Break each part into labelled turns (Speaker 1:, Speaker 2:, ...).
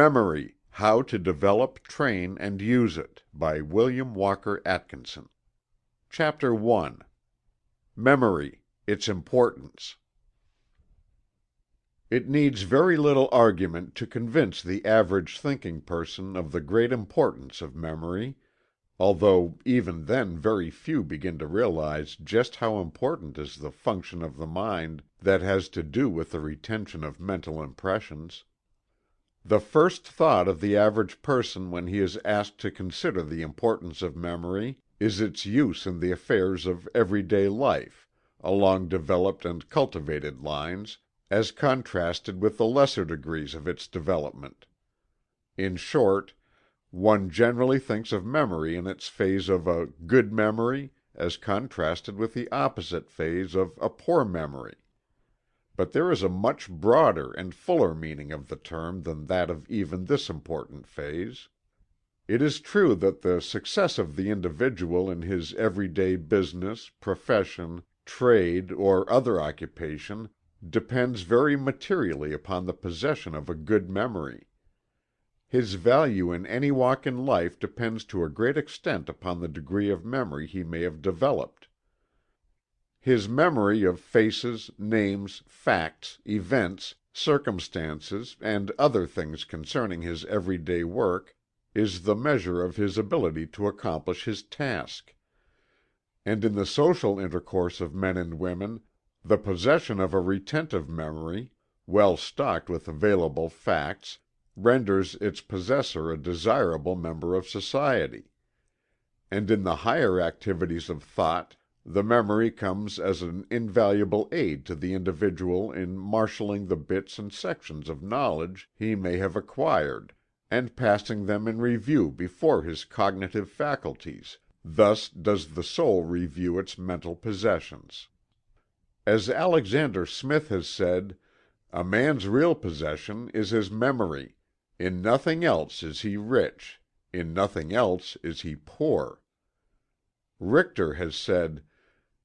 Speaker 1: Memory: How to Develop, Train, and Use It, by William Walker Atkinson. Chapter 1. Memory: Its Importance. It needs very little argument to convince the average thinking person of the great importance of memory, although even then very few begin to realize just how important is the function of the mind that has to do with the retention of mental impressions. The first thought of the average person when he is asked to consider the importance of memory is its use in the affairs of everyday life, along developed and cultivated lines, as contrasted with the lesser degrees of its development. In short, one generally thinks of memory in its phase of a good memory as contrasted with the opposite phase of a poor memory. But there is a much broader and fuller meaning of the term than that of even this important phase. It is true that the success of the individual in his everyday business, profession, trade, or other occupation depends very materially upon the possession of a good memory. His value in any walk in life depends to a great extent upon the degree of memory he may have developed. His memory of faces, names, facts, events, circumstances, and other things concerning his everyday work is the measure of his ability to accomplish his task. And in the social intercourse of men and women, the possession of a retentive memory, well stocked with available facts, renders its possessor a desirable member of society. And in the higher activities of thought, the memory comes as an invaluable aid to the individual in marshaling the bits and sections of knowledge he may have acquired, and passing them in review before his cognitive faculties. Thus does the soul review its mental possessions. As Alexander Smith has said, "A man's real possession is his memory. In nothing else is he rich, in nothing else is he poor." Richter has said,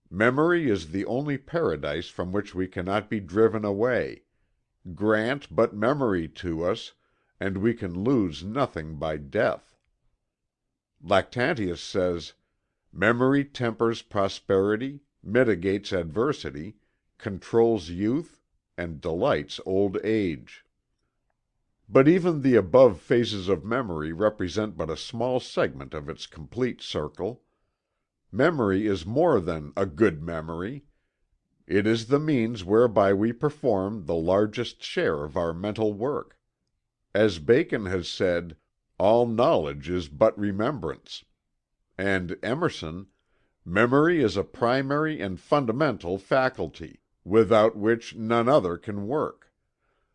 Speaker 1: "Memory is the only paradise from which we cannot be driven away. Grant but memory to us, and we can lose nothing by death." Lactantius says, "Memory tempers prosperity, mitigates adversity, controls youth, and delights old age." But even the above phases of memory represent but a small segment of its complete circle. Memory is more than a good memory. It is the means whereby we perform the largest share of our mental work. As Bacon has said, "All knowledge is but remembrance." And Emerson, "Memory is a primary and fundamental faculty, without which none other can work.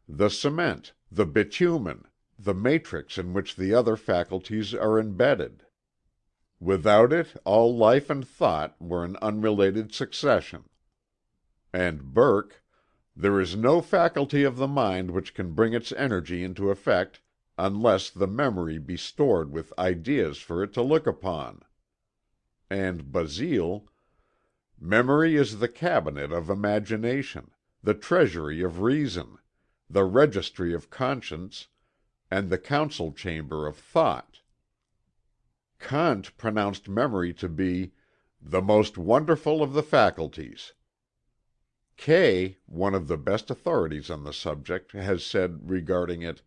Speaker 1: The cement, the bitumen, the matrix in which the other faculties are embedded. Without it all life and thought were an unrelated succession." And Burke, "There is no faculty of the mind which can bring its energy into effect unless the memory be stored with ideas for it to look upon." And Basile, "Memory is the cabinet of imagination, the treasury of reason, the registry of conscience, and the council chamber of thought." Kant pronounced memory to be "the most wonderful of the faculties." Kay, one of the best authorities on the subject, has said regarding it,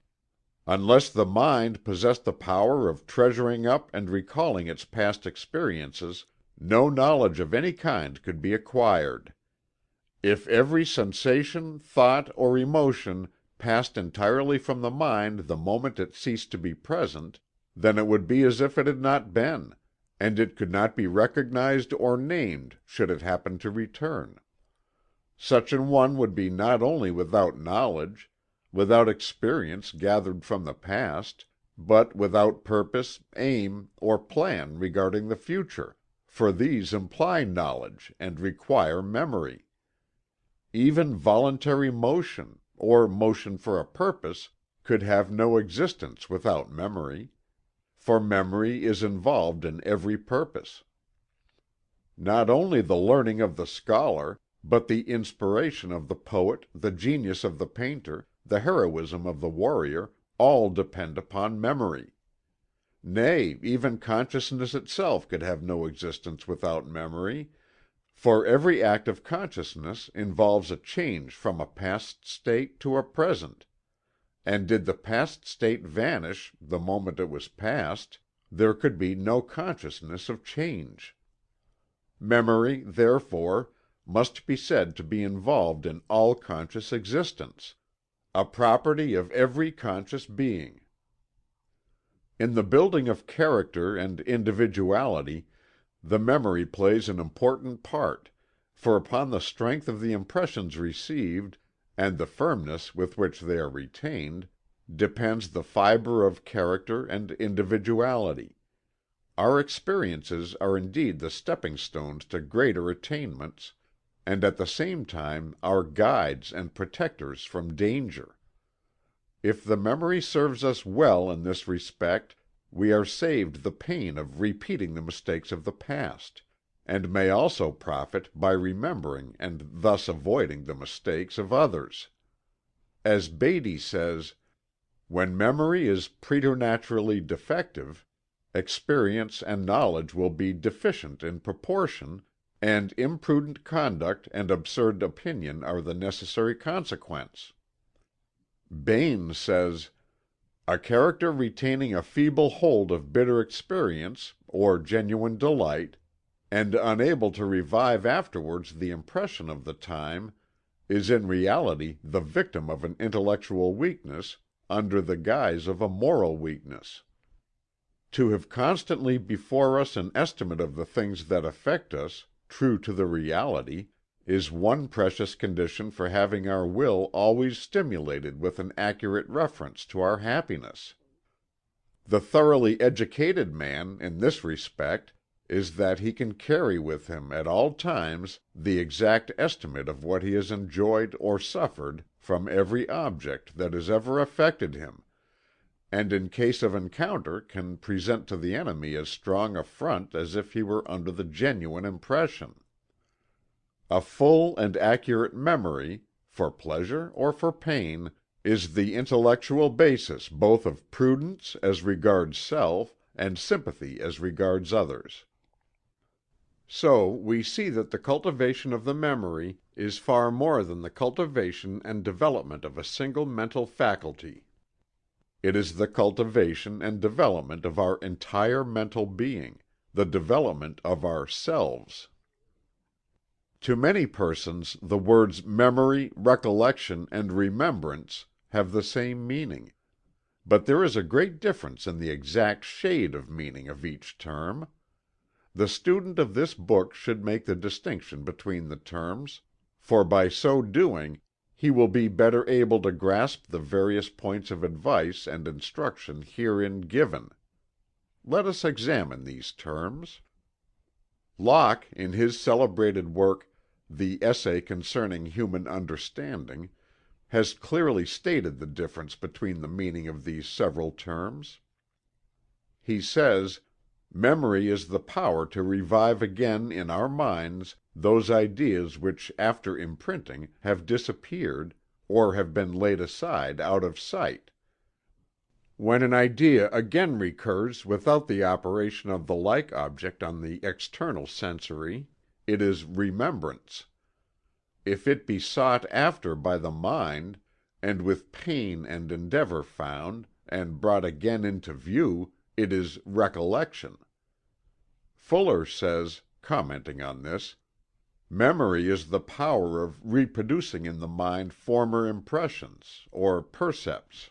Speaker 1: "Unless the mind possessed the power of treasuring up and recalling its past experiences, no knowledge of any kind could be acquired. If every sensation, thought, or emotion passed entirely from the mind the moment it ceased to be present, then it would be as if it had not been, and it could not be recognized or named should it happen to return. Such an one would be not only without knowledge, without experience gathered from the past, but without purpose, aim, or plan regarding the future, for these imply knowledge and require memory. Even voluntary motion, or motion for a purpose, could have no existence without memory, for memory is involved in every purpose. Not only the learning of the scholar, but the inspiration of the poet, the genius of the painter, the heroism of the warrior, all depend upon memory. Nay, even consciousness itself could have no existence without memory, for every act of consciousness involves a change from a past state to a present, and did the past state vanish the moment it was past, there could be no consciousness of change. Memory, therefore, must be said to be involved in all conscious existence, a property of every conscious being. In the building of character and individuality, the memory plays an important part, for upon the strength of the impressions received, and the firmness with which they are retained, depends the fiber of character and individuality. Our experiences are indeed the stepping stones to greater attainments, and at the same time our guides and protectors from danger. If the memory serves us well in this respect, we are saved the pain of repeating the mistakes of the past, and may also profit by remembering and thus avoiding the mistakes of others. As Beattie says, "When memory is preternaturally defective, experience and knowledge will be deficient in proportion, and imprudent conduct and absurd opinion are the necessary consequence." Bain says, "A character retaining a feeble hold of bitter experience, or genuine delight, and unable to revive afterwards the impression of the time, is in reality the victim of an intellectual weakness under the guise of a moral weakness. To have constantly before us an estimate of the things that affect us, true to the reality, is one precious condition for having our will always stimulated with an accurate reference to our happiness. The thoroughly educated man, in this respect, is that he can carry with him at all times the exact estimate of what he has enjoyed or suffered from every object that has ever affected him, and in case of encounter can present to the enemy as strong a front as if he were under the genuine impression. A full and accurate memory, for pleasure or for pain, is the intellectual basis both of prudence as regards self, and sympathy as regards others." So we see that the cultivation of the memory is far more than the cultivation and development of a single mental faculty. It is the cultivation and development of our entire mental being, the development of ourselves. To many persons the words memory, recollection, and remembrance have the same meaning, but there is a great difference in the exact shade of meaning of each term. The student of this book should make the distinction between the terms, for by so doing he will be better able to grasp the various points of advice and instruction herein given. Let us examine these terms. Locke, in his celebrated work, The Essay Concerning Human Understanding, has clearly stated the difference between the meaning of these several terms. He says, "Memory is the power to revive again in our minds those ideas which after imprinting have disappeared, or have been laid aside out of sight. When an idea again recurs without the operation of the like object on the external sensory, it is remembrance. If it be sought after by the mind, and with pain and endeavor found, and brought again into view, it is recollection." Fuller says, commenting on this, "Memory is the power of reproducing in the mind former impressions, or percepts.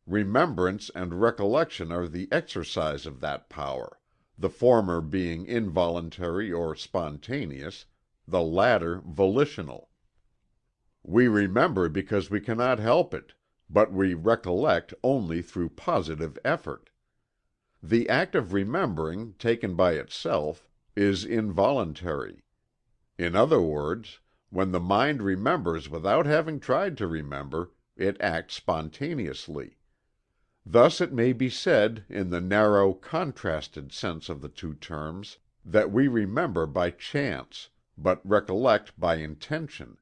Speaker 1: Remembrance and recollection are the exercise of that power, the former being involuntary or spontaneous, the latter volitional. We remember because we cannot help it, but we recollect only through positive effort. The act of remembering, taken by itself, is involuntary. In other words, when the mind remembers without having tried to remember, it acts spontaneously. Thus it may be said, in the narrow, contrasted sense of the two terms, that we remember by chance, but recollect by intention,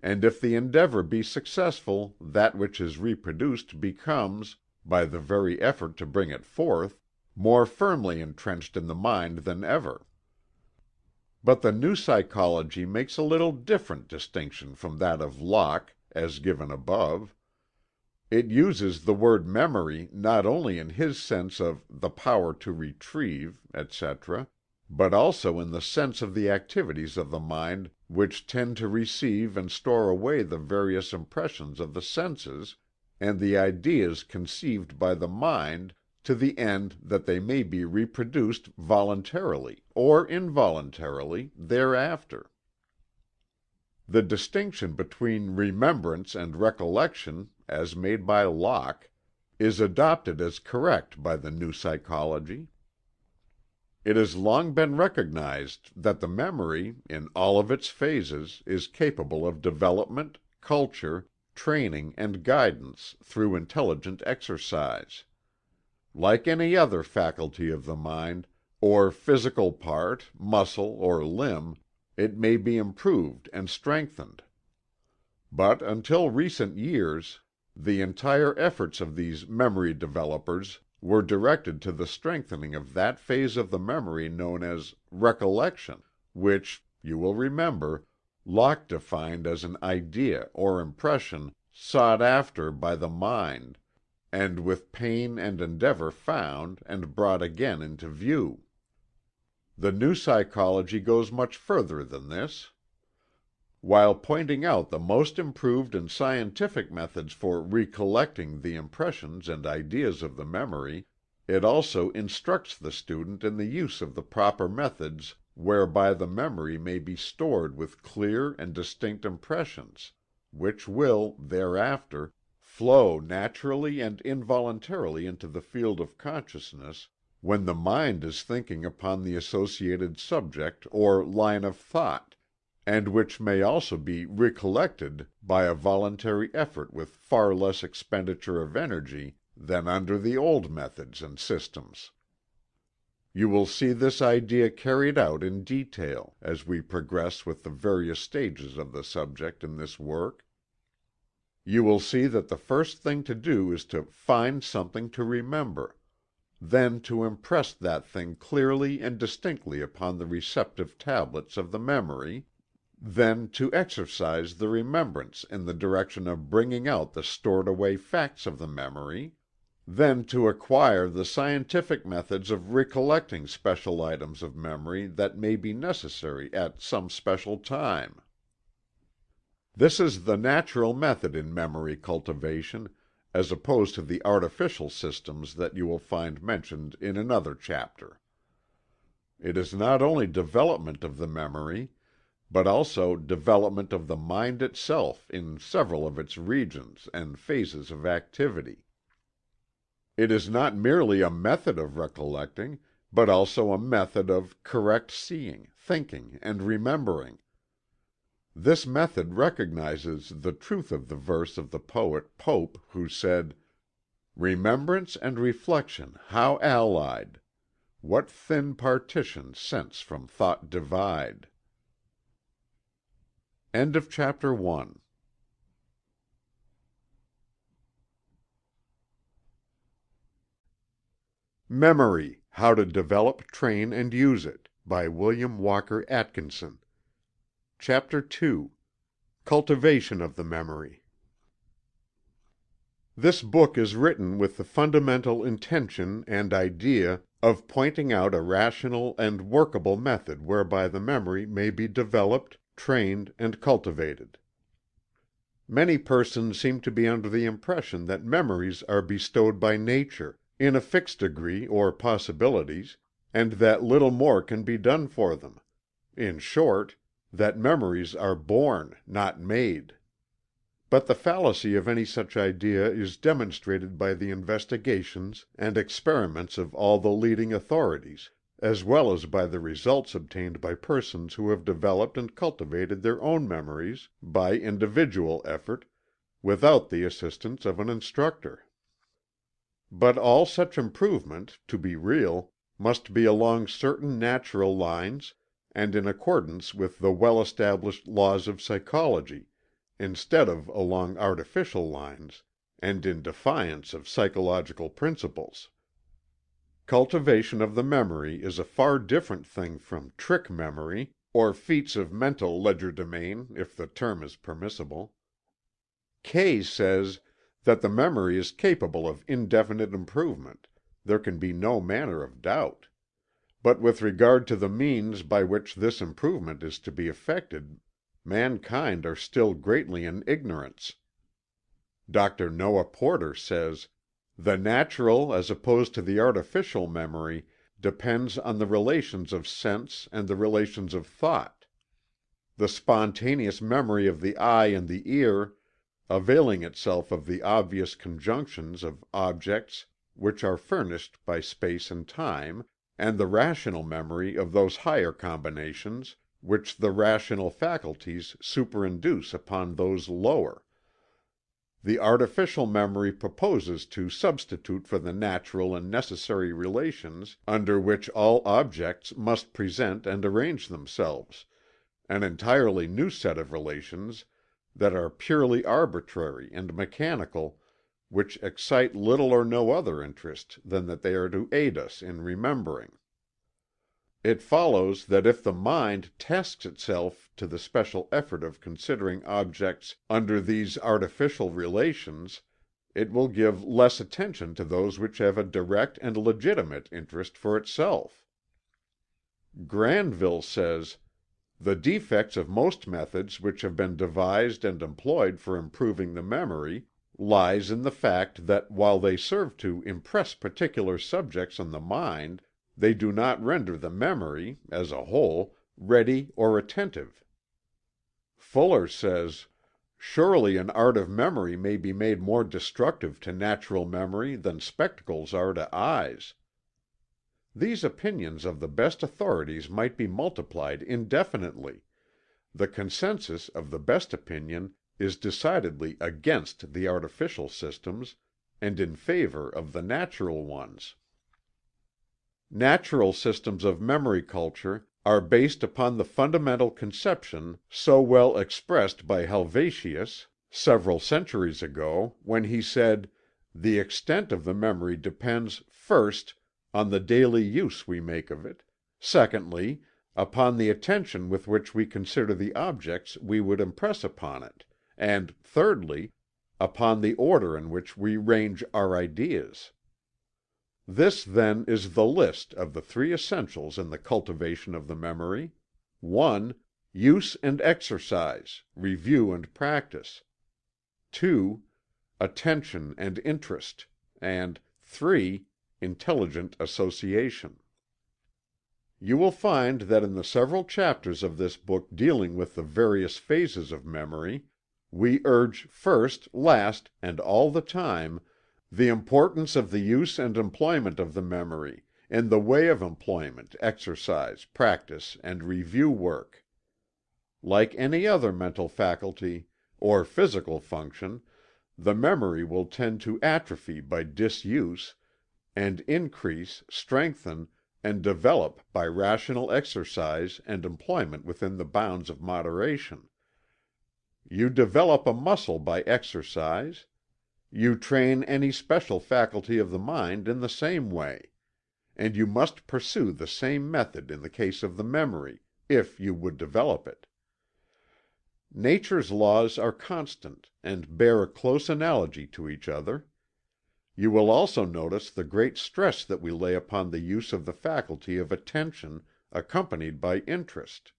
Speaker 1: and if the endeavor be successful that which is reproduced becomes, by the very effort to bring it forth, more firmly entrenched in the mind than ever. But the new psychology makes a little different distinction from that of Locke, as given above. It uses the word memory not only in his sense of the power to retrieve, etc., but also in the sense of the activities of the mind which tend to receive and store away the various impressions of the senses, and the ideas conceived by the mind, to the end that they may be reproduced voluntarily, or involuntarily, thereafter. The distinction between remembrance and recollection, as made by Locke, is adopted as correct by the new psychology. It has long been recognized that the memory, in all of its phases, is capable of development, culture, training and guidance through intelligent exercise. Like any other faculty of the mind, or physical part, muscle or limb, it may be improved and strengthened. But until recent years, the entire efforts of these memory developers were directed to the strengthening of that phase of the memory known as recollection, which, you will remember, Locke defined as an idea or impression sought after by the mind, and with pain and endeavor found and brought again into view. The new psychology goes much further than this. While pointing out the most improved and scientific methods for recollecting the impressions and ideas of the memory, it also instructs the student in the use of the proper methods whereby the memory may be stored with clear and distinct impressions, which will, thereafter, flow naturally and involuntarily into the field of consciousness when the mind is thinking upon the associated subject or line of thought, and which may also be recollected by a voluntary effort with far less expenditure of energy than under the old methods and systems. You will see this idea carried out in detail, as we progress with the various stages of the subject in this work. You will see that the first thing to do is to find something to remember, then to impress that thing clearly and distinctly upon the receptive tablets of the memory, then to exercise the remembrance in the direction of bringing out the stored away facts of the memory, then to acquire the scientific methods of recollecting special items of memory that may be necessary at some special time. This is the natural method in memory cultivation, as opposed to the artificial systems that you will find mentioned in another chapter. It is not only development of the memory, but also development of the mind itself in several of its regions and phases of activity. It is not merely a method of recollecting, but also a method of correct seeing, thinking, and remembering. This method recognizes the truth of the verse of the poet Pope, who said, "Remembrance and reflection, how allied! What thin partitions sense from thought divide." End of chapter 1. Memory: How to Develop, Train, and Use It, by William Walker Atkinson. Chapter 2. Cultivation of the Memory. This book is written with the fundamental intention and idea of pointing out a rational and workable method whereby the memory may be developed, trained, and cultivated. Many persons seem to be under the impression that memories are bestowed by nature, in a fixed degree or possibilities, and that little more can be done for them. In short, that memories are born, not made. But the fallacy of any such idea is demonstrated by the investigations and experiments of all the leading authorities, as well as by the results obtained by persons who have developed and cultivated their own memories, by individual effort, without the assistance of an instructor. But all such improvement, to be real, must be along certain natural lines, and in accordance with the well established laws of psychology, instead of along artificial lines, and in defiance of psychological principles. Cultivation of the memory is a far different thing from trick memory, or feats of mental legerdemain, if the term is permissible. Kay says that the memory is capable of indefinite improvement. There can be no manner of doubt. But with regard to the means by which this improvement is to be effected, mankind are still greatly in ignorance. Dr. Noah Porter says, "The natural as opposed to the artificial memory depends on the relations of sense and the relations of thought. The spontaneous memory of the eye and the ear, availing itself of the obvious conjunctions of objects which are furnished by space and time, and the rational memory of those higher combinations which the rational faculties superinduce upon those lower. The artificial memory proposes to substitute for the natural and necessary relations under which all objects must present and arrange themselves, an entirely new set of relations that are purely arbitrary and mechanical, which excite little or no other interest than that they are to aid us in remembering. It follows that if the mind tasks itself to the special effort of considering objects under these artificial relations, it will give less attention to those which have a direct and legitimate interest for itself." Granville says, "The defects of most methods which have been devised and employed for improving the memory lies in the fact that while they serve to impress particular subjects on the mind, they do not render the memory, as a whole, ready or attentive." Fuller says, "Surely an art of memory may be made more destructive to natural memory than spectacles are to eyes." These opinions of the best authorities might be multiplied indefinitely. The consensus of the best opinion is decidedly against the artificial systems, and in favor of the natural ones. Natural systems of memory culture are based upon the fundamental conception so well expressed by Helvetius several centuries ago, when he said, "The extent of the memory depends, first, on the daily use we make of it; secondly, upon the attention with which we consider the objects we would impress upon it; and thirdly, upon the order in which we range our ideas." This, then, is the list of the three essentials in the cultivation of the memory: 1. Use and exercise, review and practice; 2. Attention and interest; and 3. Intelligent association. You will find that in the several chapters of this book dealing with the various phases of memory, we urge first, last, and all the time, the importance of the use and employment of the memory, in the way of employment, exercise, practice, and review work. Like any other mental faculty, or physical function, the memory will tend to atrophy by disuse, and increase, strengthen, and develop by rational exercise and employment within the bounds of moderation. You develop a muscle by exercise. You train any special faculty of the mind in the same way; and you must pursue the same method in the case of the memory, if you would develop it. Nature's laws are constant, and bear a close analogy to each other. You will also notice the great stress that we lay upon the use of the faculty of attention, accompanied by interest.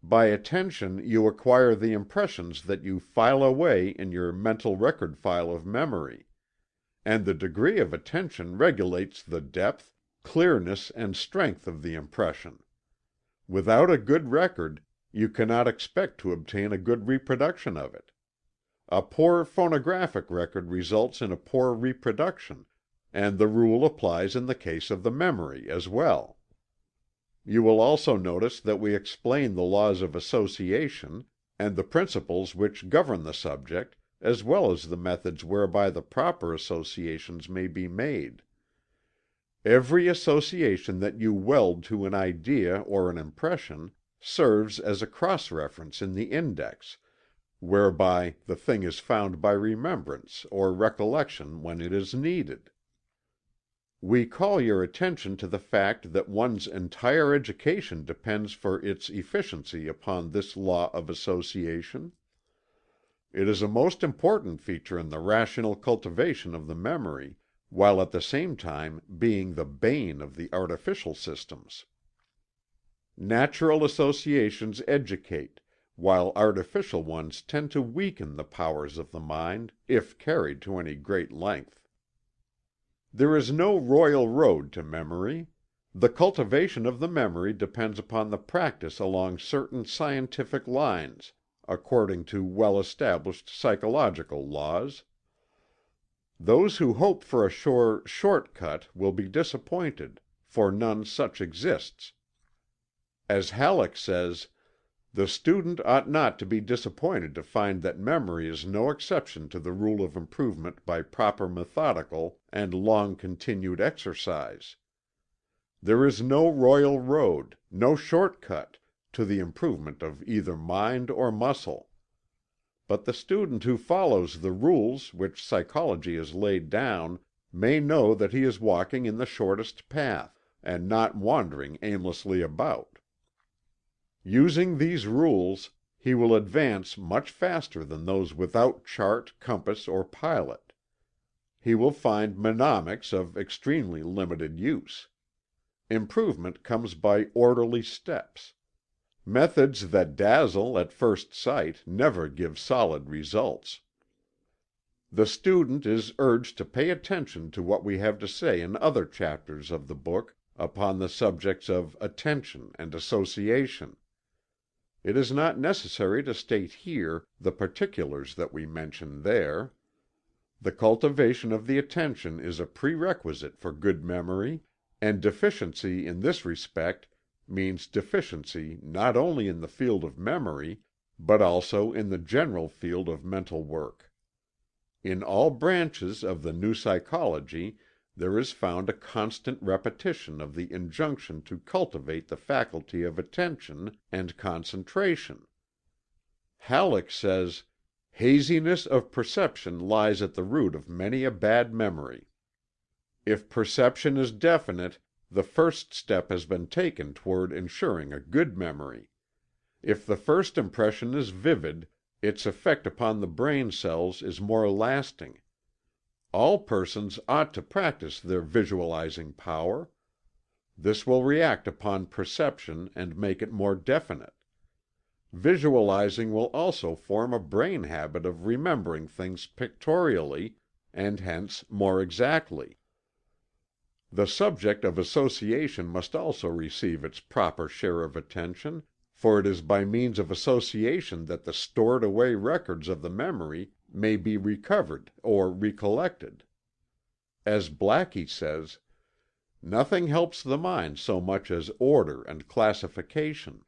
Speaker 1: By attention you acquire the impressions that you file away in your mental record file of memory; and the degree of attention regulates the depth, clearness, and strength of the impression. Without a good record, you cannot expect to obtain a good reproduction of it. A poor phonographic record results in a poor reproduction, and the rule applies in the case of the memory as well. You will also notice that we explain the laws of association, and the principles which govern the subject, as well as the methods whereby the proper associations may be made. Every association that you weld to an idea or an impression serves as a cross reference in the index, whereby the thing is found by remembrance or recollection when it is needed. We call your attention to the fact that one's entire education depends for its efficiency upon this law of association. It is a most important feature in the rational cultivation of the memory, while at the same time being the bane of the artificial systems. Natural associations educate, while artificial ones tend to weaken the powers of the mind, if carried to any great length. There is no royal road to memory. The cultivation of the memory depends upon the practice along certain scientific lines, according to well-established psychological laws. Those who hope for a sure short cut will be disappointed, for none such exists. As Halleck says, "The student ought not to be disappointed to find that memory is no exception to the rule of improvement by proper methodical and long continued exercise. There is no royal road, no short cut, to the improvement of either mind or muscle. But the student who follows the rules which psychology has laid down may know that he is walking in the shortest path, and not wandering aimlessly about. Using these rules, he will advance much faster than those without chart, compass, or pilot. He will find mnemonics of extremely limited use. Improvement comes by orderly steps. Methods that dazzle at first sight never give solid results. The student is urged to pay attention to what we have to say in other chapters of the book upon the subjects of attention and association. It is not necessary to state here the particulars that we mention there. The cultivation of the attention is a prerequisite for good memory, and deficiency in this respect means deficiency not only in the field of memory, but also in the general field of mental work. In all branches of the new psychology there is found a constant repetition of the injunction to cultivate the faculty of attention and concentration. Halleck says, "Haziness of perception lies at the root of many a bad memory. If perception is definite, the first step has been taken toward ensuring a good memory. If the first impression is vivid, its effect upon the brain cells is more lasting. All persons ought to practice their visualizing power. This will react upon perception and make it more definite. Visualizing will also form a brain habit of remembering things pictorially, and hence more exactly. The subject of association must also receive its proper share of attention, for it is by means of association that the stored away records of the memory may be recovered or recollected. As Blackie says, "Nothing helps the mind so much as order and classification.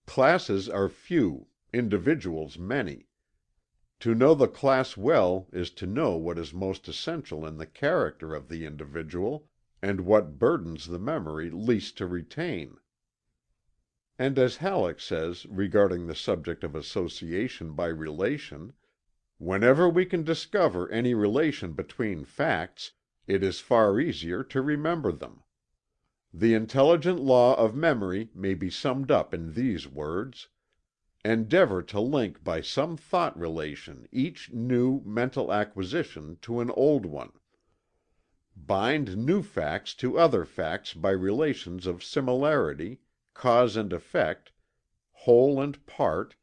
Speaker 1: Classes are few, individuals many. To know the class well is to know what is most essential in the character of the individual, and what burdens the memory least to retain." And as Halleck says regarding the subject of association by relation, "Whenever we can discover any relation between facts, it is far easier to remember them. The intelligent law of memory may be summed up in these words: endeavor to link by some thought relation each new mental acquisition to an old one. Bind new facts to other facts by relations of similarity, cause and effect, whole and part,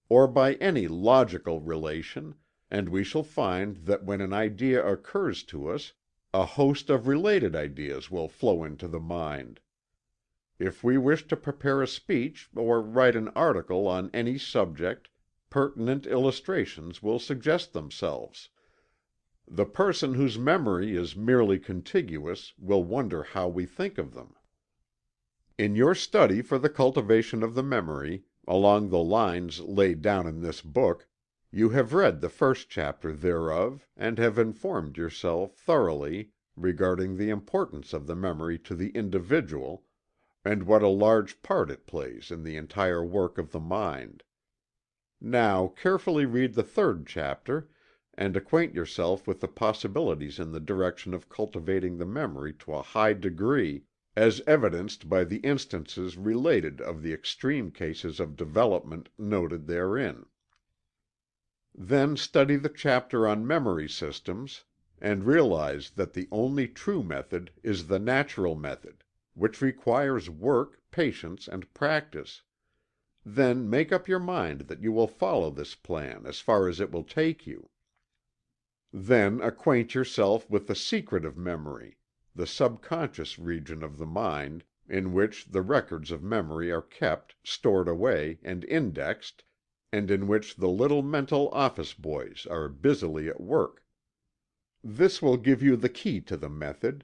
Speaker 1: or by any logical relation, and we shall find that when an idea occurs to us, a host of related ideas will flow into the mind. If we wish to prepare a speech or write an article on any subject, pertinent illustrations will suggest themselves. The person whose memory is merely contiguous will wonder how we think of them." In your study for the cultivation of the memory, along the lines laid down in this book, you have read the first chapter thereof, and have informed yourself thoroughly regarding the importance of the memory to the individual, and what a large part it plays in the entire work of the mind. Now carefully read the third chapter, and acquaint yourself with the possibilities in the direction of cultivating the memory to a high degree, as evidenced by the instances related of the extreme cases of development noted therein. Then study the chapter on memory systems, and realize that the only true method is the natural method, which requires work, patience, and practice. Then make up your mind that you will follow this plan as far as it will take you. Then acquaint yourself with the secret of memory, the subconscious region of the mind, in which the records of memory are kept, stored away, and indexed, and in which the little mental office boys are busily at work. This will give you the key to the method.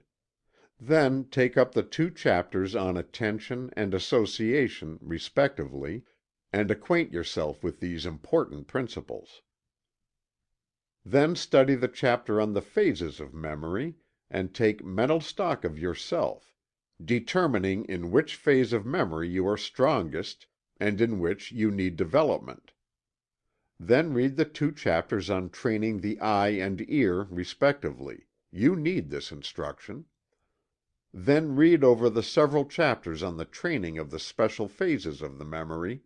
Speaker 1: Then take up the 2 chapters on attention and association, respectively, and acquaint yourself with these important principles. Then study the chapter on the phases of memory, and take mental stock of yourself, determining in which phase of memory you are strongest, and in which you need development. Then read the 2 chapters on training the eye and ear, respectively. You need this instruction. Then read over the several chapters on the training of the special phases of the memory,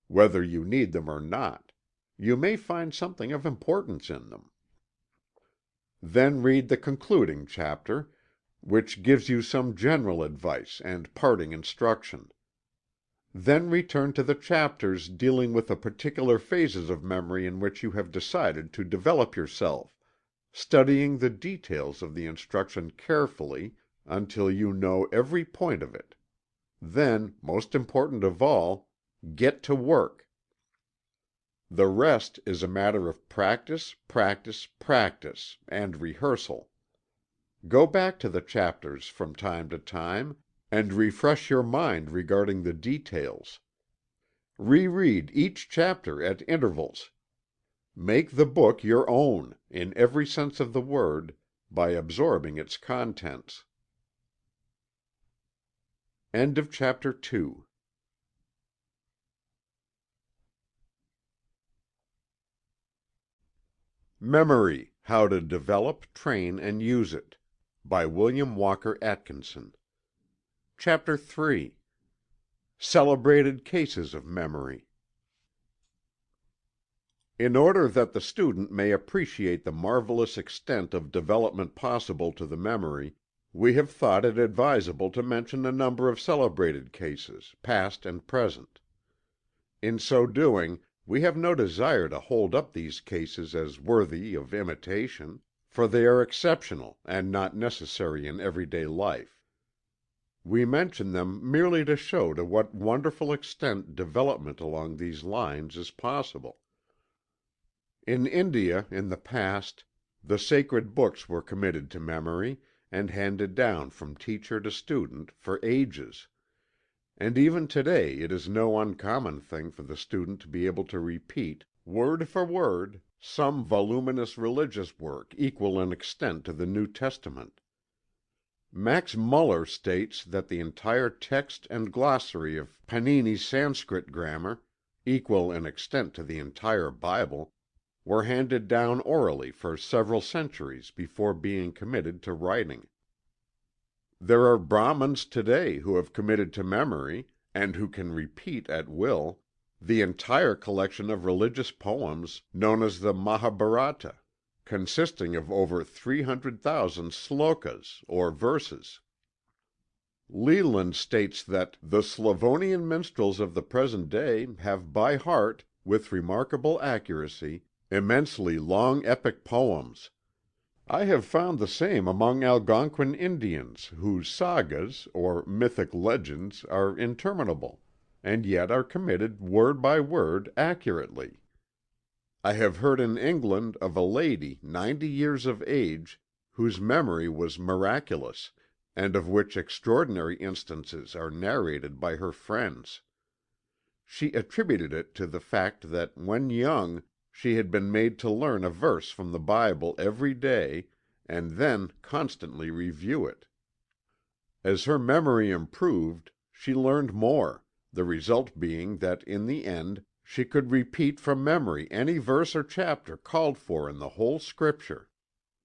Speaker 1: whether you need them or not. You may find something of importance in them. Then read the concluding chapter, which gives you some general advice and parting instruction. Then return to the chapters dealing with the particular phases of memory in which you have decided to develop yourself, studying the details of the instruction carefully until you know every point of it. Then, most important of all, get to work. The rest is a matter of practice, practice, practice, and rehearsal. Go back to the chapters from time to time, and refresh your mind regarding the details. Reread each chapter at intervals. Make the book your own, in every sense of the word, by absorbing its contents. End of chapter 2. Memory: How to Develop, Train, and Use It, by William Walker Atkinson. Chapter 3. Celebrated Cases of Memory. In order that the student may appreciate the marvelous extent of development possible to the memory, we have thought it advisable to mention a number of celebrated cases, past and present. In so doing, we have no desire to hold up these cases as worthy of imitation, for they are exceptional and not necessary in everyday life. We mention them merely to show to what wonderful extent development along these lines is possible. In India, in the past, the sacred books were committed to memory, and handed down from teacher to student, for ages. And even today it is no uncommon thing for the student to be able to repeat, word for word, some voluminous religious work equal in extent to the New Testament. Max Muller states that the entire text and glossary of Panini's Sanskrit grammar, equal in extent to the entire Bible, were handed down orally for several centuries before being committed to writing. There are Brahmins today who have committed to memory, and who can repeat at will, the entire collection of religious poems known as the Mahabharata, consisting of over 300,000 slokas, or verses. Leland states that "the Slavonian minstrels of the present day have by heart, with remarkable accuracy, immensely long epic poems. I have found the same among Algonquin Indians, whose sagas, or mythic legends, are interminable, and yet are committed word by word accurately. I have heard in England of a lady 90 years of age, whose memory was miraculous, and of which extraordinary instances are narrated by her friends. She attributed it to the fact that when young she had been made to learn a verse from the Bible every day, and then constantly review it. As her memory improved, she learned more, the result being that in the end She could repeat from memory any verse or chapter called for in the whole Scripture.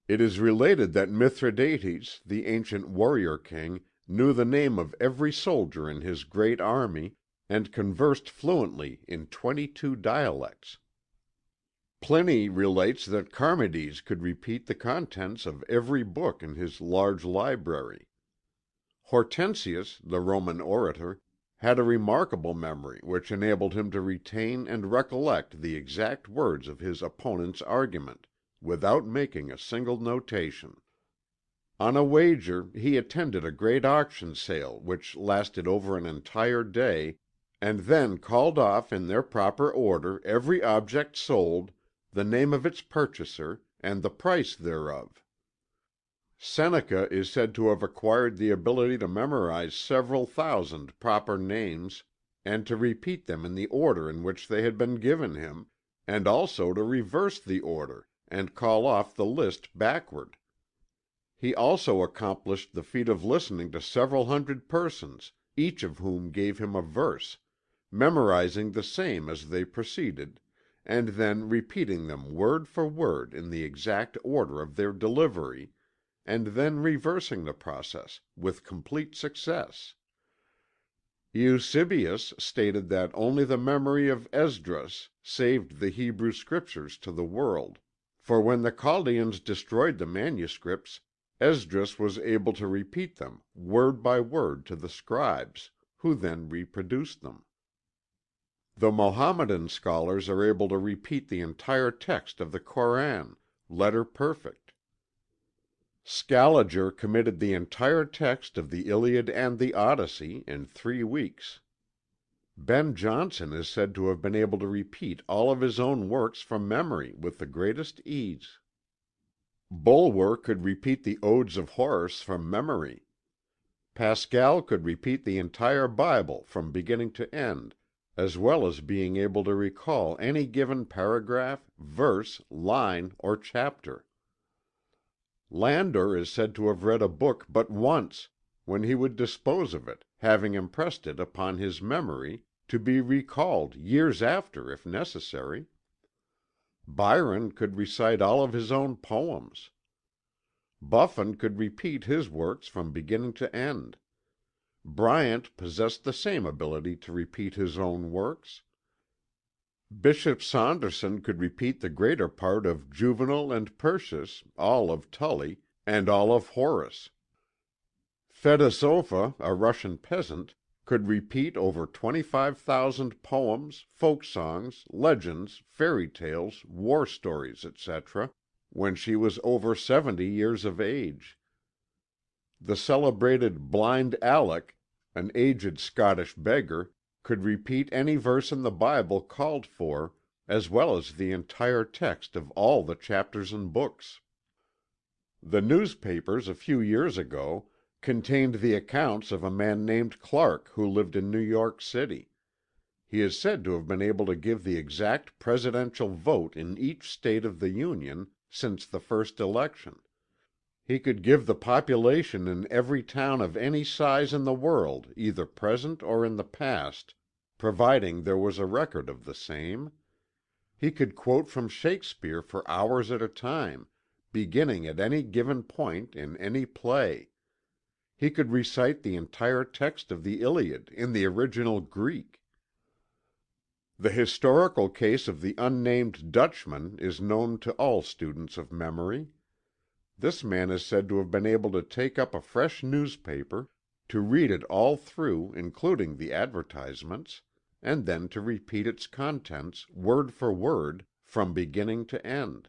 Speaker 1: It is related that Mithridates, the ancient warrior king, knew the name of every soldier in his great army, and conversed fluently in 22 dialects. Pliny relates that Charmides could repeat the contents of every book in his large library. Hortensius, the Roman orator, had a remarkable memory which enabled him to retain and recollect the exact words of his opponent's argument, without making a single notation. On a wager he attended a great auction sale which lasted over an entire day, and then called off in their proper order every object sold, the name of its purchaser, and the price thereof. Seneca is said to have acquired the ability to memorize several thousand proper names, and to repeat them in the order in which they had been given him, and also to reverse the order, and call off the list backward. He also accomplished the feat of listening to several hundred persons, each of whom gave him a verse, memorizing the same as they proceeded, and then repeating them word for word in the exact order of their delivery, and then reversing the process, with complete success. Eusebius stated that only the memory of Esdras saved the Hebrew Scriptures to the world, for when the Chaldeans destroyed the manuscripts, Esdras was able to repeat them, word by word, to the scribes, who then reproduced them. The Mohammedan scholars are able to repeat the entire text of the Koran, letter perfect. Scaliger committed the entire text of the Iliad and the Odyssey in 3 weeks. Ben Jonson is said to have been able to repeat all of his own works from memory with the greatest ease. Bulwer could repeat the Odes of Horace from memory. Pascal could repeat the entire Bible from beginning to end, as well as being able to recall any given paragraph, verse, line, or chapter. Landor is said to have read a book but once, when he would dispose of it, having impressed it upon his memory, to be recalled years after if necessary. Byron could recite all of his own poems. Buffon could repeat his works from beginning to end. Bryant possessed the same ability to repeat his own works. Bishop Saunderson could repeat the greater part of Juvenal and Persius, all of Tully, and all of Horace. Fedosova, a Russian peasant, could repeat over 25,000 poems, folk songs, legends, fairy tales, war stories, etc., when she was over 70 years of age. The celebrated Blind Alec, an aged Scottish beggar, could repeat any verse in the Bible called for, as well as the entire text of all the chapters and books. The newspapers a few years ago contained the accounts of a man named Clark who lived in New York City. He is said to have been able to give the exact presidential vote in each state of the Union since the first election. He could give the population in every town of any size in the world, either present or in the past, providing there was a record of the same. He could quote from Shakespeare for hours at a time, beginning at any given point in any play. He could recite the entire text of the Iliad in the original Greek. The historical case of the unnamed Dutchman is known to all students of memory. This man is said to have been able to take up a fresh newspaper, to read it all through, including the advertisements, and then to repeat its contents, word for word, from beginning to end.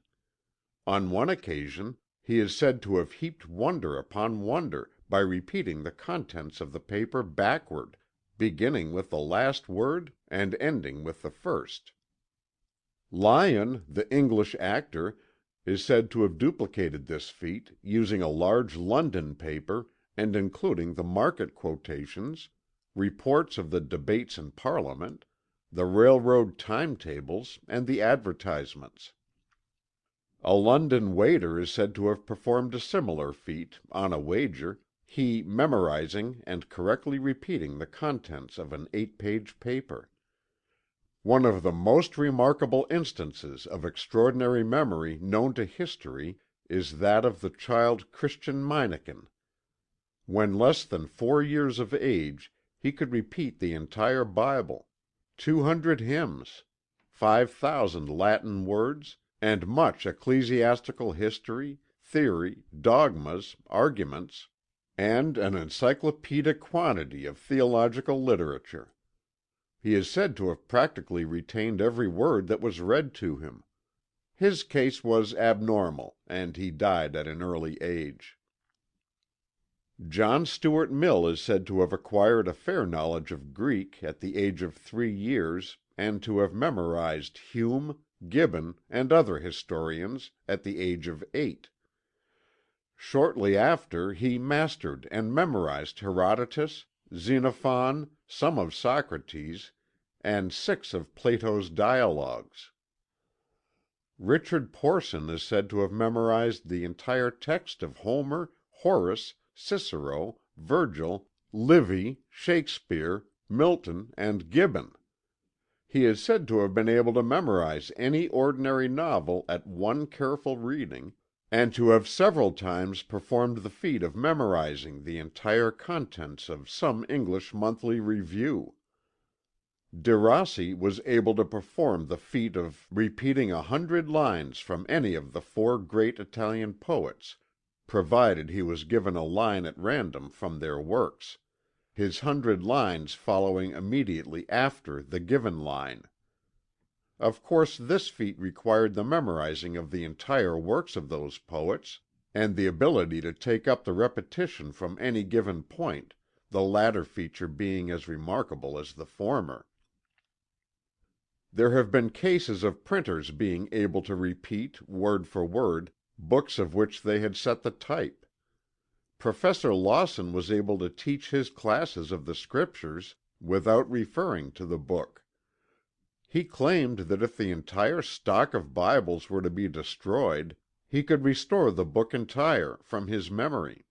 Speaker 1: On one occasion he is said to have heaped wonder upon wonder by repeating the contents of the paper backward, beginning with the last word and ending with the first. Lyon, the English actor, is said to have duplicated this feat, using a large London paper and including the market quotations, reports of the debates in Parliament, the railroad timetables, and the advertisements. A London waiter is said to have performed a similar feat, on a wager, he memorizing and correctly repeating the contents of an 8-page paper. One of the most remarkable instances of extraordinary memory known to history is that of the child Christian Meineken. When less than 4 years of age he could repeat the entire Bible, 200 hymns, 5,000 Latin words, and much ecclesiastical history, theory, dogmas, arguments, and an encyclopedic quantity of theological literature. He is said to have practically retained every word that was read to him. His case was abnormal, and he died at an early age. John Stuart Mill is said to have acquired a fair knowledge of Greek at the age of 3 years, and to have memorized Hume, Gibbon, and other historians at the age of 8. Shortly after he mastered and memorized Herodotus, Xenophon, some of Socrates, and 6 of Plato's dialogues. Richard Porson is said to have memorized the entire text of Homer, Horace, Cicero, Virgil, Livy, Shakespeare, Milton, and Gibbon. He is said to have been able to memorize any ordinary novel at one careful reading, and to have several times performed the feat of memorizing the entire contents of some English monthly review. De Rossi was able to perform the feat of repeating 100 lines from any of the 4 great Italian poets, provided he was given a line at random from their works, his 100 lines following immediately after the given line. Of course this feat required the memorizing of the entire works of those poets, and the ability to take up the repetition from any given point, the latter feature being as remarkable as the former. There have been cases of printers being able to repeat, word for word, books of which they had set the type. Professor Lawson was able to teach his classes of the Scriptures without referring to the book. He claimed that if the entire stock of Bibles were to be destroyed, he could restore the book entire, from his memory.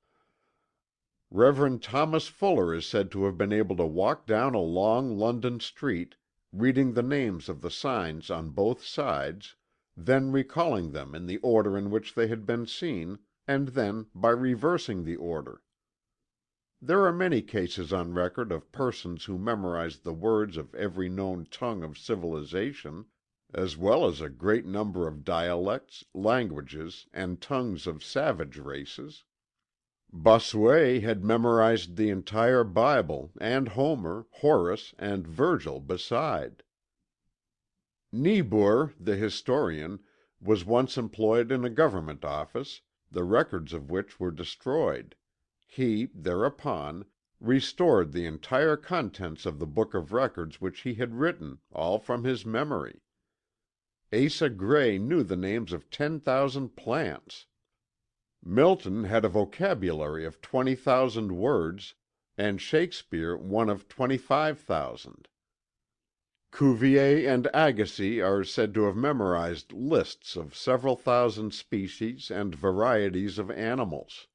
Speaker 1: Rev. Thomas Fuller is said to have been able to walk down a long London street, reading the names of the signs on both sides, then recalling them in the order in which they had been seen, and then by reversing the order. There are many cases on record of persons who memorized the words of every known tongue of civilization, as well as a great number of dialects, languages, and tongues of savage races. Bossuet had memorized the entire Bible, and Homer, Horace, and Virgil beside. Niebuhr, the historian, was once employed in a government office, the records of which were destroyed. He, thereupon, restored the entire contents of the book of records which he had written, all from his memory. Asa Gray knew the names of 10,000 plants. Milton had a vocabulary of 20,000 words, and Shakespeare one of 25,000. Cuvier and Agassiz are said to have memorized lists of several thousand species and varieties of animals.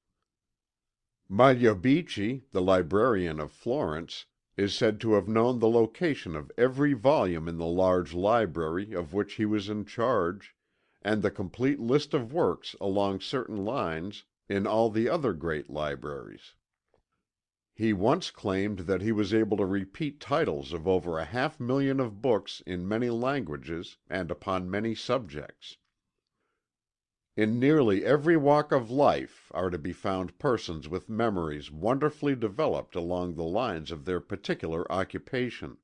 Speaker 1: Magliabechi, the librarian of Florence, is said to have known the location of every volume in the large library of which he was in charge, and the complete list of works along certain lines in all the other great libraries. He once claimed that he was able to repeat titles of over 500,000 of books in many languages and upon many subjects. In nearly every walk of life are to be found persons with memories wonderfully developed along the lines of their particular occupation.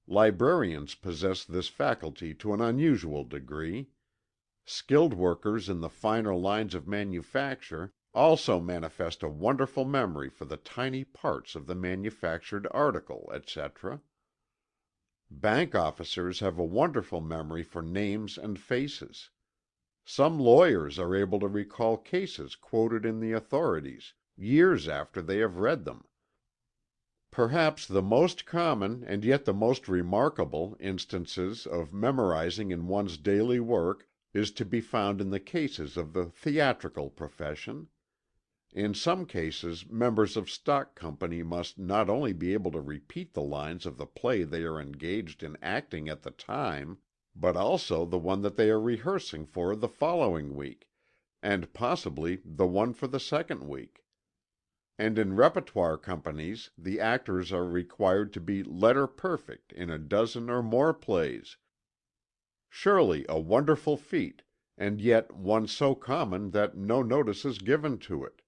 Speaker 1: Librarians possess this faculty to an unusual degree. Skilled workers in the finer lines of manufacture also manifest a wonderful memory for the tiny parts of the manufactured article, etc. Bank officers have a wonderful memory for names and faces. Some lawyers are able to recall cases quoted in the authorities, years after they have read them. Perhaps the most common, and yet the most remarkable, instances of memorizing in one's daily work is to be found in the cases of the theatrical profession. In some cases members of stock company must not only be able to repeat the lines of the play they are engaged in acting at the time, but also the one that they are rehearsing for the following week, and possibly the one for the second week. And in repertoire companies the actors are required to be letter perfect in a dozen or more plays. Surely a wonderful feat, and yet one so common that no notice is given to it.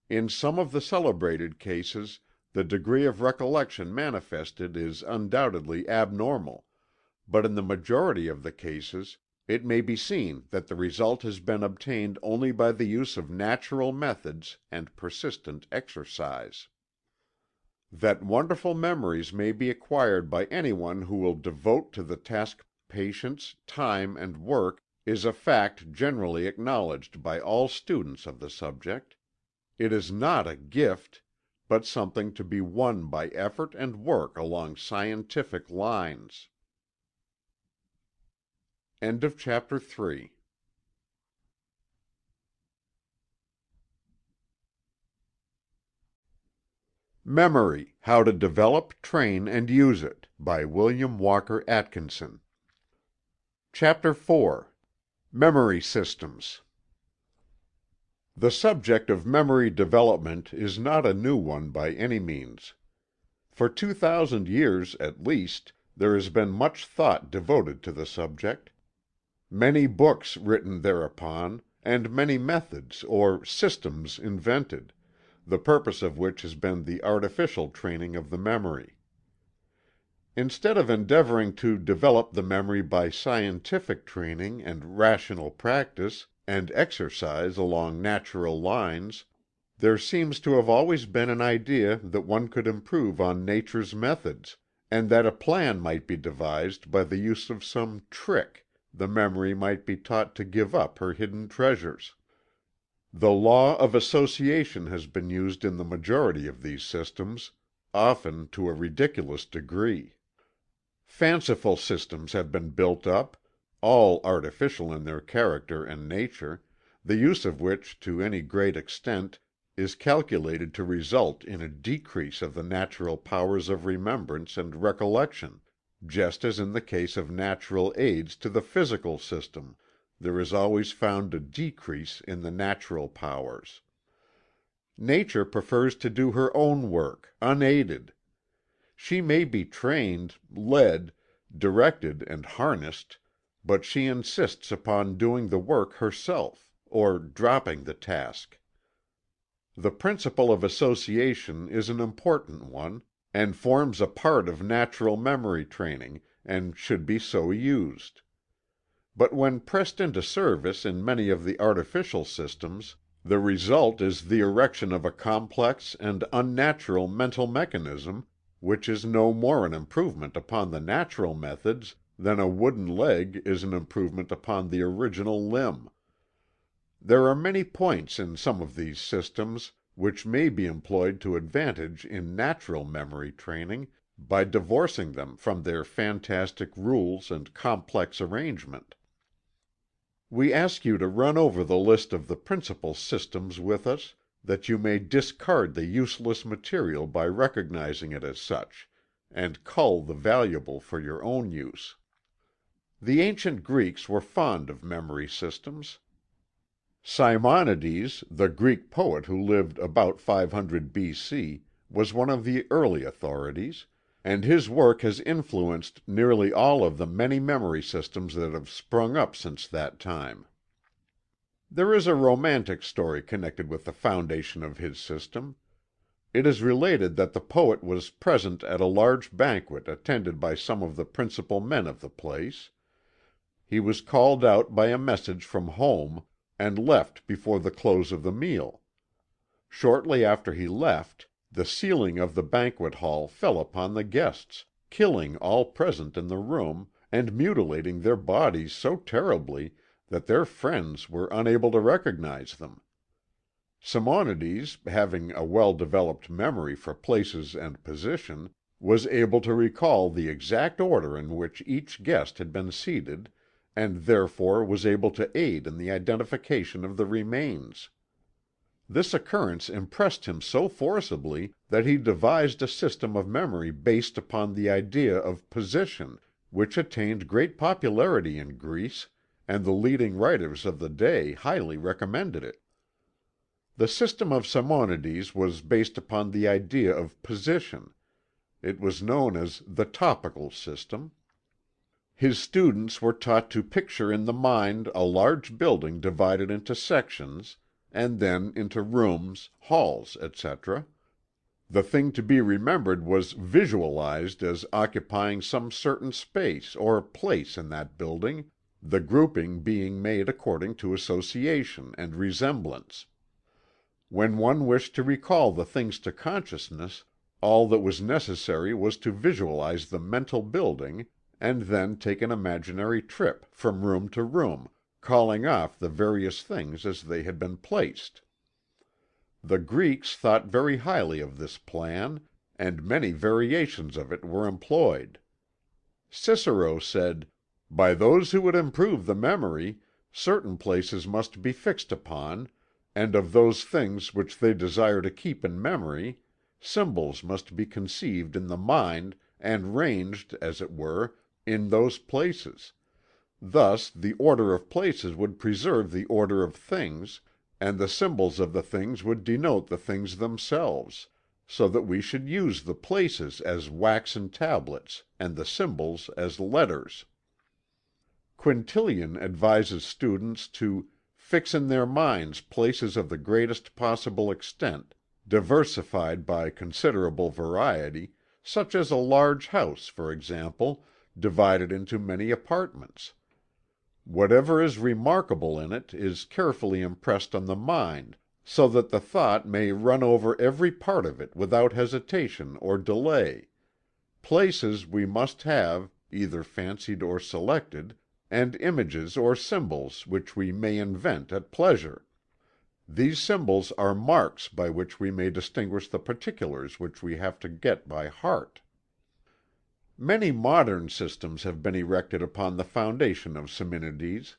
Speaker 1: In some of the celebrated cases the degree of recollection manifested is undoubtedly abnormal, but in the majority of the cases it may be seen that the result has been obtained only by the use of natural methods and persistent exercise. That wonderful memories may be acquired by anyone who will devote to the task patience, time and work is a fact generally acknowledged by all students of the subject. It is not a gift, but something to be won by effort and work along scientific lines. End of chapter 3. Memory: How to Develop, Train and Use It, by William Walker Atkinson. Chapter 4. Memory Systems. The subject of memory development is not a new one by any means. For 2,000 years, at least, there has been much thought devoted to the subject. Many books written thereupon, and many methods or "systems" invented, the purpose of which has been the artificial training of the memory. Instead of endeavoring to develop the memory by scientific training and rational practice and exercise along natural lines, there seems to have always been an idea that one could improve on nature's methods, and that a plan might be devised by the use of some trick the memory might be taught to give up her hidden treasures. The law of association has been used in the majority of these systems, often to a ridiculous degree. Fanciful systems have been built up, all artificial in their character and nature, the use of which to any great extent is calculated to result in a decrease of the natural powers of remembrance and recollection, just as in the case of natural aids to the physical system there is always found a decrease in the natural powers. Nature prefers to do her own work, unaided. She may be trained, led, directed and harnessed, but she insists upon doing the work herself, or dropping the task. The principle of association is an important one, and forms a part of natural memory training, and should be so used. But when pressed into service in many of the artificial systems, the result is the erection of a complex and unnatural mental mechanism, which is no more an improvement upon the natural methods than a wooden leg is an improvement upon the original limb. There are many points in some of these systems which may be employed to advantage in natural memory training, by divorcing them from their fantastic rules and complex arrangement. We ask you to run over the list of the principal systems with us, that you may discard the useless material by recognizing it as such, and cull the valuable for your own use. The ancient Greeks were fond of memory systems. Simonides, the Greek poet who lived about 500 B.C., was one of the early authorities, and his work has influenced nearly all of the many memory systems that have sprung up since that time. There is a romantic story connected with the foundation of his system. It is related that the poet was present at a large banquet attended by some of the principal men of the place. He was called out by a message from home, and left before the close of the meal. Shortly after he left, the ceiling of the banquet hall fell upon the guests, killing all present in the room, and mutilating their bodies so terribly that their friends were unable to recognize them. Simonides, having a well-developed memory for places and position, was able to recall the exact order in which each guest had been seated, and therefore was able to aid in the identification of the remains. This occurrence impressed him so forcibly that he devised a system of memory based upon the idea of position, which attained great popularity in Greece, and the leading writers of the day highly recommended it. The system of Simonides was based upon the idea of position. It was known as the topical system. His students were taught to picture in the mind a large building divided into sections, and then into rooms, halls, etc. The thing to be remembered was visualized as occupying some certain space or place in that building, the grouping being made according to association and resemblance. When one wished to recall the things to consciousness, all that was necessary was to visualize the mental building, and then take an imaginary trip from room to room, calling off the various things as they had been placed. The Greeks thought very highly of this plan, and many variations of it were employed. Cicero said, "By those who would improve the memory, certain places must be fixed upon, and of those things which they desire to keep in memory, symbols must be conceived in the mind and ranged, as it were, in those places. Thus the order of places would preserve the order of things, and the symbols of the things would denote the things themselves, so that we should use the places as waxen tablets and the symbols as letters." Quintilian advises students to "fix in their minds places of the greatest possible extent, diversified by considerable variety, such as a large house, for example, divided into many apartments. Whatever is remarkable in it is carefully impressed on the mind, so that the thought may run over every part of it without hesitation or delay. Places we must have, either fancied or selected, and images or symbols which we may invent at pleasure. These symbols are marks by which we may distinguish the particulars which we have to get by heart." Many modern systems have been erected upon the foundation of Simonides,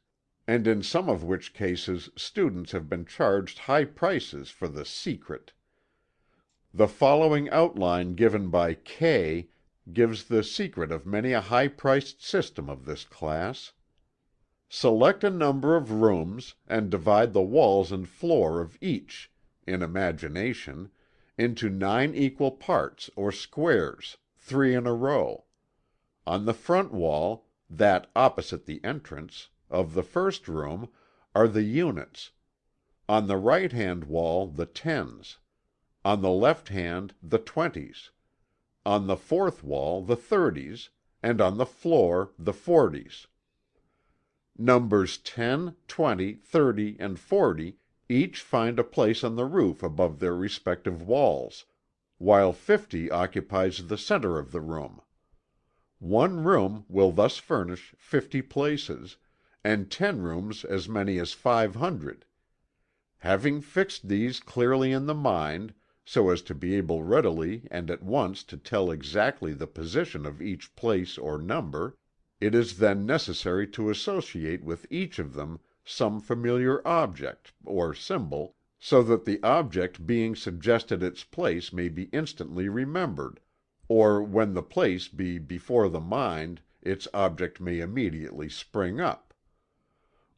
Speaker 1: and in some of which cases students have been charged high prices for the "secret." The following outline given by Kay gives the secret of many a high-priced system of this class. Select a number of rooms, and divide the walls and floor of each, in imagination, into 9 equal parts or squares, 3 in a row. On the front wall, that opposite the entrance, of the first room, are the units; on the right hand wall the tens; on the left hand the 20s; on the fourth wall the 30s, and on the floor the 40s. Numbers 10, 20, 30, and 40 each find a place on the roof above their respective walls, while 50 occupies the center of the room. One room will thus furnish 50 places, and 10 rooms as many as 500. Having fixed these clearly in the mind, so as to be able readily and at once to tell exactly the position of each place or number, it is then necessary to associate with each of them some familiar object, or symbol, so that the object being suggested its place may be instantly remembered, or when the place be before the mind its object may immediately spring up.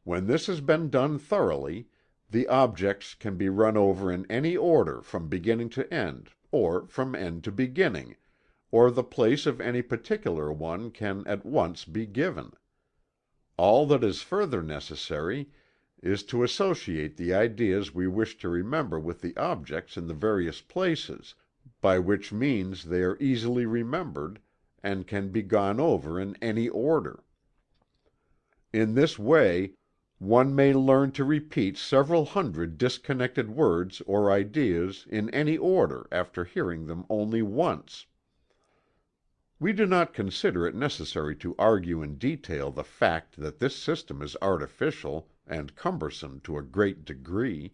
Speaker 1: When this has been done thoroughly, the objects can be run over in any order from beginning to end, or from end to beginning, or the place of any particular one can at once be given. All that is further necessary is to associate the ideas we wish to remember with the objects in the various places, by which means they are easily remembered, and can be gone over in any order. In this way one may learn to repeat several hundred disconnected words or ideas in any order after hearing them only once. We do not consider it necessary to argue in detail the fact that this system is artificial, and cumbersome to a great degree.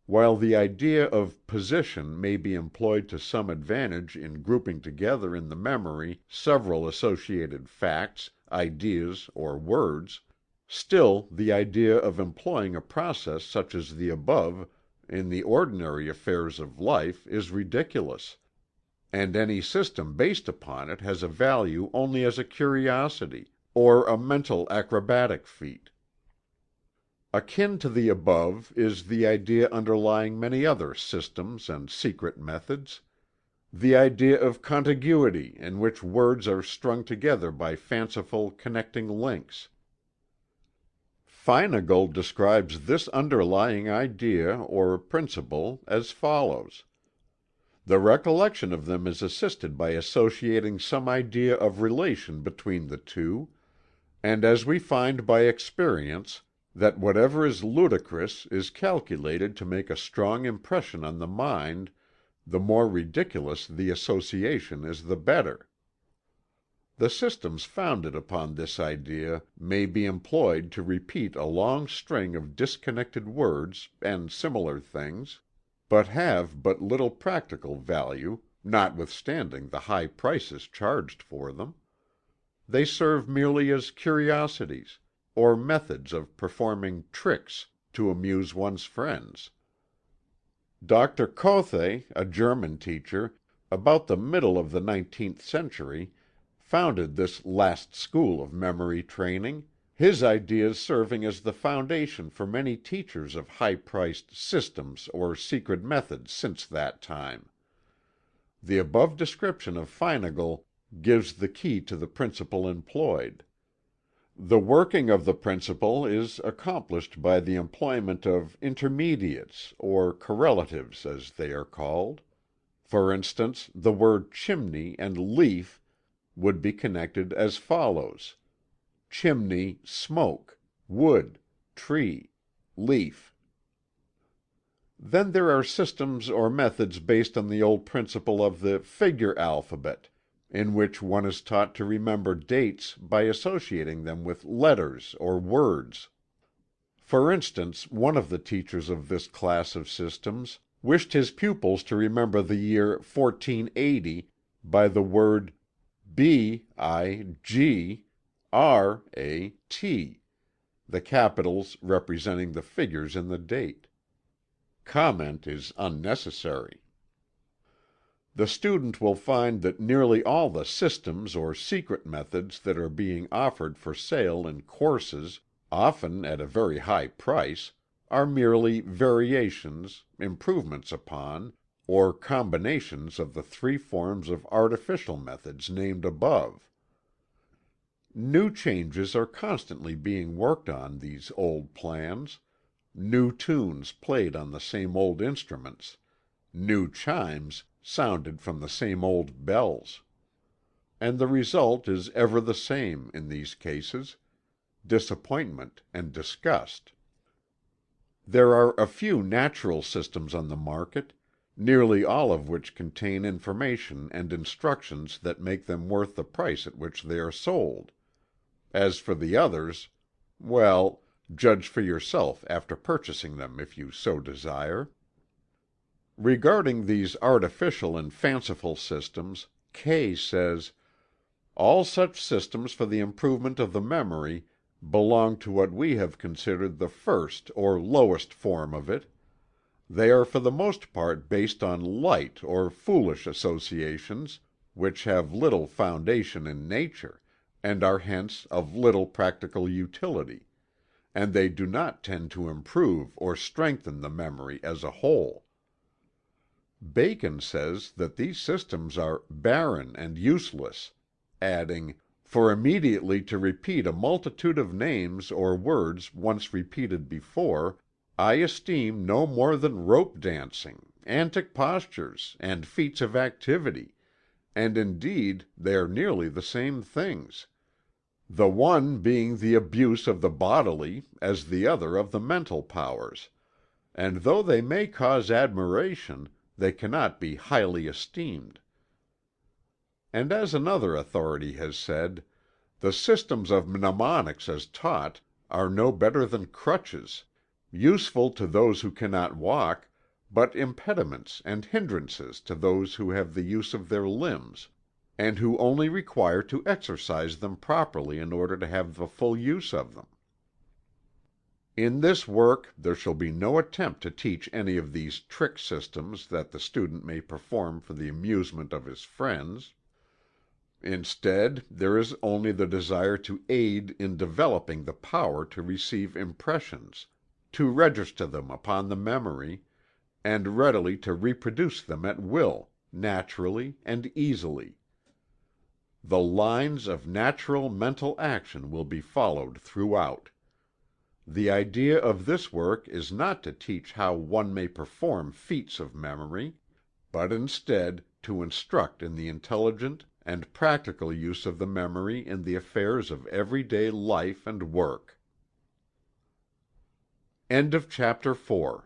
Speaker 1: While the idea of position may be employed to some advantage in grouping together in the memory several associated facts, ideas, or words, still the idea of employing a process such as the above in the ordinary affairs of life is ridiculous, and any system based upon it has a value only as a curiosity, or a mental acrobatic feat. Akin to the above is the idea underlying many other systems and secret methods. The idea of contiguity, in which words are strung together by fanciful connecting links. Feinagle describes this underlying idea, or principle, as follows: "The recollection of them is assisted by associating some idea of relation between the two, and as we find by experience, that whatever is ludicrous is calculated to make a strong impression on the mind, the more ridiculous the association is the better." The systems founded upon this idea may be employed to repeat a long string of disconnected words and similar things, but have but little practical value, notwithstanding the high prices charged for them. They serve merely as curiosities, or methods of performing "tricks" to amuse one's friends. Dr. Kothe, a German teacher, about the middle of the 19th century, founded this last school of memory training, his ideas serving as the foundation for many teachers of high-priced systems or secret methods since that time. The above description of Feinagle gives the key to the principle employed. The working of the principle is accomplished by the employment of intermediates, or correlatives as they are called. For instance, the word chimney and leaf would be connected as follows: chimney, smoke; wood, tree; leaf. Then there are systems or methods based on the old principle of the figure alphabet, in which one is taught to remember dates by associating them with letters or words. For instance, one of the teachers of this class of systems wished his pupils to remember the year 1480 by the word BIGRAT, the capitals representing the figures in the date. Comment is unnecessary. The student will find that nearly all the systems or secret methods that are being offered for sale in courses, often at a very high price, are merely variations, improvements upon, or combinations of the three forms of artificial methods named above. New changes are constantly being worked on these old plans, new tunes played on the same old instruments, new chimes sounded from the same old bells. And the result is ever the same, in these cases: disappointment and disgust. There are a few natural systems on the market, nearly all of which contain information and instructions that make them worth the price at which they are sold. As for the others, well, judge for yourself after purchasing them if you so desire. Regarding these artificial and fanciful systems, Kay says: "All such systems for the improvement of the memory belong to what we have considered the first or lowest form of it. They are for the most part based on light or foolish associations, which have little foundation in nature, and are hence of little practical utility, and they do not tend to improve or strengthen the memory as a whole." Bacon says that these systems are barren and useless, adding: "For immediately to repeat a multitude of names or words once repeated before, I esteem no more than rope dancing, antic postures, and feats of activity, and indeed they are nearly the same things, the one being the abuse of the bodily as the other of the mental powers, and though they may cause admiration, they cannot be highly esteemed." And as another authority has said, "The systems of mnemonics as taught are no better than crutches, useful to those who cannot walk, but impediments and hindrances to those who have the use of their limbs, and who only require to exercise them properly in order to have the full use of them." In this work there shall be no attempt to teach any of these trick systems that the student may perform for the amusement of his friends. Instead, there is only the desire to aid in developing the power to receive impressions, to register them upon the memory, and readily to reproduce them at will, naturally and easily. The lines of natural mental action will be followed throughout. The idea of this work is not to teach how one may perform feats of memory, but instead to instruct in the intelligent and practical use of the memory in the affairs of everyday life and work. End of chapter 4.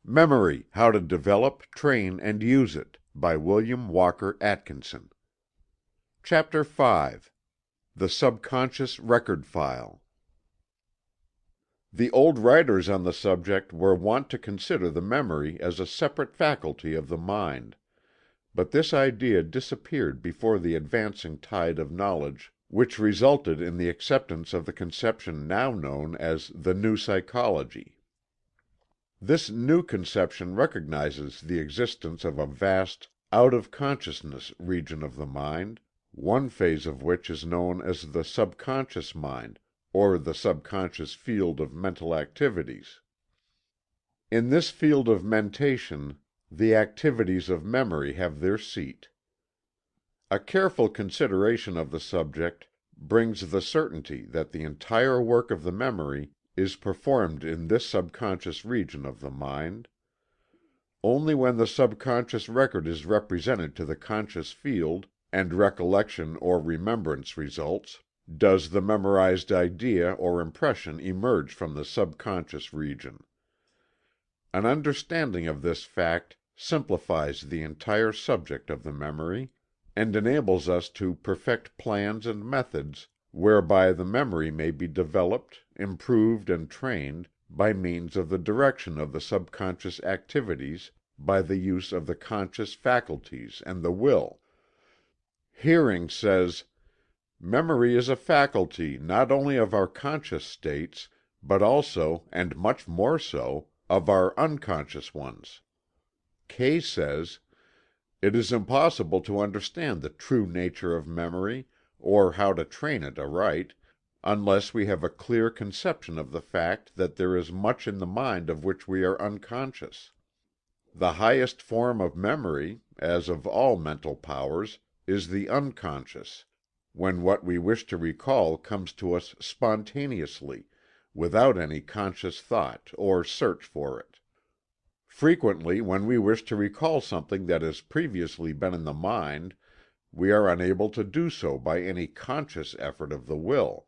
Speaker 1: Memory: How to Develop, Train and Use It, by William Walker Atkinson. Chapter 5. The Subconscious Record File. The old writers on the subject were wont to consider the memory as a separate faculty of the mind, but this idea disappeared before the advancing tide of knowledge which resulted in the acceptance of the conception now known as the New Psychology. This new conception recognizes the existence of a vast out-of-consciousness region of the mind, one phase of which is known as the subconscious mind, or the subconscious field of mental activities. In this field of mentation, the activities of memory have their seat. A careful consideration of the subject brings the certainty that the entire work of the memory is performed in this subconscious region of the mind. Only when the subconscious record is represented to the conscious field, and recollection or remembrance results, does the memorized idea or impression emerge from the subconscious region. An understanding of this fact simplifies the entire subject of the memory, and enables us to perfect plans and methods whereby the memory may be developed, improved and trained, by means of the direction of the subconscious activities, by the use of the conscious faculties and the will. Hearing says, "Memory is a faculty not only of our conscious states, but also, and much more so, of our unconscious ones." Kay says, "It is impossible to understand the true nature of memory, or how to train it aright, unless we have a clear conception of the fact that there is much in the mind of which we are unconscious. The highest form of memory, as of all mental powers, is the unconscious, when what we wish to recall comes to us spontaneously, without any conscious thought or search for it. Frequently, when we wish to recall something that has previously been in the mind, we are unable to do so by any conscious effort of the will.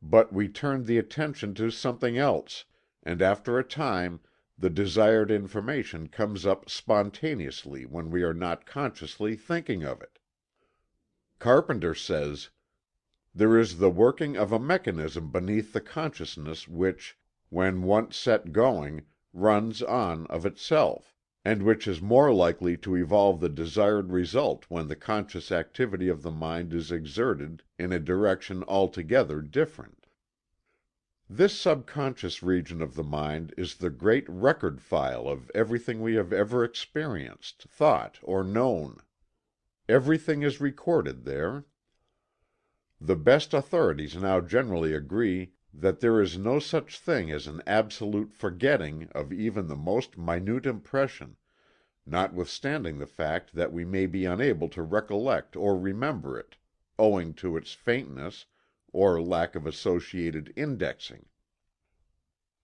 Speaker 1: But we turn the attention to something else, and after a time the desired information comes up spontaneously when we are not consciously thinking of it." Carpenter says, "There is the working of a mechanism beneath the consciousness which, when once set going, runs on of itself, and which is more likely to evolve the desired result when the conscious activity of the mind is exerted in a direction altogether different. This subconscious region of the mind is the great record file of everything we have ever experienced, thought, or known. Everything is recorded there. The best authorities now generally agree that there is no such thing as an absolute forgetting of even the most minute impression, notwithstanding the fact that we may be unable to recollect or remember it, owing to its faintness, or lack of associated indexing.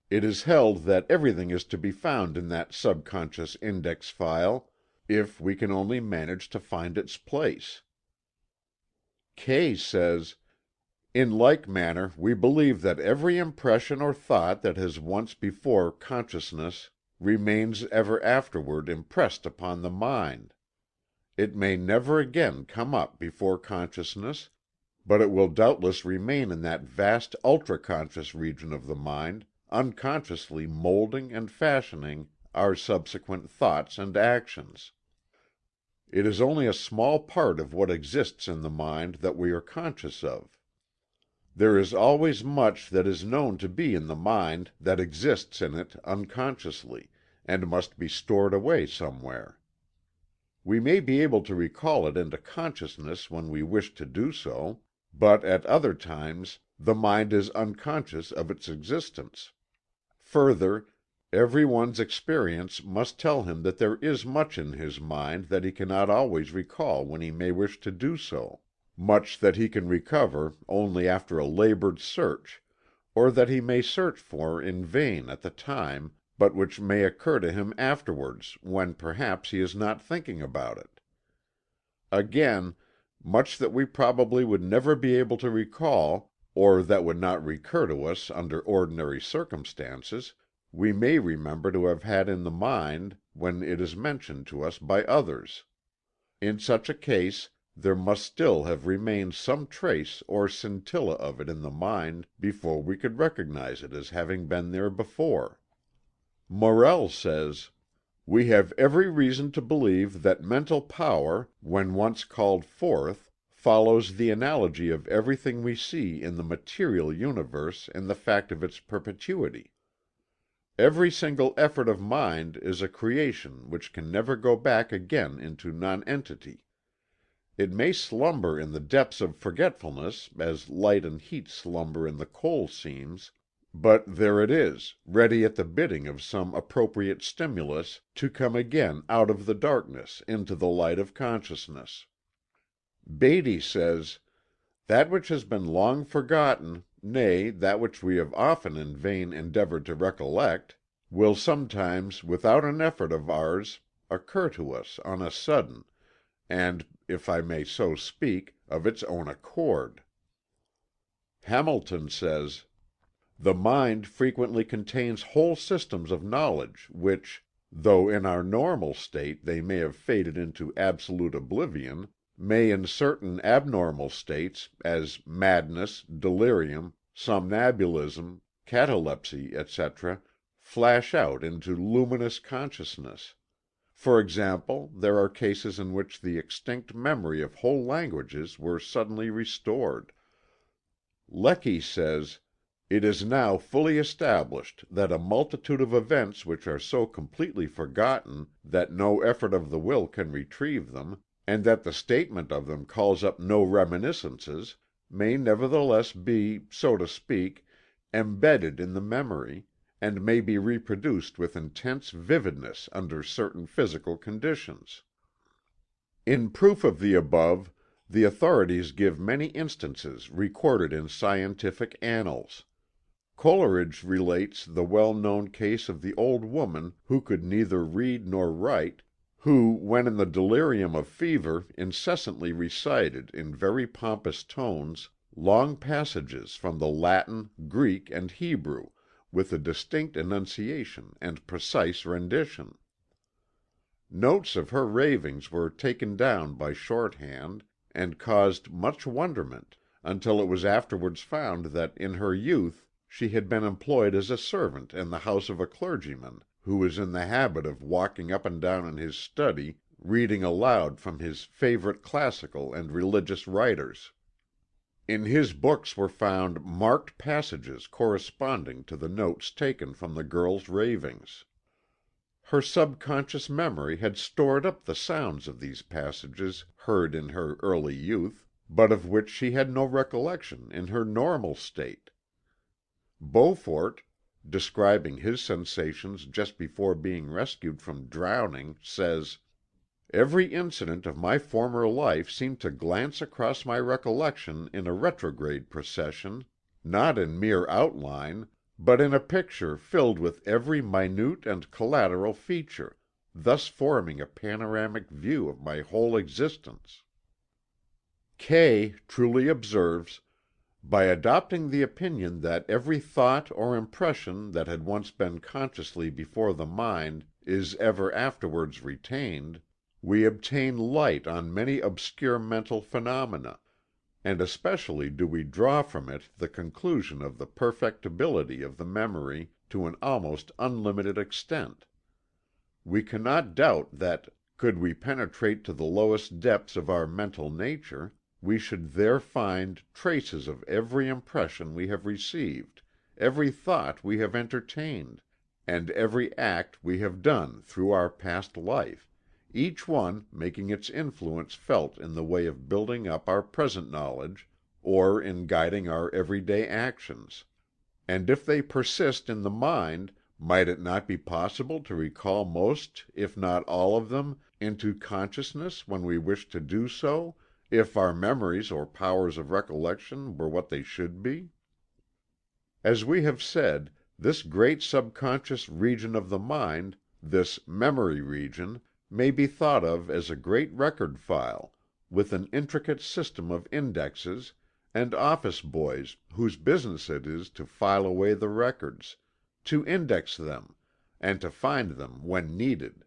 Speaker 1: It is held that everything is to be found in that subconscious index file, if we can only manage to find its place." Kay says, "In like manner we believe that every impression or thought that has once before consciousness remains ever afterward impressed upon the mind. It may never again come up before consciousness, but it will doubtless remain in that vast ultra-conscious region of the mind, unconsciously molding and fashioning our subsequent thoughts and actions. It is only a small part of what exists in the mind that we are conscious of. There is always much that is known to be in the mind that exists in it unconsciously, and must be stored away somewhere. We may be able to recall it into consciousness when we wish to do so, but at other times the mind is unconscious of its existence. Further, every one's experience must tell him that there is much in his mind that he cannot always recall when he may wish to do so, much that he can recover only after a labored search, or that he may search for in vain at the time, but which may occur to him afterwards, when perhaps he is not thinking about it. Again, much that we probably would never be able to recall, or that would not recur to us under ordinary circumstances, we may remember to have had in the mind when it is mentioned to us by others. In such a case, there must still have remained some trace or scintilla of it in the mind before we could recognize it as having been there before. Morel says, "We have every reason to believe that mental power, when once called forth, follows the analogy of everything we see in the material universe in the fact of its perpetuity. Every single effort of mind is a creation which can never go back again into nonentity. It may slumber in the depths of forgetfulness as light and heat slumber in the coal seams, but there it is, ready at the bidding of some appropriate stimulus to come again out of the darkness into the light of consciousness." Beatty says, "That which has been long forgotten, nay, that which we have often in vain endeavored to recollect, will sometimes without an effort of ours occur to us on a sudden, and, if I may so speak, of its own accord." Hamilton says, "The mind frequently contains whole systems of knowledge which, though in our normal state they may have faded into absolute oblivion, may in certain abnormal states, as madness, delirium, somnambulism, catalepsy, etc., flash out into luminous consciousness. For example, there are cases in which the extinct memory of whole languages were suddenly restored." Lecky says, "It is now fully established that a multitude of events which are so completely forgotten that no effort of the will can retrieve them, and that the statement of them calls up no reminiscences, may nevertheless be, so to speak, embedded in the memory, and may be reproduced with intense vividness under certain physical conditions." In proof of the above, the authorities give many instances recorded in scientific annals. Coleridge relates the well-known case of the old woman who could neither read nor write, who, when in the delirium of fever, incessantly recited, in very pompous tones, long passages from the Latin, Greek, and Hebrew, with a distinct enunciation and precise rendition. Notes of her ravings were taken down by shorthand, and caused much wonderment, until it was afterwards found that in her youth she had been employed as a servant in the house of a clergyman, who was in the habit of walking up and down in his study, reading aloud from his favorite classical and religious writers. In his books were found marked passages corresponding to the notes taken from the girl's ravings. Her subconscious memory had stored up the sounds of these passages heard in her early youth, but of which she had no recollection in her normal state. Beaufort, describing his sensations just before being rescued from drowning, says, "Every incident of my former life seemed to glance across my recollection in a retrograde procession, not in mere outline, but in a picture filled with every minute and collateral feature, thus forming a panoramic view of my whole existence." Kay truly observes, "By adopting the opinion that every thought or impression that had once been consciously before the mind is ever afterwards retained, we obtain light on many obscure mental phenomena, and especially do we draw from it the conclusion of the perfectibility of the memory to an almost unlimited extent. We cannot doubt that Could we penetrate to the lowest depths of our mental nature, we should there find traces of every impression we have received, every thought we have entertained, and every act we have done through our past life, each one making its influence felt in the way of building up our present knowledge, or in guiding our everyday actions. And if they persist in the mind, might it not be possible to recall most, if not all of them, into consciousness when we wish to do so, if our memories or powers of recollection were what they should be? As we have said, this great subconscious region of the mind, this memory region, may be thought of as a great record file, with an intricate system of indexes, and office boys whose business it is to file away the records, to index them, and to find them when needed.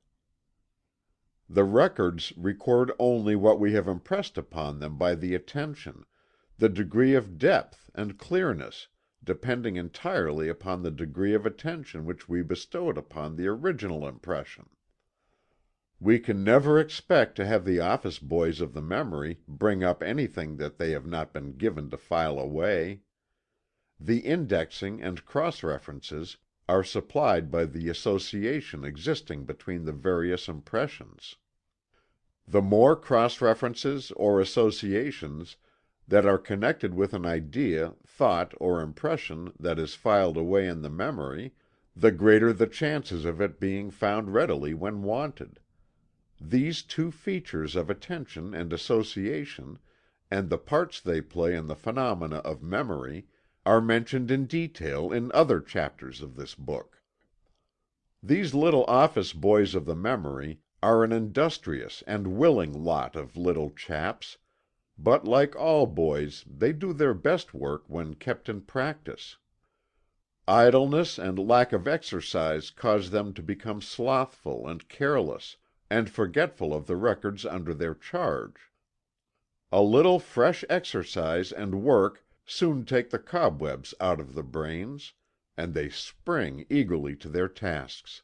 Speaker 1: The records record only what we have impressed upon them by the attention, the degree of depth and clearness depending entirely upon the degree of attention which we bestowed upon the original impression. We can never expect to have the office boys of the memory bring up anything that they have not been given to file away. The indexing and cross-references are supplied by the association existing between the various impressions. The more cross-references or associations that are connected with an idea, thought, or impression that is filed away in the memory, the greater the chances of it being found readily when wanted. These two features of attention and association, and the parts they play in the phenomena of memory, are mentioned in detail in other chapters of this book. These little office boys of the memory are an industrious and willing lot of little chaps, but like all boys they do their best work when kept in practice. Idleness and lack of exercise cause them to become slothful and careless, and forgetful of the records under their charge. A little fresh exercise and work soon take the cobwebs out of the brains, and they spring eagerly to their tasks.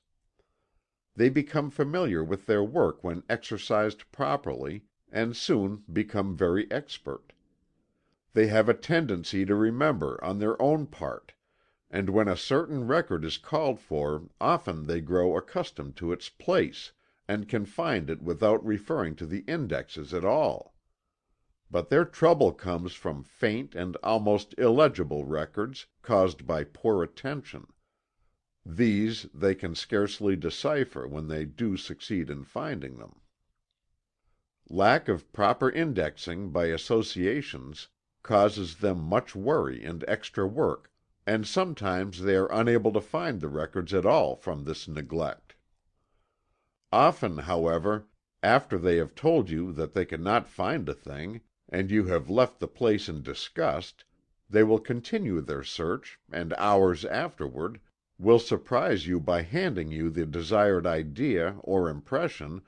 Speaker 1: They become familiar with their work when exercised properly, and soon become very expert. They have a tendency to remember on their own part, and when a certain record is called for often they grow accustomed to its place, and can find it without referring to the indexes at all. But their trouble comes from faint and almost illegible records, caused by poor attention. These they can scarcely decipher when they do succeed in finding them. Lack of proper indexing by associations causes them much worry and extra work, and sometimes they are unable to find the records at all from this neglect. Often, however, after they have told you that they cannot find a thing, and you have left the place in disgust, they will continue their search, and hours afterward will surprise you by handing you the desired idea or impression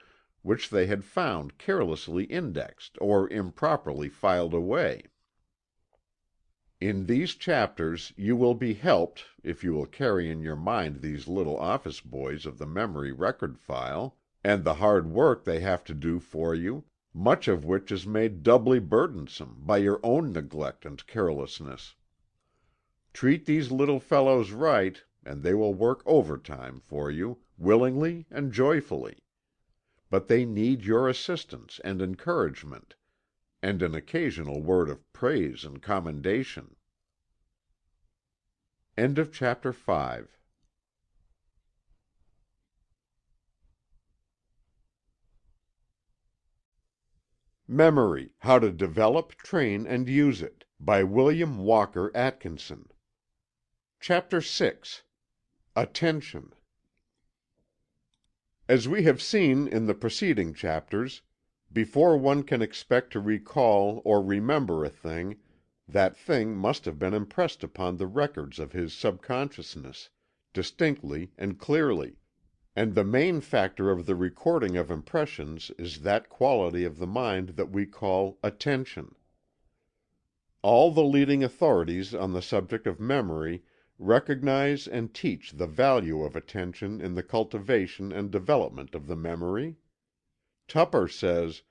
Speaker 1: which they had found carelessly indexed or improperly filed away. In these chapters you will be helped, if you will carry in your mind these little office boys of the memory record file, and the hard work they have to do for you, much of which is made doubly burdensome by your own neglect and carelessness. Treat these little fellows right, and they will work overtime for you, willingly and joyfully. But they need your assistance and encouragement, and an occasional word of praise and commendation. End of chapter 5. Memory: How to Develop, Train, and Use It, by William Walker Atkinson. Chapter 6. Attention. As we have seen in the preceding chapters, before one can expect to recall or remember a thing, that thing must have been impressed upon the records of his subconsciousness, distinctly and clearly. And the main factor of the recording of impressions is that quality of the mind that we call attention. All the leading authorities on the subject of memory recognize and teach the value of attention in the cultivation and development of the memory. Tupper says,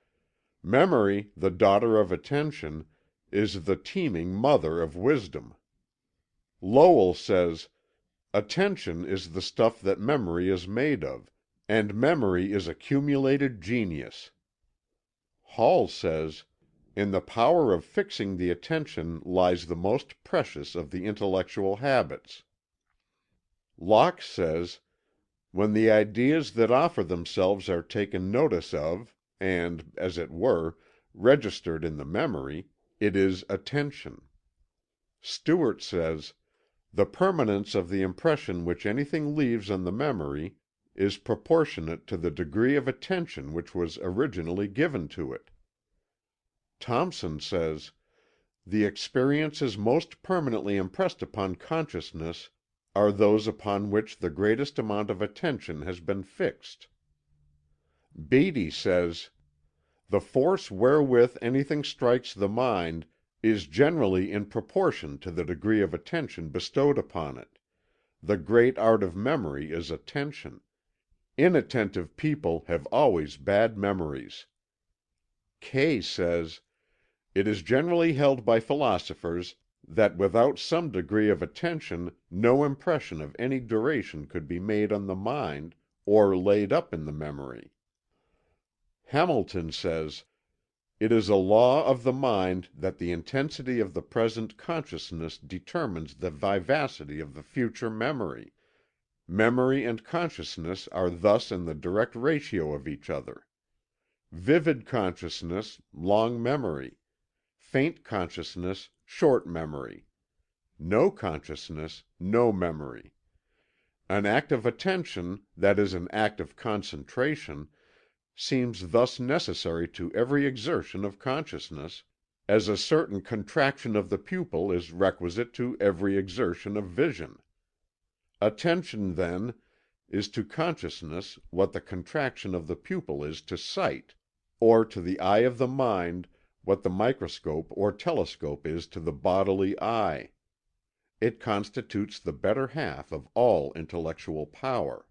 Speaker 1: "Memory, the daughter of attention, is the teeming mother of wisdom." Lowell says, "Attention is the stuff that memory is made of, and memory is accumulated genius." Hall says, "In the power of fixing the attention lies the most precious of the intellectual habits." Locke says, "When the ideas that offer themselves are taken notice of, and, as it were, registered in the memory, it is attention." Stewart says, "The permanence of the impression which anything leaves on the memory is proportionate to the degree of attention which was originally given to it." Thomson says, "The experiences most permanently impressed upon consciousness are those upon which the greatest amount of attention has been fixed." Beattie says, "The force wherewith anything strikes the mind is generally in proportion to the degree of attention bestowed upon it. The great art of memory is attention. Inattentive people have always bad memories." Kay says, "It is generally held by philosophers that without some degree of attention no impression of any duration could be made on the mind, or laid up in the memory." Hamilton says, "It is a law of the mind that the intensity of the present consciousness determines the vivacity of the future memory. Memory and consciousness are thus in the direct ratio of each other. Vivid consciousness, long memory; faint consciousness, short memory; no consciousness, no memory. An act of attention, that is an act of concentration, seems thus necessary to every exertion of consciousness, as a certain contraction of the pupil is requisite to every exertion of vision. Attention, then, is to consciousness what the contraction of the pupil is to sight, or to the eye of the mind what the microscope or telescope is to the bodily eye. It constitutes the better half of all intellectual power."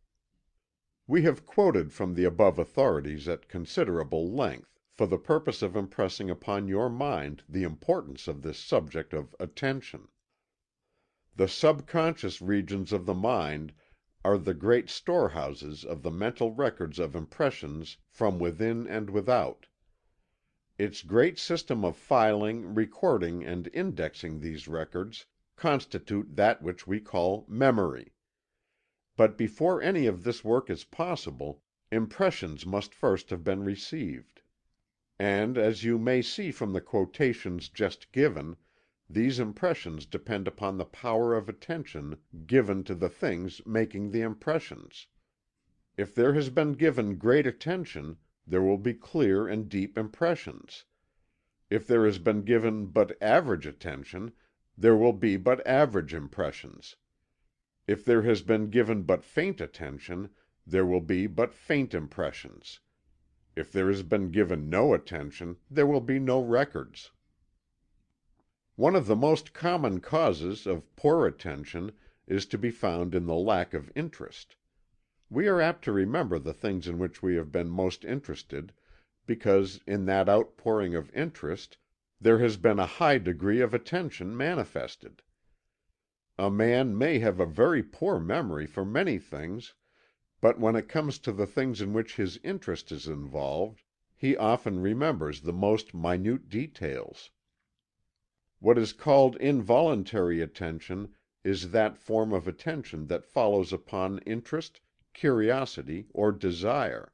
Speaker 1: We have quoted from the above authorities at considerable length, for the purpose of impressing upon your mind the importance of this subject of attention. The subconscious regions of the mind are the great storehouses of the mental records of impressions from within and without. Its great system of filing, recording, and indexing these records constitute that which we call memory. But before any of this work is possible, impressions must first have been received. And, as you may see from the quotations just given, these impressions depend upon the power of attention given to the things making the impressions. If there has been given great attention, there will be clear and deep impressions. If there has been given but average attention, there will be but average impressions. If there has been given but faint attention, there will be but faint impressions. If there has been given no attention, there will be no records. One of the most common causes of poor attention is to be found in the lack of interest. We are apt to remember the things in which we have been most interested, because in that outpouring of interest there has been a high degree of attention manifested. A man may have a very poor memory for many things, but when it comes to the things in which his interest is involved, he often remembers the most minute details. What is called involuntary attention is that form of attention that follows upon interest, curiosity, or desire;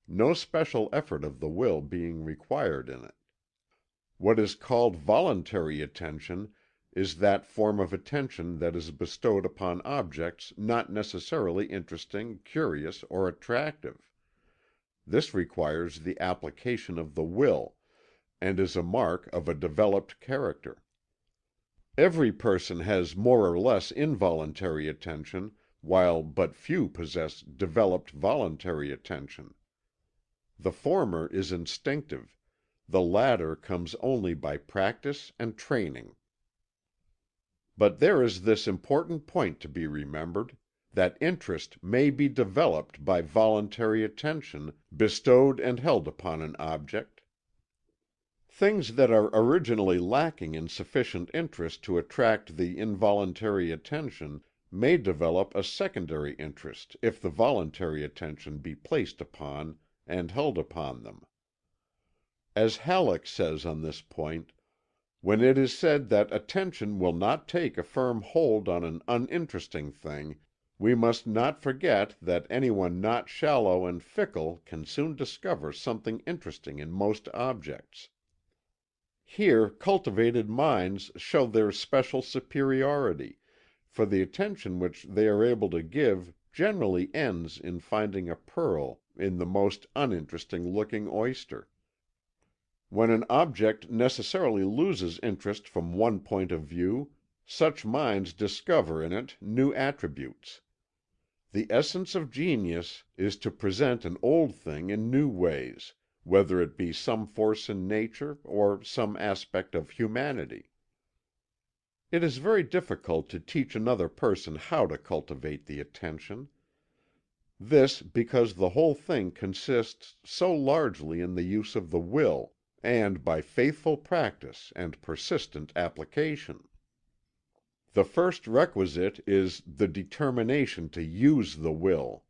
Speaker 1: no special effort of the will being required in it. What is called voluntary attention is that form of attention that is bestowed upon objects not necessarily interesting, curious, or attractive. This requires the application of the will, and is a mark of a developed character. Every person has more or less involuntary attention, while but few possess developed voluntary attention. The former is instinctive; the latter comes only by practice and training. But there is this important point to be remembered. that interest may be developed by voluntary attention bestowed and held upon an object. Things that are originally lacking in sufficient interest to attract the involuntary attention may develop a secondary interest if the voluntary attention be placed upon and held upon them. As Halleck says on this point, "When it is said that attention will not take a firm hold on an uninteresting thing, we must not forget that anyone not shallow and fickle can soon discover something interesting in most objects." Here cultivated minds show their special superiority, for the attention which they are able to give generally ends in finding a pearl in the most uninteresting looking oyster. When an object necessarily loses interest from one point of view, such minds discover in it new attributes. The essence of genius is to present an old thing in new ways, whether it be some force in nature or some aspect of humanity. It is very difficult to teach another person how to cultivate the attention. This because the whole thing consists so largely in the use of the will, and by faithful practice and persistent application. The first requisite is the determination to use the will.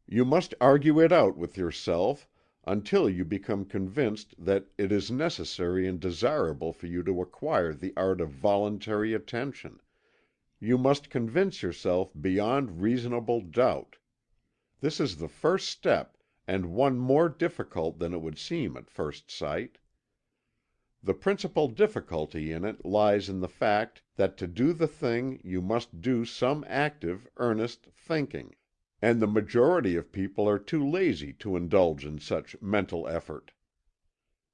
Speaker 1: You must argue it out with yourself until you become convinced that it is necessary and desirable for you to acquire the art of voluntary attention. You must convince yourself beyond reasonable doubt. This is the first step, and one more difficult than it would seem at first sight. The principal difficulty in it lies in the fact that to do the thing you must do some active, earnest thinking, and the majority of people are too lazy to indulge in such mental effort.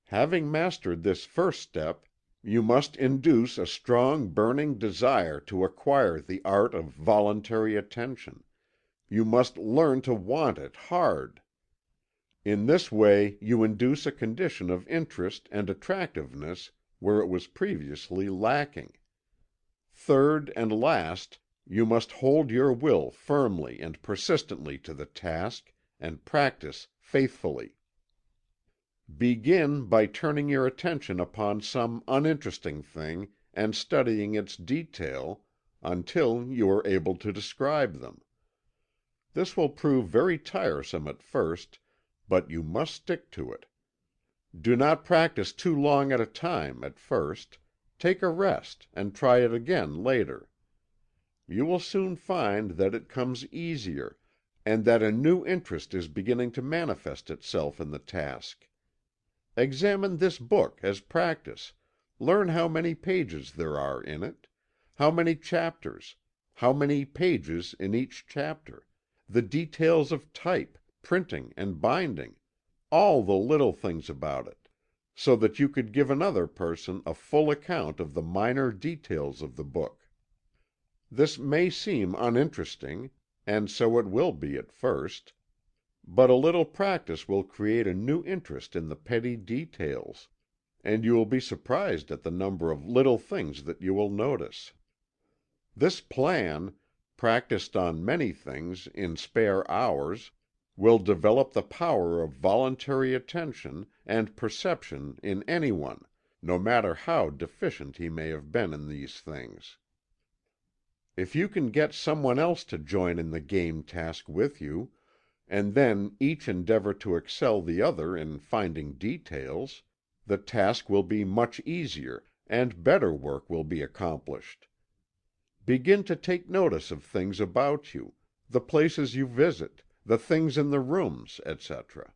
Speaker 1: Having mastered this first step, you must induce a strong burning desire to acquire the art of voluntary attention. You must learn to want it hard. In this way you induce a condition of interest and attractiveness where it was previously lacking. Third and last, you must hold your will firmly and persistently to the task, and practice faithfully. Begin by turning your attention upon some uninteresting thing and studying its detail until you are able to describe them. This will prove very tiresome at first, but you must stick to it. Do not practice too long at a time at first. Take a rest, and try it again later. You will soon find that it comes easier, and that a new interest is beginning to manifest itself in the task. Examine this book as practice, learn how many pages there are in it, how many chapters, how many pages in each chapter, the details of type, printing and binding, all the little things about it, so that you could give another person a full account of the minor details of the book. This may seem uninteresting, and so it will be at first, but a little practice will create a new interest in the petty details, and you will be surprised at the number of little things that you will notice. This plan, practiced on many things in spare hours, will develop the power of voluntary attention and perception in anyone, no matter how deficient he may have been in these things. If you can get someone else to join in the game task with you, and then each endeavor to excel the other in finding details, the task will be much easier, and better work will be accomplished. Begin to take notice of things about you, the places you visit, the things in the rooms, etc.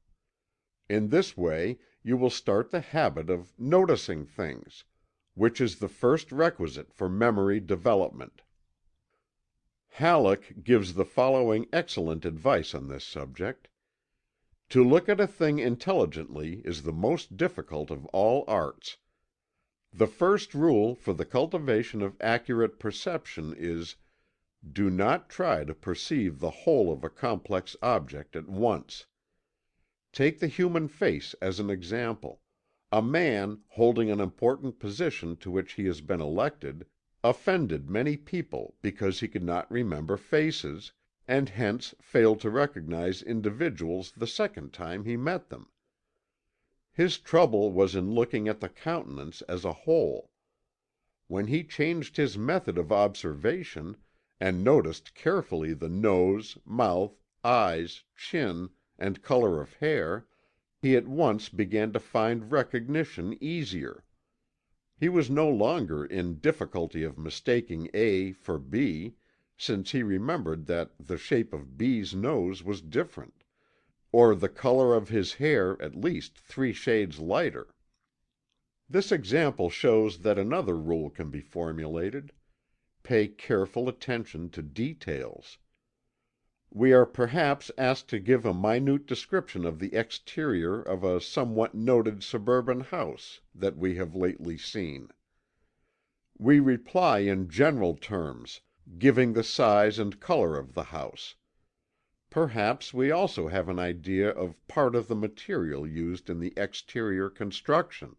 Speaker 1: In this way you will start the habit of noticing things, which is the first requisite for memory development. Halleck gives the following excellent advice on this subject: "To look at a thing intelligently is the most difficult of all arts. The first rule for the cultivation of accurate perception is, do not try to perceive the whole of a complex object at once. Take the human face as an example. A man, holding an important position to which he has been elected, offended many people because he could not remember faces, and hence failed to recognize individuals the second time he met them. His trouble was in looking at the countenance as a whole. When he changed his method of observation, and noticed carefully the nose, mouth, eyes, chin, and color of hair, he at once began to find recognition easier. He was no longer in difficulty of mistaking A for B, since he remembered that the shape of B's nose was different, or the color of his hair at least 3 shades lighter. This example shows that another rule can be formulated: pay careful attention to details. We are perhaps asked to give a minute description of the exterior of a somewhat noted suburban house that we have lately seen. We reply in general terms, giving the size and color of the house. Perhaps we also have an idea of part of the material used in the exterior construction.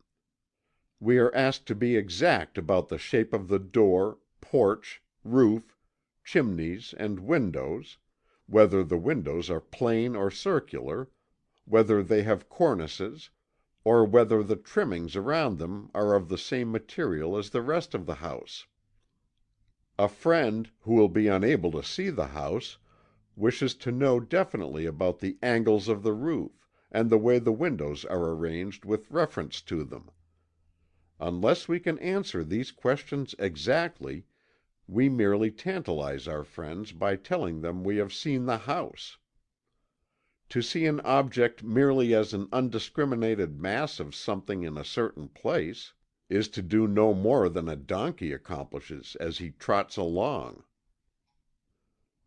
Speaker 1: We are asked to be exact about the shape of the door, porch, roof, chimneys, and windows, whether the windows are plain or circular, whether they have cornices, or whether the trimmings around them are of the same material as the rest of the house. A friend, who will be unable to see the house, wishes to know definitely about the angles of the roof, and the way the windows are arranged with reference to them. Unless we can answer these questions exactly, we merely tantalize our friends by telling them we have seen the house. To see an object merely as an undiscriminated mass of something in a certain place is to do no more than a donkey accomplishes as he trots along.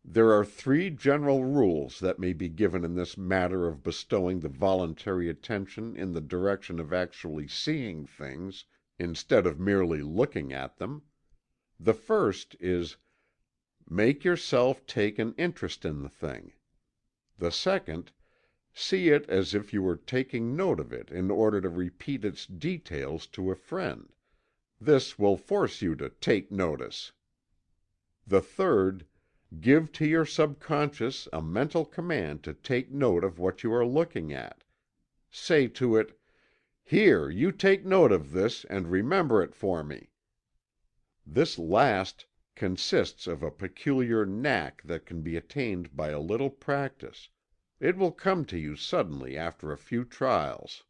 Speaker 1: There are 3 general rules that may be given in this matter of bestowing the voluntary attention in the direction of actually seeing things, instead of merely looking at them. The first is: make yourself take an interest in the thing. The second: see it as if you were taking note of it in order to repeat its details to a friend. This will force you to take notice. The third: give to your subconscious a mental command to take note of what you are looking at. Say to it, "Here, you take note of this, and remember it for me." This last consists of a peculiar knack that can be attained by a little practice. It will come to you suddenly after a few trials.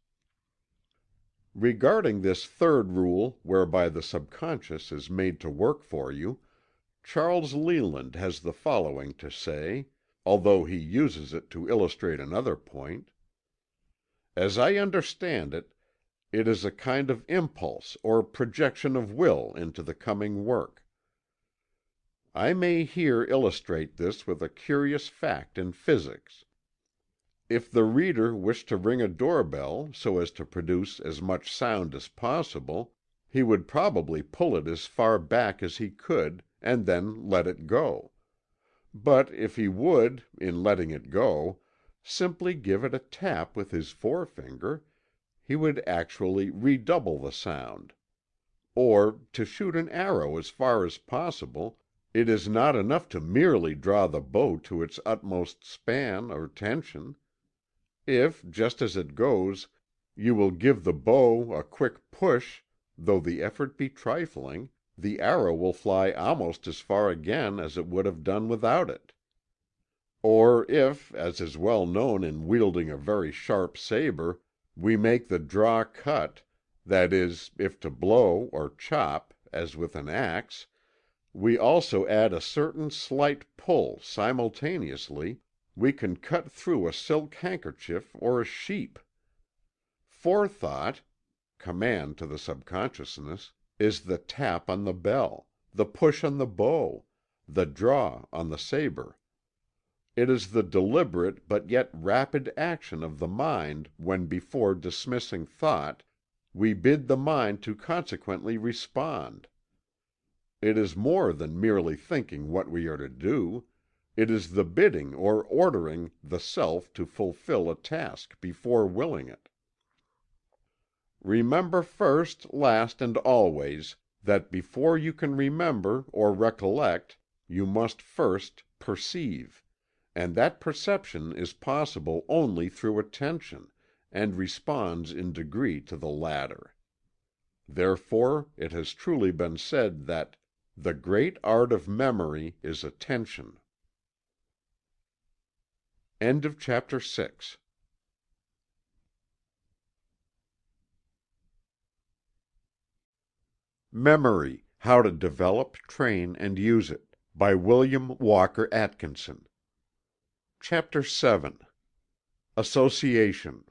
Speaker 1: Regarding this third rule whereby the subconscious is made to work for you, Charles Leland has the following to say, although he uses it to illustrate another point: "As I understand it, it is a kind of impulse or projection of will into the coming work. I may here illustrate this with a curious fact in physics. If the reader wished to ring a doorbell so as to produce as much sound as possible, he would probably pull it as far back as he could, and then let it go. But if he would, in letting it go, simply give it a tap with his forefinger, he would actually redouble the sound. Or, to shoot an arrow as far as possible, it is not enough to merely draw the bow to its utmost span or tension. If, just as it goes, you will give the bow a quick push, though the effort be trifling, the arrow will fly almost as far again as it would have done without it. Or if, as is well known in wielding a very sharp saber, we make the draw cut, that is, if to blow or chop, as with an axe, we also add a certain slight pull simultaneously, we can cut through a silk handkerchief or a sheep. Forethought, command to the subconsciousness, is the tap on the bell, the push on the bow, the draw on the saber. It is the deliberate but yet rapid action of the mind when, before dismissing thought, we bid the mind to consequently respond. It is more than merely thinking what we are to do. It is the bidding or ordering the self to fulfill a task before willing it. Remember first, last, and always, that before you can remember or recollect, you must first perceive. and that perception is possible only through attention, and responds in degree to the latter. Therefore it has truly been said that "the great art of memory is attention." End of chapter 6. Memory: How to Develop, Train, and Use It, by William Walker Atkinson. Chapter 7. Association.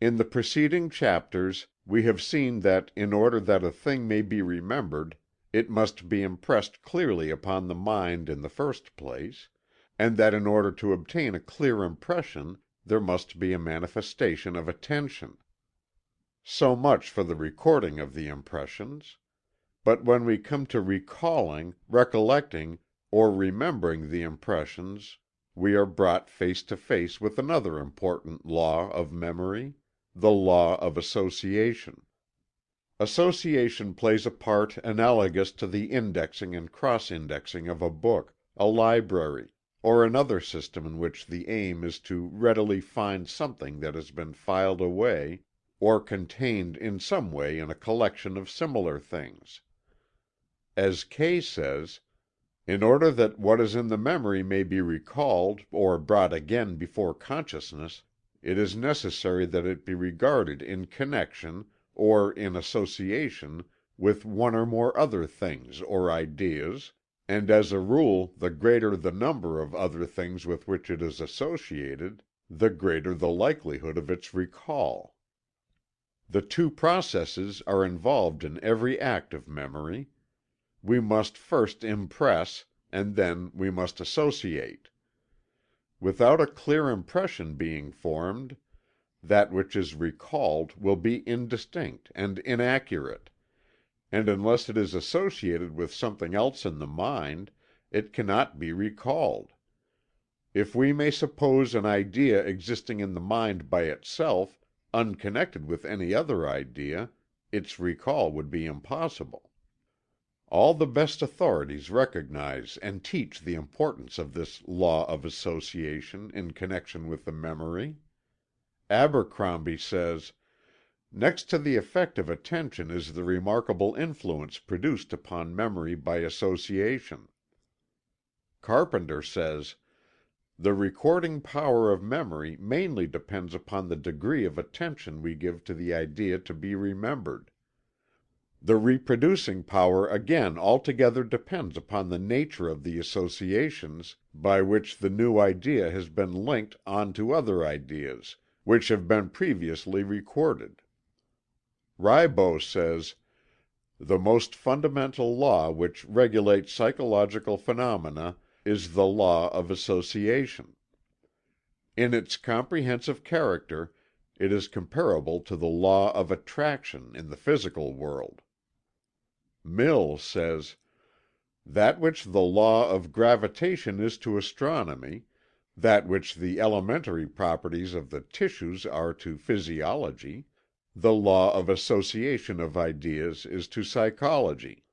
Speaker 1: In the preceding chapters we have seen that in order that a thing may be remembered, it must be impressed clearly upon the mind in the first place, and that in order to obtain a clear impression there must be a manifestation of attention. So much for the recording of the impressions. But when we come to recalling, recollecting, or remembering the impressions we are brought face to face with another important law of memory, the law of association. Association plays a part analogous to the indexing and cross-indexing of a book, a library, or another system in which the aim is to readily find something that has been filed away, or contained in some way in a collection of similar things. As Kay says, "In order that what is in the memory may be recalled or brought again before consciousness, it is necessary that it be regarded in connection, or in association, with one or more other things or ideas, and as a rule the greater the number of other things with which it is associated, the greater the likelihood of its recall." The two processes are involved in every act of memory. We must first impress, and then we must associate. Without a clear impression being formed, that which is recalled will be indistinct and inaccurate, and unless it is associated with something else in the mind, it cannot be recalled. If we may suppose an idea existing in the mind by itself, unconnected with any other idea, its recall would be impossible. All the best authorities recognize and teach the importance of this law of association in connection with the memory. Abercrombie says, "Next to the effect of attention is the remarkable influence produced upon memory by association." Carpenter says, "The recording power of memory mainly depends upon the degree of attention we give to the idea to be remembered. The reproducing power again altogether depends upon the nature of the associations by which the new idea has been linked on to other ideas, which have been previously recorded." Ribot says, "The most fundamental law which regulates psychological phenomena is the law of association. In its comprehensive character it is comparable to the law of attraction in the physical world." Mill says, "That which the law of gravitation is to astronomy, that which the elementary properties of the tissues are to physiology, the law of association of ideas is to psychology."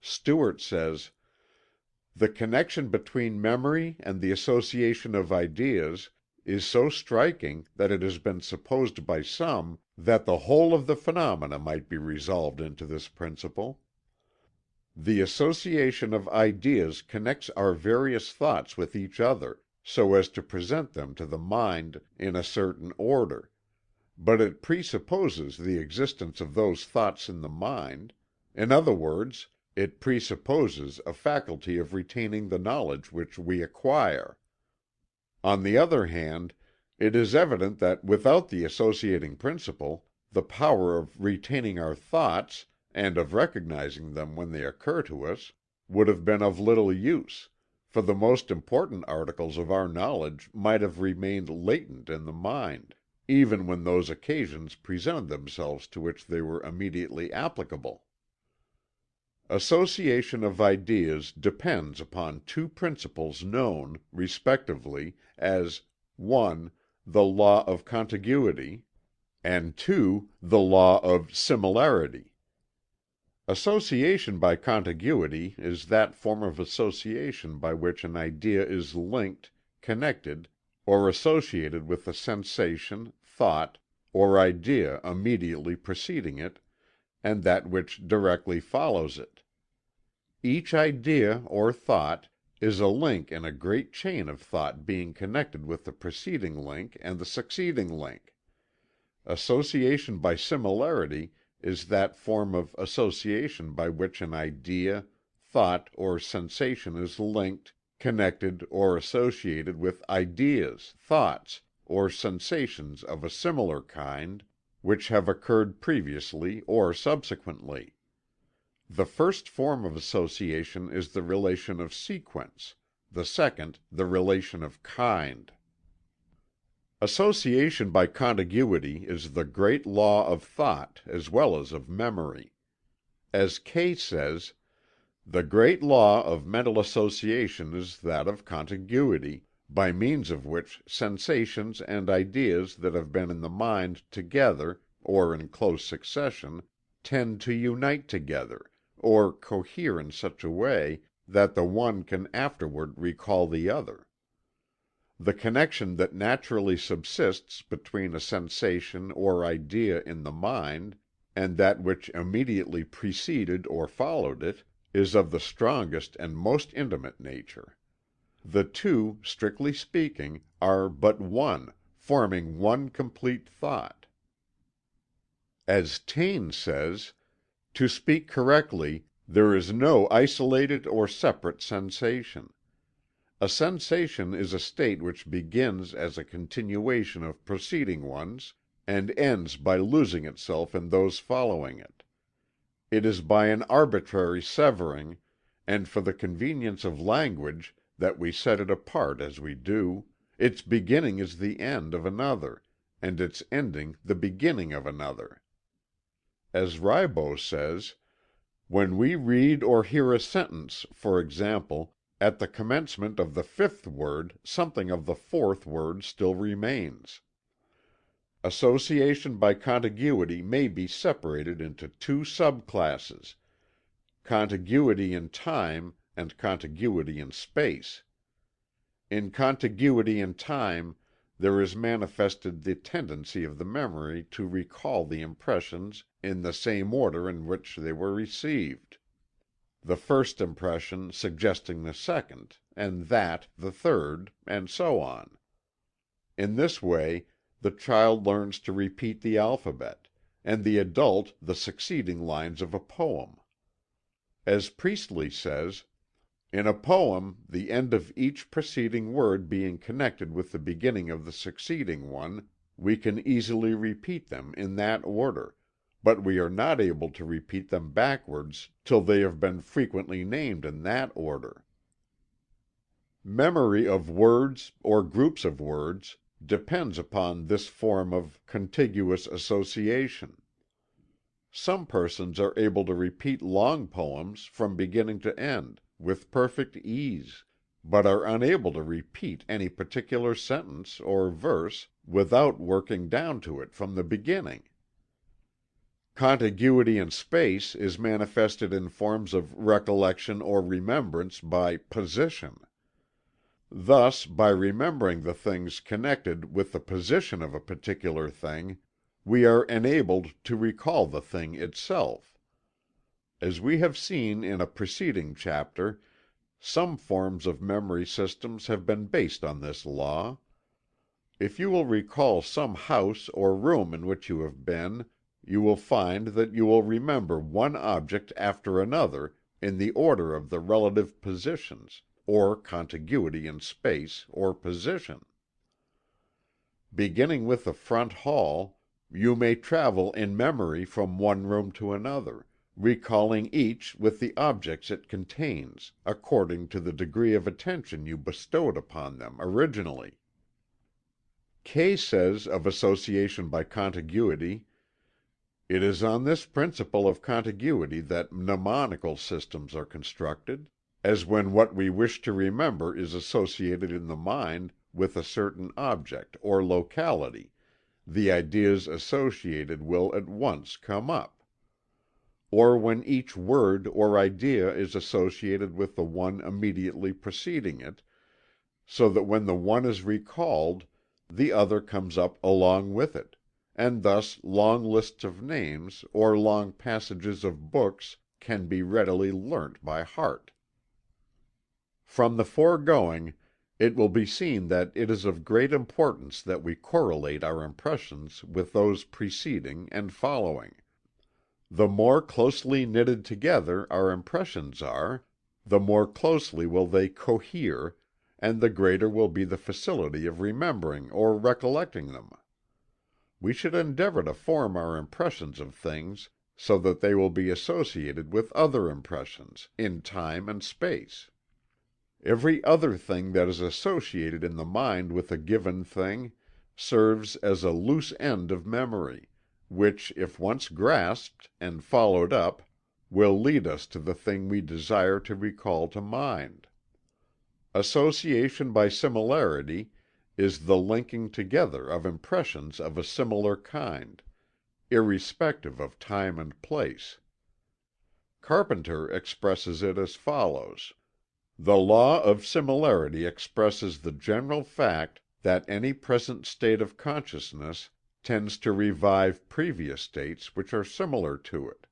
Speaker 1: Stewart says, "The connection between memory and the association of ideas is so striking that it has been supposed by some that the whole of the phenomena might be resolved into this principle. The association of ideas connects our various thoughts with each other, so as to present them to the mind in a certain order, but it presupposes the existence of those thoughts in the mind; in other words, it presupposes a faculty of retaining the knowledge which we acquire. On the other hand, it is evident that without the associating principle, the power of retaining our thoughts, and of recognizing them when they occur to us, would have been of little use, for the most important articles of our knowledge might have remained latent in the mind, even when those occasions presented themselves to which they were immediately applicable. Association of ideas depends upon two principles known, respectively, as 1. The law of contiguity, and 2. The law of similarity. Association by contiguity is that form of association by which an idea is linked, connected, or associated with the sensation, thought, or idea immediately preceding it, and that which directly follows it. Each idea or thought is a link in a great chain of thought being connected with the preceding link and the succeeding link. Association by similarity is that form of association by which an idea, thought, or sensation is linked, connected, or associated with ideas, thoughts, or sensations of a similar kind, which have occurred previously or subsequently. The first form of association is the relation of sequence, the second the relation of kind. Association by contiguity is the great law of thought as well as of memory. As Kay says, "The great law of mental association is that of contiguity, by means of which sensations and ideas that have been in the mind together, or in close succession, tend to unite together, or cohere in such a way that the one can afterward recall the other. The connection that naturally subsists between a sensation or idea in the mind, and that which immediately preceded or followed it, is of the strongest and most intimate nature. The two, strictly speaking, are but one, forming one complete thought." As Taine says, "To speak correctly, there is no isolated or separate sensation. A sensation is a state which begins as a continuation of preceding ones, and ends by losing itself in those following it. It is by an arbitrary severing, and for the convenience of language, that we set it apart as we do. Its beginning is the end of another, and its ending the beginning of another. As Ribot says, "When we read or hear a sentence, for example, at the commencement of the fifth word something of the fourth word still remains." Association by contiguity may be separated into two subclasses: contiguity in time and contiguity in space. In contiguity in time there is manifested the tendency of the memory to recall the impressions in the same order in which they were received, the first impression suggesting the second, and that the third, and so on. In this way the child learns to repeat the alphabet, and the adult the succeeding lines of a poem. As Priestley says, "In a poem, the end of each preceding word being connected with the beginning of the succeeding one, we can easily repeat them in that order, but we are not able to repeat them backwards till they have been frequently named in that order." Memory of words, or groups of words, depends upon this form of contiguous association. Some persons are able to repeat long poems from beginning to end, with perfect ease, but are unable to repeat any particular sentence or verse without working down to it from the beginning. Contiguity in space is manifested in forms of recollection or remembrance by position. Thus, by remembering the things connected with the position of a particular thing, we are enabled to recall the thing itself. As we have seen in a preceding chapter, some forms of memory systems have been based on this law. If you will recall some house or room in which you have been, you will find that you will remember one object after another in the order of the relative positions, or contiguity in space or position. Beginning with the front hall, you may travel in memory from one room to another, recalling each with the objects it contains, according to the degree of attention you bestowed upon them originally. Kay says of association by contiguity, "It is on this principle of contiguity that mnemonical systems are constructed, as when what we wish to remember is associated in the mind with a certain object or locality, the ideas associated will at once come up. or when each word or idea is associated with the one immediately preceding it, so that when the one is recalled, the other comes up along with it, and thus long lists of names or long passages of books can be readily learnt by heart. From the foregoing, it will be seen that it is of great importance that we correlate our impressions with those preceding and following. The more closely knitted together our impressions are, the more closely will they cohere, and the greater will be the facility of remembering or recollecting them. We should endeavor to form our impressions of things so that they will be associated with other impressions, in time and space. Every other thing that is associated in the mind with a given thing serves as a loose end of memory, which, if once grasped and followed up, will lead us to the thing we desire to recall to mind. Association by similarity is the linking together of impressions of a similar kind, irrespective of time and place. Carpenter expresses it as follows: "The law of similarity expresses the general fact that any present state of consciousness tends to revive previous states which are similar to it.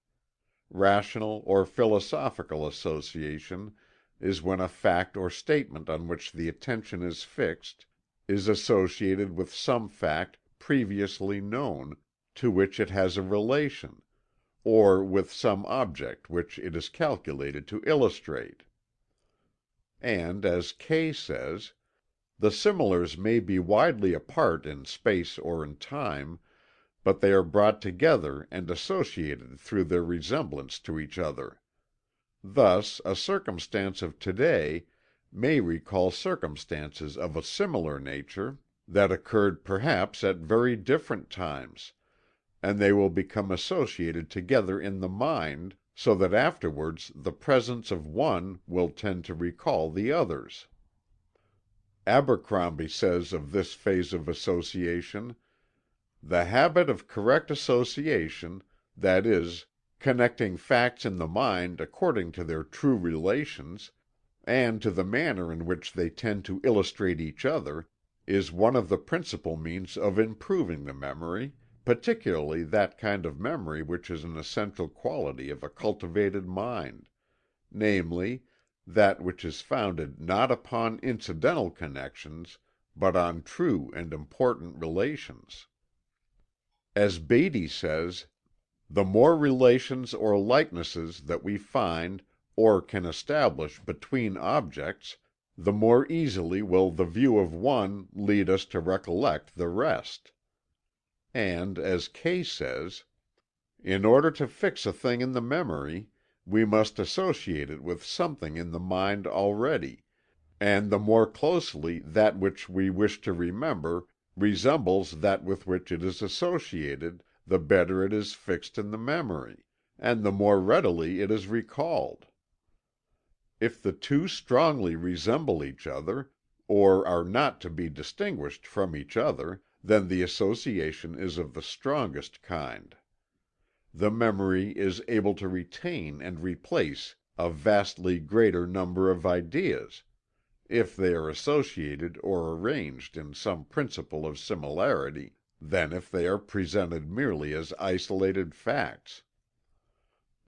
Speaker 1: Rational or philosophical association is when a fact or statement on which the attention is fixed is associated with some fact previously known, to which it has a relation, or with some object which it is calculated to illustrate." And, as Kay says, "The similars may be widely apart in space or in time, but they are brought together and associated through their resemblance to each other. Thus a circumstance of today may recall circumstances of a similar nature that occurred perhaps at very different times, and they will become associated together in the mind, so that afterwards the presence of one will tend to recall the others." Abercrombie says of this phase of association: "The habit of correct association, that is, connecting facts in the mind according to their true relations, and to the manner in which they tend to illustrate each other, is one of the principal means of improving the memory, particularly that kind of memory which is an essential quality of a cultivated mind, namely, that which is founded not upon incidental connections, but on true and important relations." As Beattie says: "The more relations or likenesses that we find or can establish between objects, the more easily will the view of one lead us to recollect the rest." And, as Kay says: "In order to fix a thing in the memory, we must associate it with something in the mind already, and the more closely that which we wish to remember resembles that with which it is associated, the better it is fixed in the memory, and the more readily it is recalled. If the two strongly resemble each other, or are not to be distinguished from each other, then the association is of the strongest kind. The memory is able to retain and replace a vastly greater number of ideas, if they are associated or arranged in some principle of similarity, than if they are presented merely as isolated facts.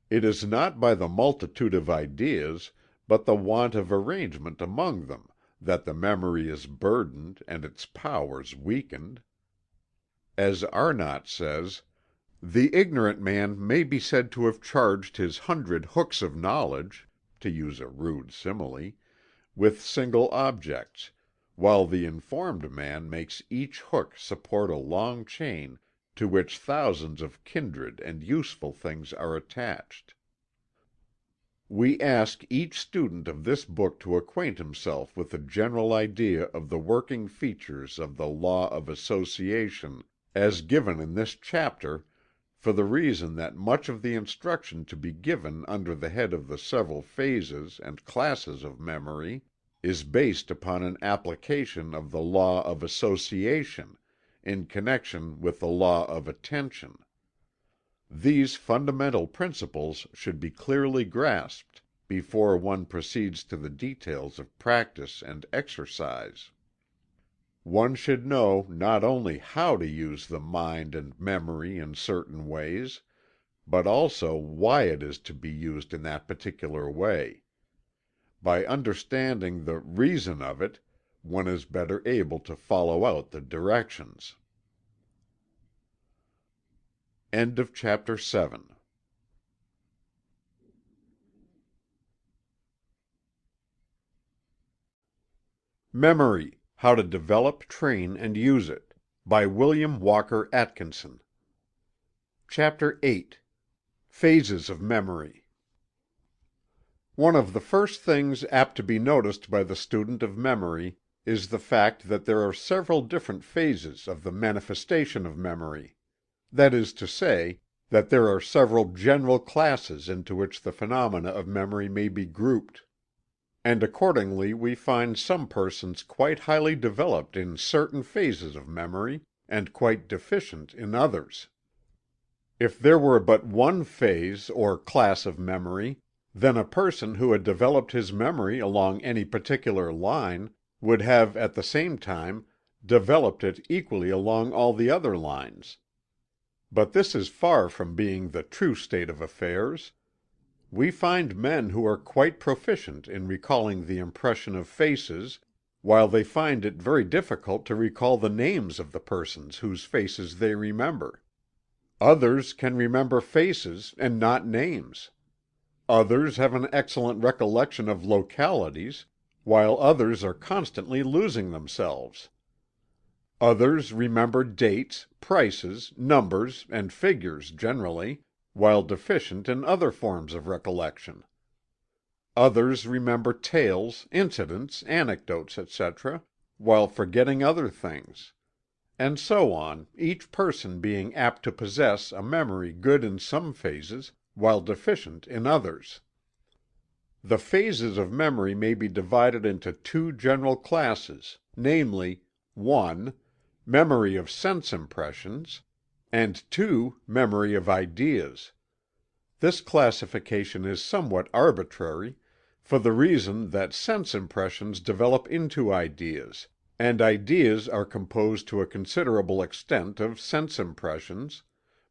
Speaker 1: It is not by the multitude of ideas, but the want of arrangement among them, that the memory is burdened and its powers weakened. As Arnott says: "The ignorant man may be said to have charged his 100 hooks of knowledge (to use a rude simile) with single objects, while the informed man makes each hook support a long chain to which thousands of kindred and useful things are attached." We ask each student of this book to acquaint himself with a general idea of the working features of the law of association as given in this chapter, for the reason that much of the instruction to be given under the head of the several phases and classes of memory is based upon an application of the law of association in connection with the law of attention. These fundamental principles should be clearly grasped before one proceeds to the details of practice and exercise. One should know not only how to use the mind and memory in certain ways, but also why it is to be used in that particular way. By understanding the reason of it, one is better able to follow out the directions. End of chapter 7. Memory: How to Develop, Train, and Use It, by William Walker Atkinson. Chapter 8. Phases of Memory. One of the first things apt to be noticed by the student of memory is the fact that there are several different phases of the manifestation of memory. That is to say, that there are several general classes into which the phenomena of memory may be grouped. And accordingly we find some persons quite highly developed in certain phases of memory, and quite deficient in others. If there were but one phase or class of memory, then a person who had developed his memory along any particular line would have at the same time developed it equally along all the other lines. But this is far from being the true state of affairs. We find men who are quite proficient in recalling the impression of faces, while they find it very difficult to recall the names of the persons whose faces they remember. Others can remember faces and not names. Others have an excellent recollection of localities, while others are constantly losing themselves. Others remember dates, prices, numbers, and figures generally, while deficient in other forms of recollection. Others remember tales, incidents, anecdotes, etc., while forgetting other things. And so on, each person being apt to possess a memory good in some phases, while deficient in others. The phases of memory may be divided into two general classes, namely, 1. Memory of sense impressions, and 2. Memory of ideas. This classification is somewhat arbitrary, for the reason that sense impressions develop into ideas, and ideas are composed to a considerable extent of sense impressions,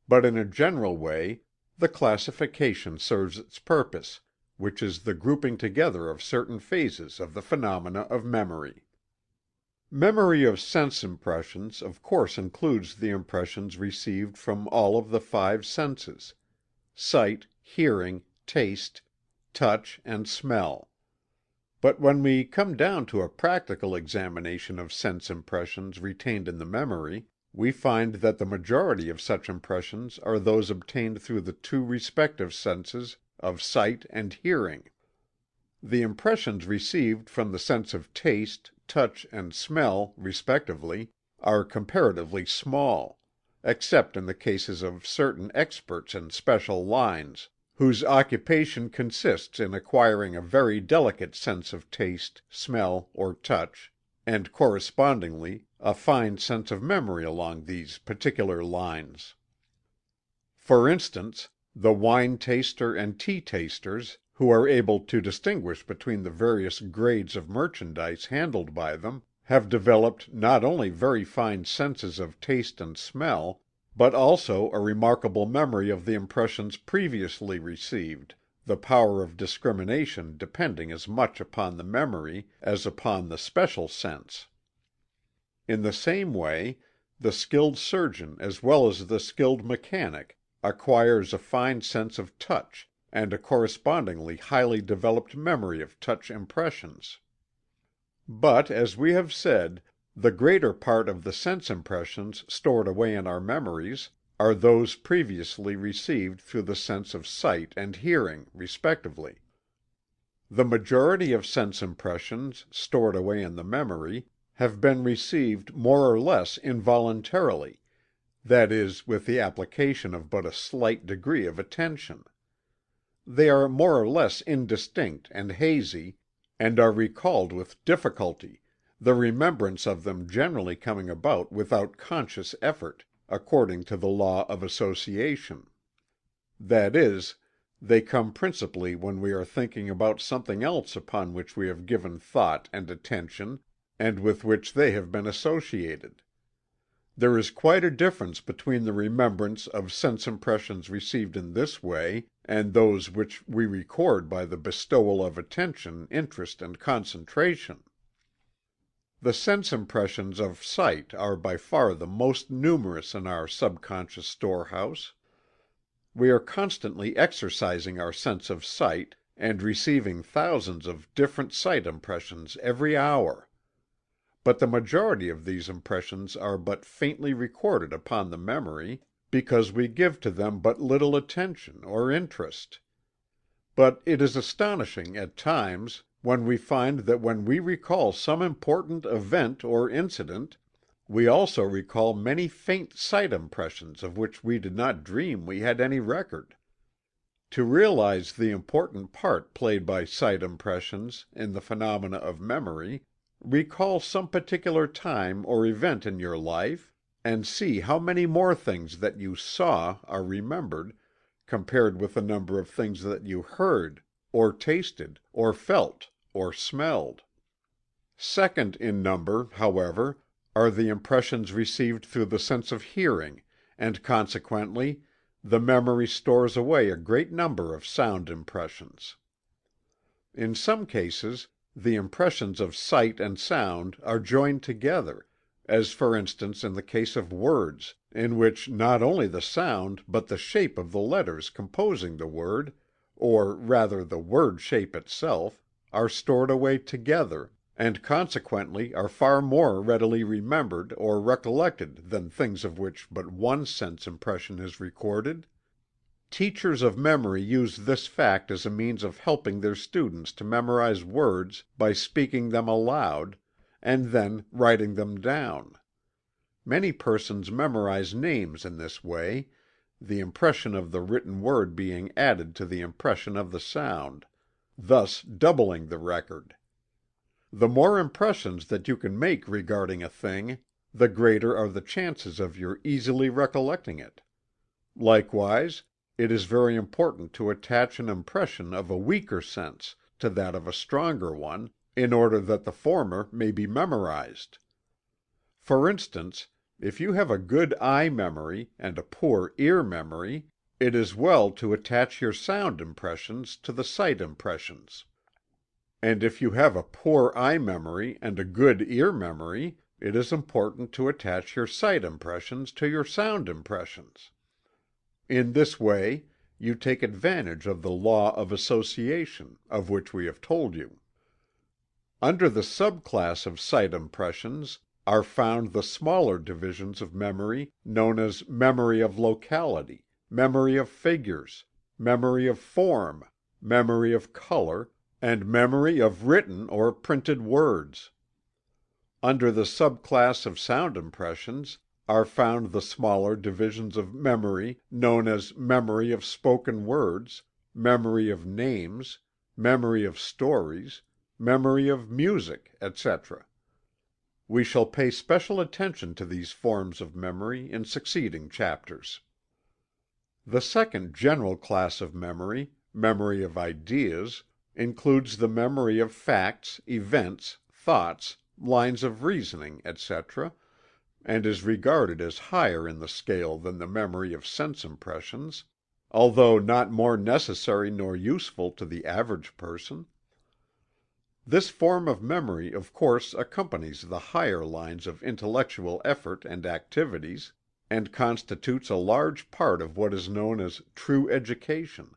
Speaker 1: but in a general way the classification serves its purpose, which is the grouping together of certain phases of the phenomena of memory. Memory of sense impressions of course includes the impressions received from all of the 5 senses: sight, hearing, taste, touch, and smell. But when we come down to a practical examination of sense impressions retained in the memory, we find that the majority of such impressions are those obtained through the 2 respective senses of sight and hearing. The impressions received from the sense of taste, touch, and smell, respectively, are comparatively small, except in the cases of certain experts in special lines, whose occupation consists in acquiring a very delicate sense of taste, smell, or touch, and correspondingly a fine sense of memory along these particular lines. For instance, the wine taster and tea tasters, who are able to distinguish between the various grades of merchandise handled by them, have developed not only very fine senses of taste and smell, but also a remarkable memory of the impressions previously received, the power of discrimination depending as much upon the memory as upon the special sense. In the same way, the skilled surgeon as well as the skilled mechanic acquires a fine sense of touch, and a correspondingly highly developed memory of touch impressions. But, as we have said, the greater part of the sense impressions stored away in our memories are those previously received through the sense of sight and hearing, respectively. The majority of sense impressions stored away in the memory have been received more or less involuntarily, that is, with the application of but a slight degree of attention. They are more or less indistinct and hazy, and are recalled with difficulty, the remembrance of them generally coming about without conscious effort, according to the law of association. That is, they come principally when we are thinking about something else upon which we have given thought and attention, and with which they have been associated. There is quite a difference between the remembrance of sense impressions received in this way, and those which we record by the bestowal of attention, interest, and concentration. The sense impressions of sight are by far the most numerous in our subconscious storehouse. We are constantly exercising our sense of sight, and receiving thousands of different sight impressions every hour. But the majority of these impressions are but faintly recorded upon the memory, because we give to them but little attention or interest. But it is astonishing, at times, when we find that when we recall some important event or incident, we also recall many faint sight impressions of which we did not dream we had any record. To realize the important part played by sight impressions in the phenomena of memory, recall some particular time or event in your life, and see how many more things that you saw are remembered, compared with the number of things that you heard, or tasted, or felt, or smelled. Second in number, however, are the impressions received through the sense of hearing, and consequently the memory stores away a great number of sound impressions. In some cases, the impressions of sight and sound are joined together, as for instance in the case of words, in which not only the sound but the shape of the letters composing the word, or rather the word shape itself, are stored away together, and consequently are far more readily remembered or recollected than things of which but one sense impression is recorded. Teachers of memory use this fact as a means of helping their students to memorize words by speaking them aloud, and then writing them down. Many persons memorize names in this way, the impression of the written word being added to the impression of the sound, thus doubling the record. The more impressions that you can make regarding a thing, the greater are the chances of your easily recollecting it. Likewise, it is very important to attach an impression of a weaker sense to that of a stronger one, in order that the former may be memorized. For instance, if you have a good eye memory and a poor ear memory, it is well to attach your sound impressions to the sight impressions. And if you have a poor eye memory and a good ear memory, it is important to attach your sight impressions to your sound impressions. In this way, you take advantage of the law of association, of which we have told you. Under the subclass of sight impressions are found the smaller divisions of memory known as memory of locality, memory of figures, memory of form, memory of color, and memory of written or printed words. Under the subclass of sound impressions are found the smaller divisions of memory known as memory of spoken words, memory of names, memory of stories, memory of music, etc. We shall pay special attention to these forms of memory in succeeding chapters. The second general class of memory, memory of ideas, includes the memory of facts, events, thoughts, lines of reasoning, etc., and is regarded as higher in the scale than the memory of sense impressions, although not more necessary nor useful to the average person. This form of memory of course accompanies the higher lines of intellectual effort and activities, and constitutes a large part of what is known as true education,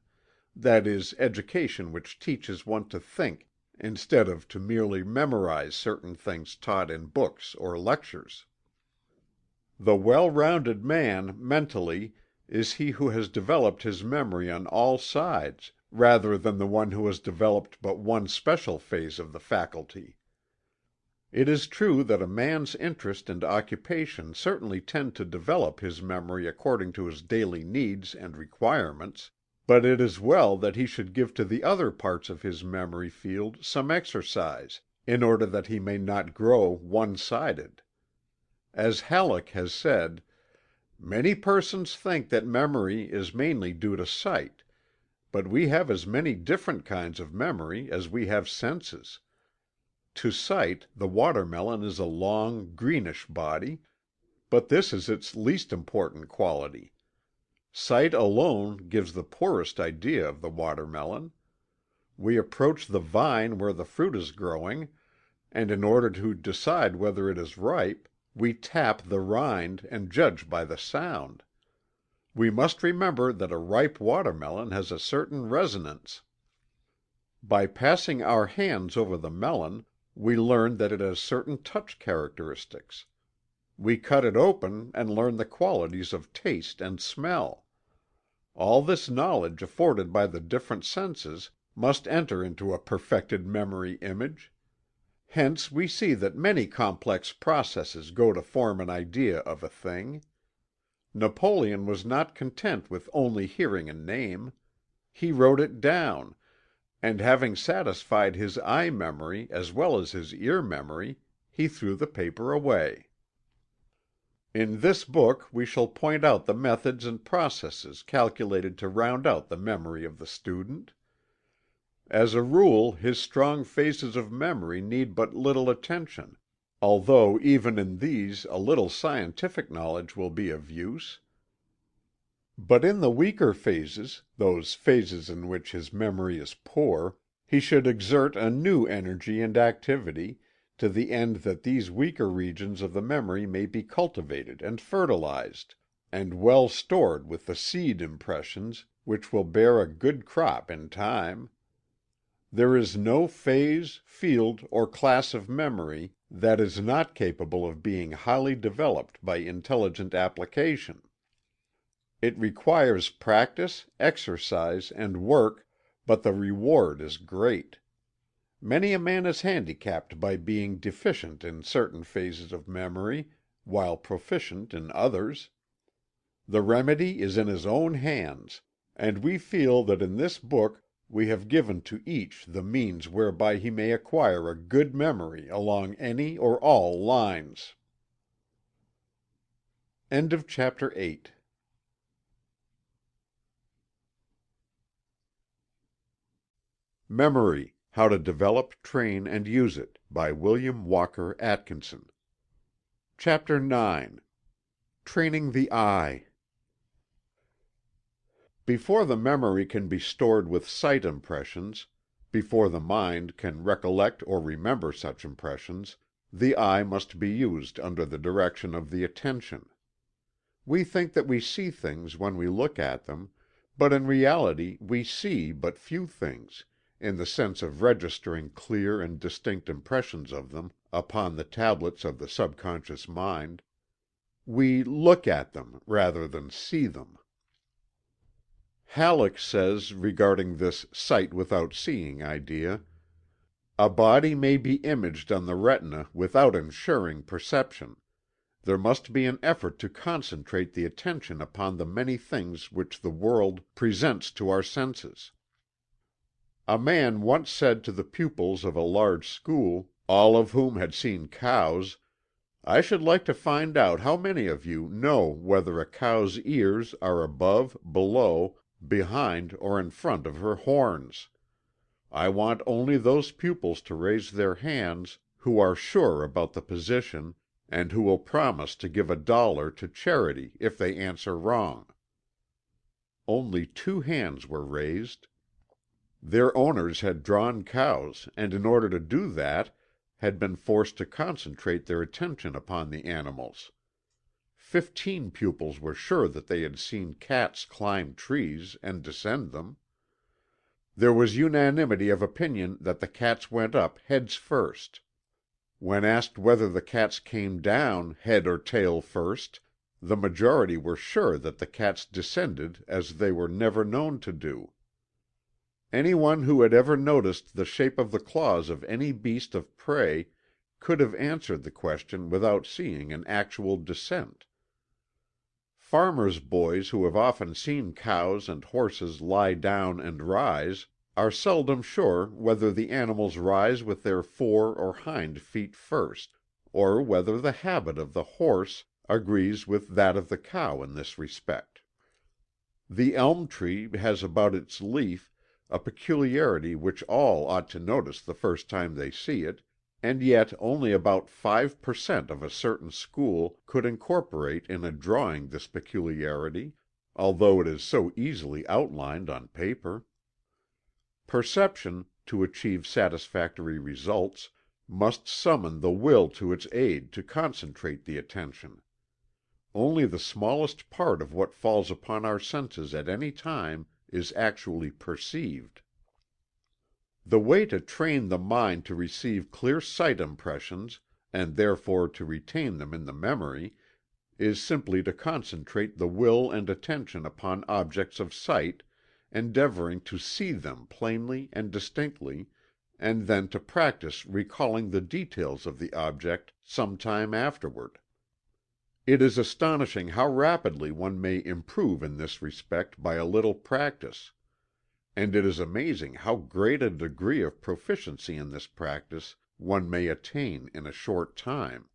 Speaker 1: that is, education which teaches one to think instead of to merely memorize certain things taught in books or lectures. The well-rounded man, mentally, is he who has developed his memory on all sides, rather than the one who has developed but one special phase of the faculty. It is true that a man's interest and occupation certainly tend to develop his memory according to his daily needs and requirements, but it is well that he should give to the other parts of his memory field some exercise, in order that he may not grow one-sided. As Halleck has said, Many persons think that memory is mainly due to sight, but we have as many different kinds of memory as we have senses. To sight, the watermelon is a long, greenish body, but this is its least important quality. Sight alone gives the poorest idea of the watermelon. We approach the vine where the fruit is growing, and in order to decide whether it is ripe, we tap the rind and judge by the sound. We must remember that a ripe watermelon has a certain resonance. By passing our hands over the melon, we learn that it has certain touch characteristics. We cut it open and learn the qualities of taste and smell. All this knowledge afforded by the different senses must enter into a perfected memory image. Hence we see that many complex processes go to form an idea of a thing. Napoleon was not content with only hearing a name. He wrote it down, and having satisfied his eye memory as well as his ear memory, he threw the paper away. In this book we shall point out the methods and processes calculated to round out the memory of the student. As a rule, his strong phases of memory need but little attention, although even in these a little scientific knowledge will be of use. But in the weaker phases, those phases in which his memory is poor, he should exert a new energy and activity, to the end that these weaker regions of the memory may be cultivated and fertilized, and well stored with the seed impressions which will bear a good crop in time. There is no phase, field, or class of memory that is not capable of being highly developed by intelligent application. It requires practice, exercise, and work, but the reward is great. Many a man is handicapped by being deficient in certain phases of memory, while proficient in others. The remedy is in his own hands, and we feel that in this book we have given to each the means whereby he may acquire a good memory along any or all lines. End of chapter 8. Memory: How to Develop, Train, and Use It, by William Walker Atkinson. Chapter 9. Training the Eye. Before the memory can be stored with sight impressions, before the mind can recollect or remember such impressions, the eye must be used under the direction of the attention. We think that we see things when we look at them, but in reality we see but few things, in the sense of registering clear and distinct impressions of them upon the tablets of the subconscious mind. We look at them rather than see them. Halleck says regarding this sight without seeing idea, "A body may be imaged on the retina without ensuring perception. There must be an effort to concentrate the attention upon the many things which the world presents to our senses." A man once said to the pupils of a large school, all of whom had seen cows, "I should like to find out how many of you know whether a cow's ears are above, below, behind, or in front of her horns. I want only those pupils to raise their hands who are sure about the position, and who will promise to give $1 to charity if they answer wrong." Only 2 hands were raised. Their owners had drawn cows, and in order to do that, had been forced to concentrate their attention upon the animals. 15 pupils were sure that they had seen cats climb trees and descend them. There was unanimity of opinion that the cats went up heads first. When asked whether the cats came down head or tail first, the majority were sure that the cats descended as they were never known to do. Anyone who had ever noticed the shape of the claws of any beast of prey could have answered the question without seeing an actual descent. Farmers' boys who have often seen cows and horses lie down and rise are seldom sure whether the animals rise with their fore or hind feet first, or whether the habit of the horse, agrees with that of the cow in this respect. The elm tree has about its leaf a peculiarity which all ought to notice the first time they see it, and yet only about 5% of a certain school could incorporate in a drawing this peculiarity, although it is so easily outlined on paper. Perception, to achieve satisfactory results, must summon the will to its aid to concentrate the attention. Only the smallest part of what falls upon our senses at any time is actually perceived. The way to train the mind to receive clear sight impressions, and therefore to retain them in the memory, is simply to concentrate the will and attention upon objects of sight, endeavoring to see them plainly and distinctly, and then to practice recalling the details of the object some time afterward. It is astonishing how rapidly one may improve in this respect by a little practice, and it is amazing how great a degree of proficiency in this practice one may attain in a short time.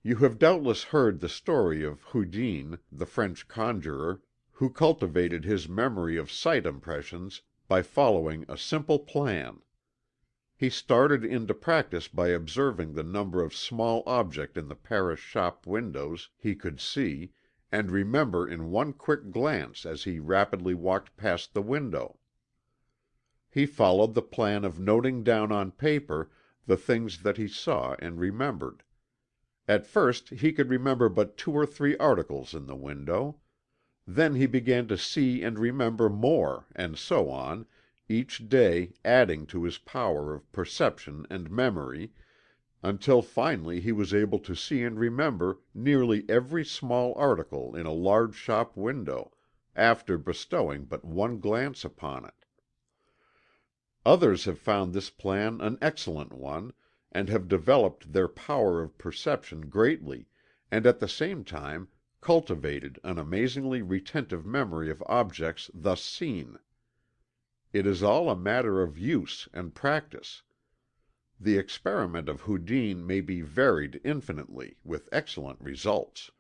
Speaker 1: You have doubtless heard the story of Houdin, the French conjurer, who cultivated his memory of sight impressions by following a simple plan. He started into practice by observing the number of small objects in the Paris shop windows he could see, and remember in one quick glance as he rapidly walked past the window. He followed the plan of noting down on paper the things that he saw and remembered. At first he could remember but 2 or 3 articles in the window. Then he began to see and remember more, and so on, each day adding to his power of perception and memory, until finally he was able to see and remember nearly every small article in a large shop window, after bestowing but one glance upon it. Others have found this plan an excellent one, and have developed their power of perception greatly, and at the same time cultivated an amazingly retentive memory of objects thus seen. It is all a matter of use and practice. The experiment of Houdin may be varied infinitely, with excellent results.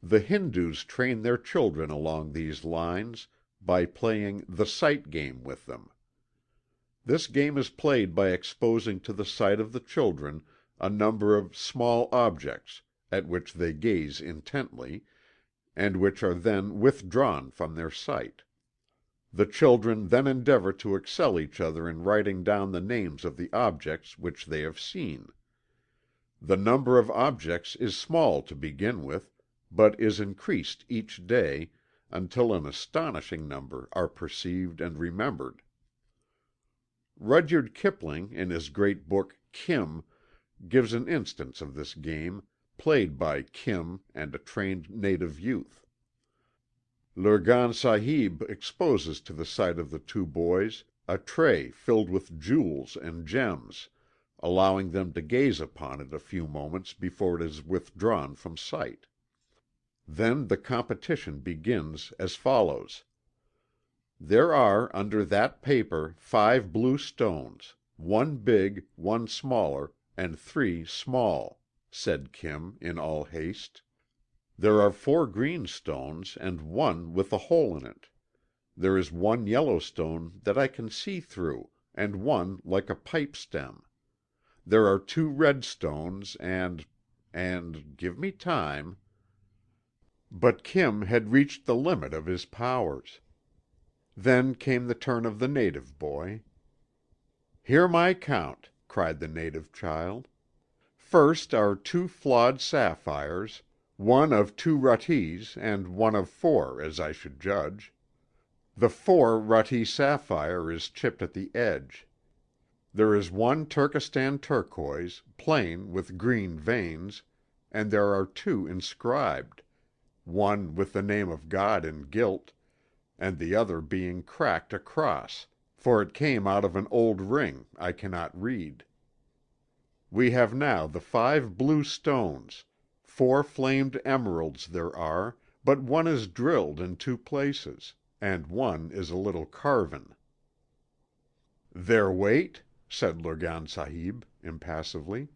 Speaker 1: The Hindus train their children along these lines by playing the sight game with them. This game is played by exposing to the sight of the children a number of small objects, at which they gaze intently, and which are then withdrawn from their sight. The children then endeavor to excel each other in writing down the names of the objects which they have seen. The number of objects is small to begin with, but is increased each day, until an astonishing number are perceived and remembered. Rudyard Kipling, in his great book Kim, gives an instance of this game, played by Kim and a trained native youth. Lurgan Sahib exposes to the sight of the 2 boys a tray filled with jewels and gems, allowing them to gaze upon it a few moments before it is withdrawn from sight. Then the competition begins as follows: "There are under that paper 5 blue stones, 1 big, 1 smaller, and 3 small," said Kim in all haste. "There are 4 green stones and 1 with a hole in it. There is 1 yellow stone that I can see through, and 1 like a pipe stem. There are 2 red stones and give me time." But Kim had reached the limit of his powers. Then came the turn of the native boy. "Hear my count," cried the native child. "First are 2 flawed sapphires, 1 of 2 ruttees, and 1 of 4, as I should judge. The 4 ruttee sapphire is chipped at the edge. There is 1 Turkestan turquoise, plain with green veins, and there are 2 inscribed, one with the name of God in gilt, and the other being cracked across, for it came out of an old ring I cannot read. We have now the 5 blue stones. 4 flamed emeralds there are, but 1 is drilled in 2 places, and 1 is a little carven." "Their weight?" said Lurgan Sahib, impassively.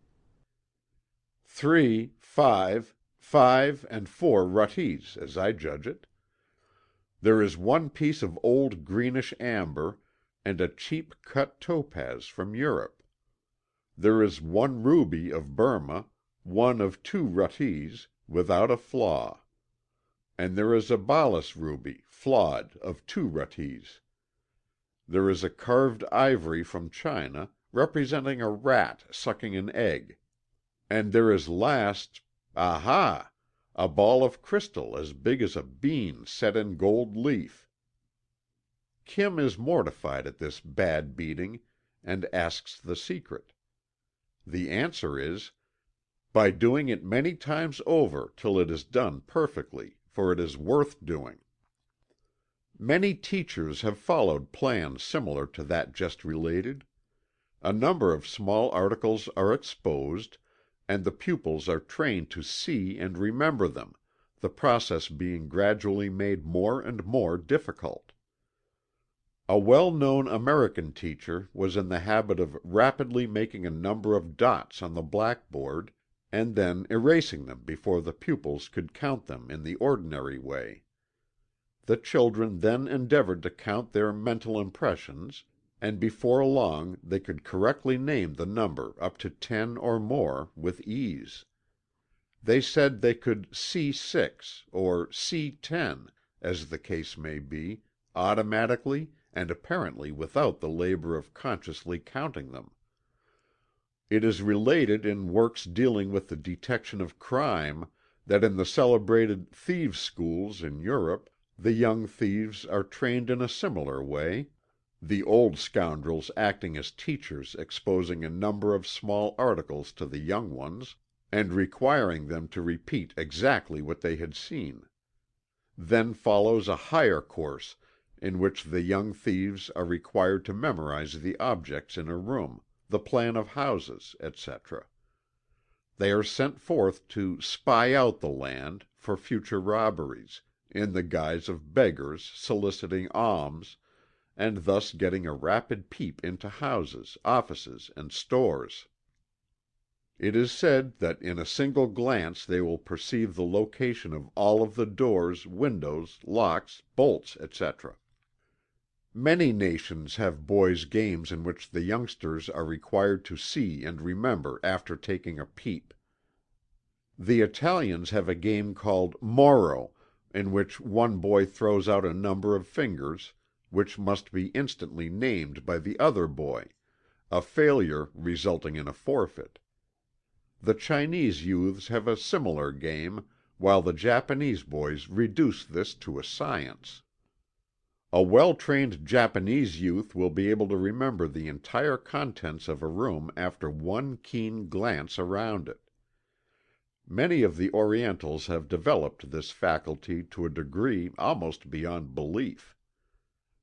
Speaker 1: "3 5, 5, and 4 ruttees, as I judge it. There is one piece of old greenish amber, and a cheap cut topaz from Europe. There is one ruby of Burma, one of 2 ruttees, without a flaw. And there is a balas ruby, flawed, of 2 ruttees. There is a carved ivory from China, representing a rat sucking an egg. And there is last—aha! a ball of crystal as big as a bean set in gold leaf. Kim is mortified at this bad beating, and asks the secret. The answer is, by doing it many times over till it is done perfectly, for it is worth doing. Many teachers have followed plans similar to that just related. A number of small articles are exposed, and the pupils are trained to see and remember them, the process being gradually made more and more difficult. A well-known American teacher was in the habit of rapidly making a number of dots on the blackboard, and then erasing them before the pupils could count them in the ordinary way. The children then endeavored to count their mental impressions, and before long they could correctly name the number up to 10 or more with ease. They said they could see 6, or see 10, as the case may be, automatically and apparently without the labor of consciously counting them. It is related in works dealing with the detection of crime that in the celebrated thieves' schools in Europe the young thieves are trained in a similar way, the old scoundrels acting as teachers, exposing a number of small articles to the young ones, and requiring them to repeat exactly what they had seen. Then follows a higher course in which the young thieves are required to memorize the objects in a room, the plan of houses, etc. They are sent forth to spy out the land, for future robberies, in the guise of beggars soliciting alms, and thus getting a rapid peep into houses, offices, and stores. It is said that in a single glance they will perceive the location of all of the doors, windows, locks, bolts, etc. Many nations have boys' games in which the youngsters are required to see and remember after taking a peep. The Italians have a game called Moro, in which one boy throws out a number of fingers, which must be instantly named by the other boy, a failure resulting in a forfeit. The Chinese youths have a similar game, while the Japanese boys reduce this to a science. A well-trained Japanese youth will be able to remember the entire contents of a room after one keen glance around it. Many of the Orientals have developed this faculty to a degree almost beyond belief.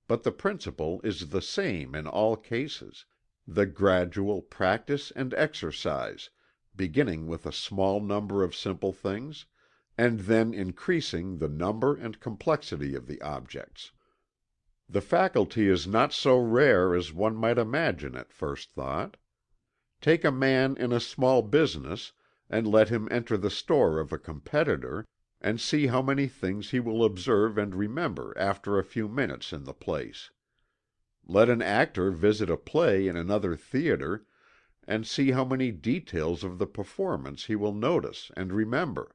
Speaker 1: But the principle is the same in all cases, the gradual practice and exercise, beginning with a small number of simple things, and then increasing the number and complexity of the objects. The faculty is not so rare as one might imagine at first thought. Take a man in a small business, and let him enter the store of a competitor, and see how many things he will observe and remember after a few minutes in the place. Let an actor visit a play in another theater, and see how many details of the performance he will notice and remember.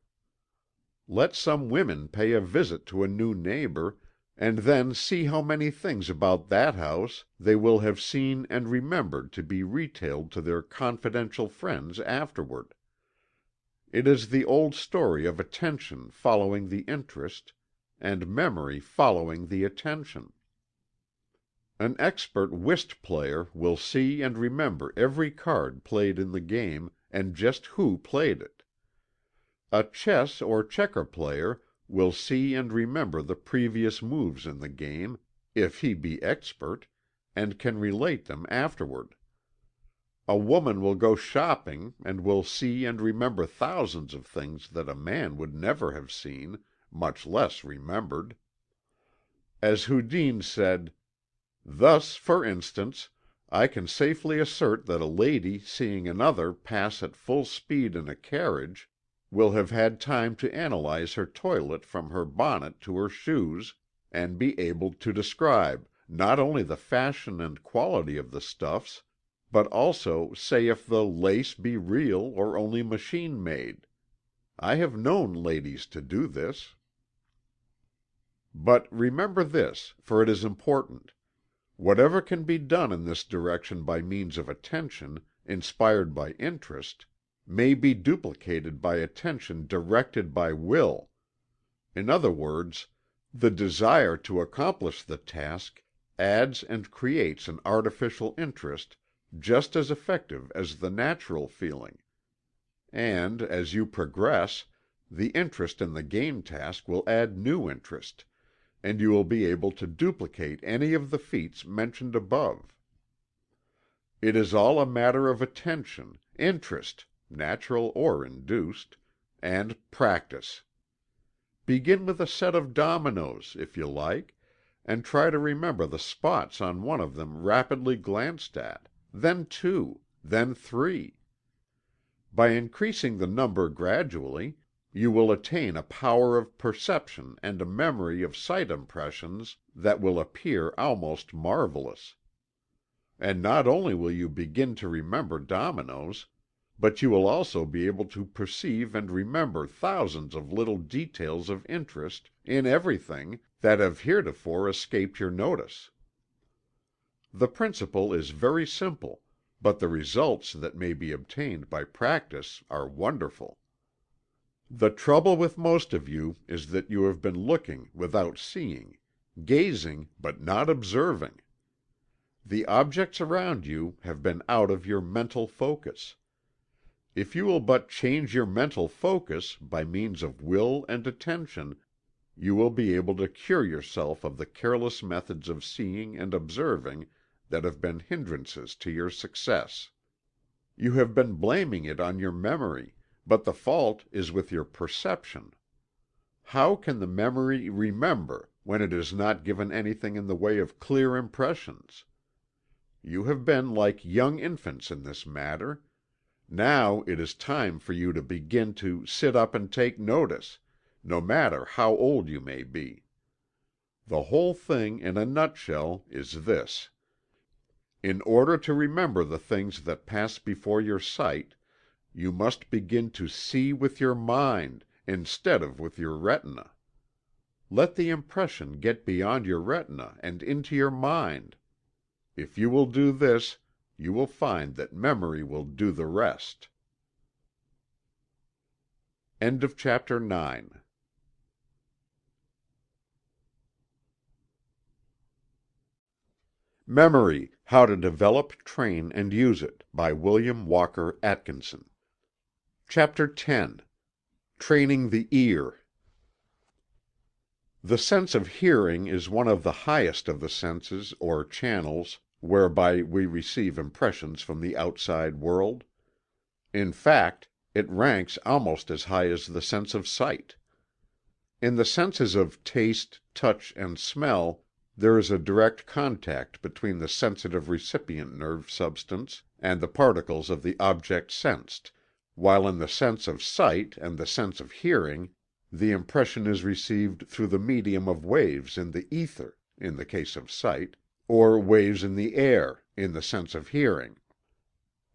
Speaker 1: Let some women pay a visit to a new neighbor, and then see how many things about that house they will have seen and remembered to be retailed to their confidential friends afterward. It is the old story of attention following the interest, and memory following the attention. An expert whist player will see and remember every card played in the game, and just who played it. A chess or checker player will see and remember the previous moves in the game, if he be expert, and can relate them afterward. A woman will go shopping and will see and remember thousands of things that a man would never have seen, much less remembered. As Houdin said, "Thus, for instance, I can safely assert that a lady seeing another pass at full speed in a carriage will have had time to analyze her toilet from her bonnet to her shoes, and be able to describe not only the fashion and quality of the stuffs, but also say if the lace be real or only machine made. I have known ladies to do this. But remember this, for it is important. Whatever can be done in this direction by means of attention, inspired by interest, may be duplicated by attention directed by will. In other words, the desire to accomplish the task adds and creates an artificial interest just as effective as the natural feeling. And, as you progress, the interest in the game task will add new interest, and you will be able to duplicate any of the feats mentioned above. It is all a matter of attention, interest, natural or induced, and practice. Begin with a set of dominoes, if you like, and try to remember the spots on one of them rapidly glanced at, then 2, then 3. By increasing the number gradually, you will attain a power of perception and a memory of sight impressions that will appear almost marvelous. And not only will you begin to remember dominoes, but you will also be able to perceive and remember thousands of little details of interest in everything that have heretofore escaped your notice. The principle is very simple, but the results that may be obtained by practice are wonderful. The trouble with most of you is that you have been looking without seeing, gazing but not observing. The objects around you have been out of your mental focus. If you will but change your mental focus by means of will and attention, you will be able to cure yourself of the careless methods of seeing and observing that have been hindrances to your success. You have been blaming it on your memory, but the fault is with your perception. How can the memory remember when it is not given anything in the way of clear impressions? You have been like young infants in this matter. Now it is time for you to begin to sit up and take notice, no matter how old you may be. The whole thing, in a nutshell, is this. In order to remember the things that pass before your sight, you must begin to see with your mind, instead of with your retina. Let the impression get beyond your retina and into your mind. If you will do this, you will find that memory will do the rest. End of chapter 9. Memory: How to Develop, Train, and Use It, by William Walker Atkinson. Chapter 10. Training the Ear. The sense of hearing is one of the highest of the senses or channels whereby we receive impressions from the outside world. In fact, it ranks almost as high as the sense of sight. In the senses of taste, touch, and smell, there is a direct contact between the sensitive recipient nerve substance and the particles of the object sensed, while in the sense of sight and the sense of hearing, the impression is received through the medium of waves in the ether, in the case of sight, or waves in the air, in the sense of hearing.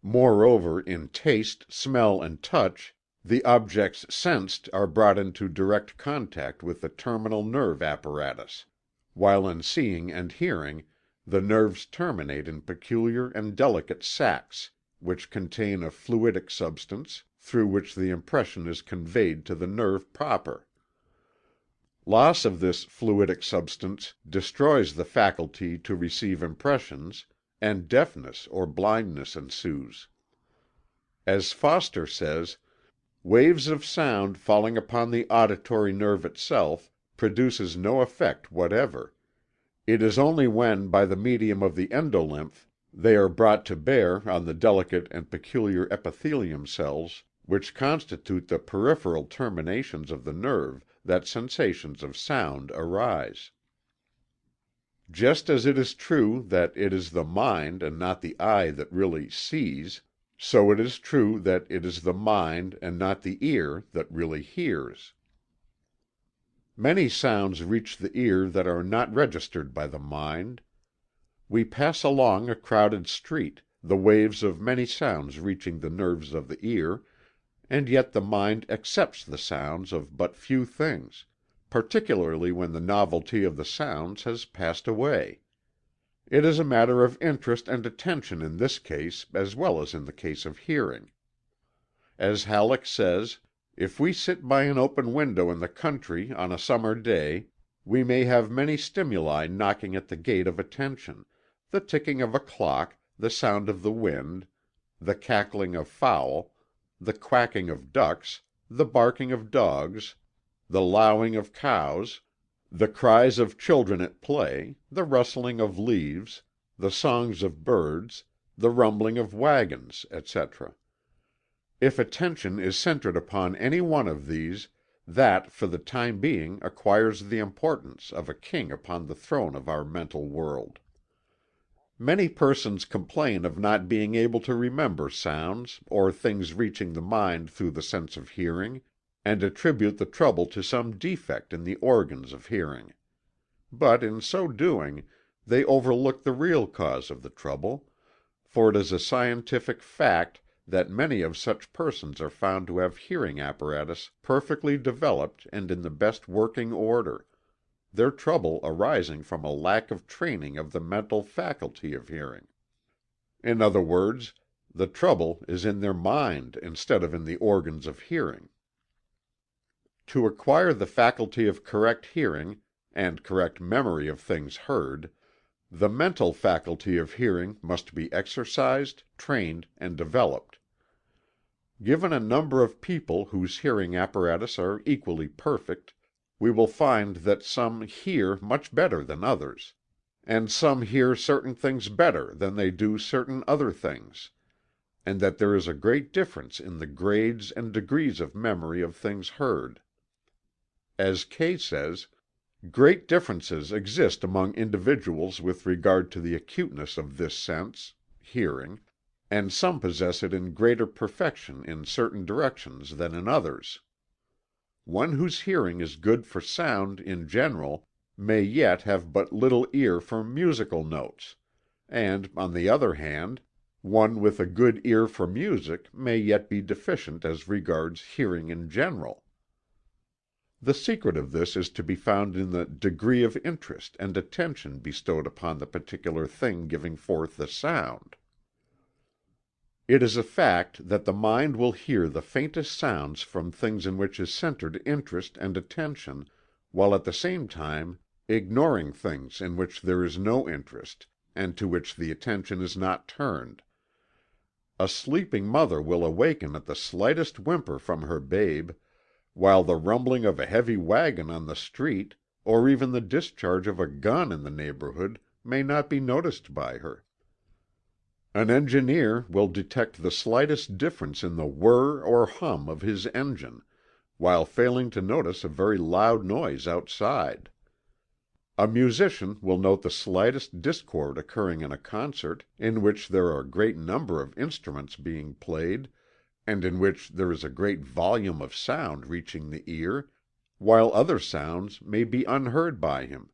Speaker 1: Moreover, in taste, smell, and touch, the objects sensed are brought into direct contact with the terminal nerve apparatus, while in seeing and hearing, the nerves terminate in peculiar and delicate sacs, which contain a fluidic substance through which the impression is conveyed to the nerve proper. Loss of this fluidic substance destroys the faculty to receive impressions, and deafness or blindness ensues. As Foster says, waves of sound falling upon the auditory nerve itself produces no effect whatever. It is only when, by the medium of the endolymph, they are brought to bear on the delicate and peculiar epithelium cells which constitute the peripheral terminations of the nerve that sensations of sound arise. Just as it is true that it is the mind and not the eye that really sees, So it is true that it is the mind and not the ear that really hears. Many sounds reach the ear that are not registered by the mind. We pass along a crowded street, the waves of many sounds reaching the nerves of the ear, and yet the mind accepts the sounds of but few things, particularly when the novelty of the sounds has passed away. It is a matter of interest and attention in this case as well as in the case of hearing. As Halleck says, if we sit by an open window in the country on a summer day, we may have many stimuli knocking at the gate of attention, the ticking of a clock, the sound of the wind, the cackling of fowl, the quacking of ducks, the barking of dogs, the lowing of cows, the cries of children at play, the rustling of leaves, the songs of birds, the rumbling of wagons, etc. If attention is centered upon any one of these, that for the time being acquires the importance of a king upon the throne of our mental world. Many persons complain of not being able to remember sounds or things reaching the mind through the sense of hearing, and attribute the trouble to some defect in the organs of hearing. But in so doing, they overlook the real cause of the trouble, for it is a scientific fact that many of such persons are found to have hearing apparatus perfectly developed and in the best working order, their trouble arising from a lack of training of the mental faculty of hearing. In other words, the trouble is in their mind instead of in the organs of hearing. To acquire the faculty of correct hearing, and correct memory of things heard, the mental faculty of hearing must be exercised, trained, and developed. Given a number of people whose hearing apparatus are equally perfect, we will find that some hear much better than others, and some hear certain things better than they do certain other things, and that there is a great difference in the grades and degrees of memory of things heard. As Kay says, great differences exist among individuals with regard to the acuteness of this sense (hearing), and some possess it in greater perfection in certain directions than in others. One whose hearing is good for sound in general may yet have but little ear for musical notes, and, on the other hand, one with a good ear for music may yet be deficient as regards hearing in general. The secret of this is to be found in the degree of interest and attention bestowed upon the particular thing giving forth the sound. It is a fact that the mind will hear the faintest sounds from things in which is centered interest and attention, while at the same time ignoring things in which there is no interest and to which the attention is not turned. A sleeping mother will awaken at the slightest whimper from her babe, while the rumbling of a heavy wagon on the street, or even the discharge of a gun in the neighborhood, may not be noticed by her. An engineer will detect the slightest difference in the whir or hum of his engine, while failing to notice a very loud noise outside. A musician will note the slightest discord occurring in a concert in which there are a great number of instruments being played, and in which there is a great volume of sound reaching the ear, while other sounds may be unheard by him.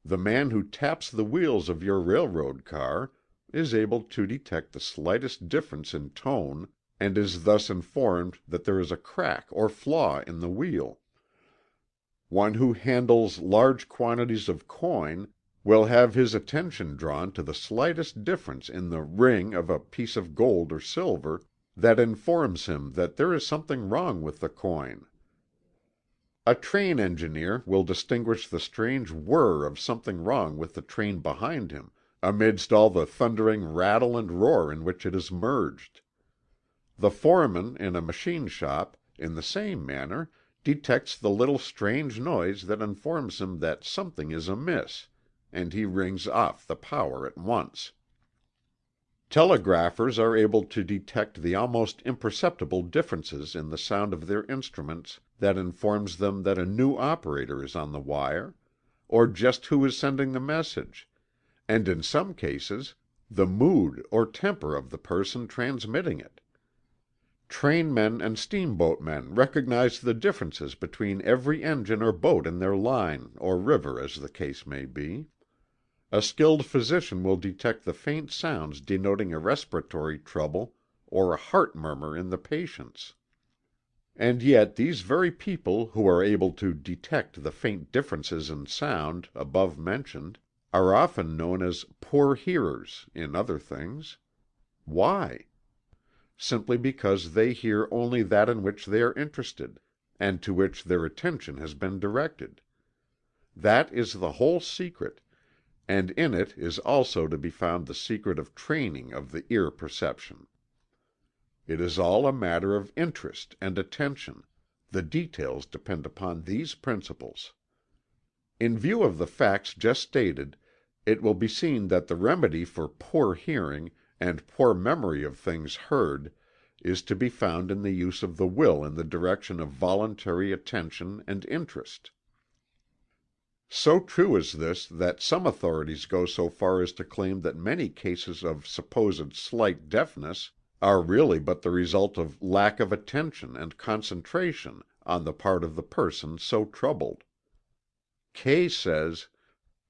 Speaker 1: The man who taps the wheels of your railroad car is able to detect the slightest difference in tone, and is thus informed that there is a crack or flaw in the wheel. One who handles large quantities of coin will have his attention drawn to the slightest difference in the ring of a piece of gold or silver that informs him that there is something wrong with the coin. A train engineer will distinguish the strange whir of something wrong with the train behind him, amidst all the thundering rattle and roar in which it is merged. The foreman in a machine shop, in the same manner, detects the little strange noise that informs him that something is amiss, and he rings off the power at once. Telegraphers are able to detect the almost imperceptible differences in the sound of their instruments that informs them that a new operator is on the wire, or just who is sending the message, and in some cases the mood or temper of the person transmitting it. Trainmen and steamboatmen recognize the differences between every engine or boat in their line, or river as the case may be. A skilled physician will detect the faint sounds denoting a respiratory trouble or a heart murmur in the patients. And yet these very people who are able to detect the faint differences in sound, above mentioned, are often known as poor hearers in other things. Why? Simply because they hear only that in which they are interested, and to which their attention has been directed. That is the whole secret, and in it is also to be found the secret of training of the ear perception. It is all a matter of interest and attention; the details depend upon these principles. In view of the facts just stated, it will be seen that the remedy for poor hearing and poor memory of things heard is to be found in the use of the will in the direction of voluntary attention and interest. So true is this that some authorities go so far as to claim that many cases of supposed slight deafness are really but the result of lack of attention and concentration on the part of the person so troubled. Kay says: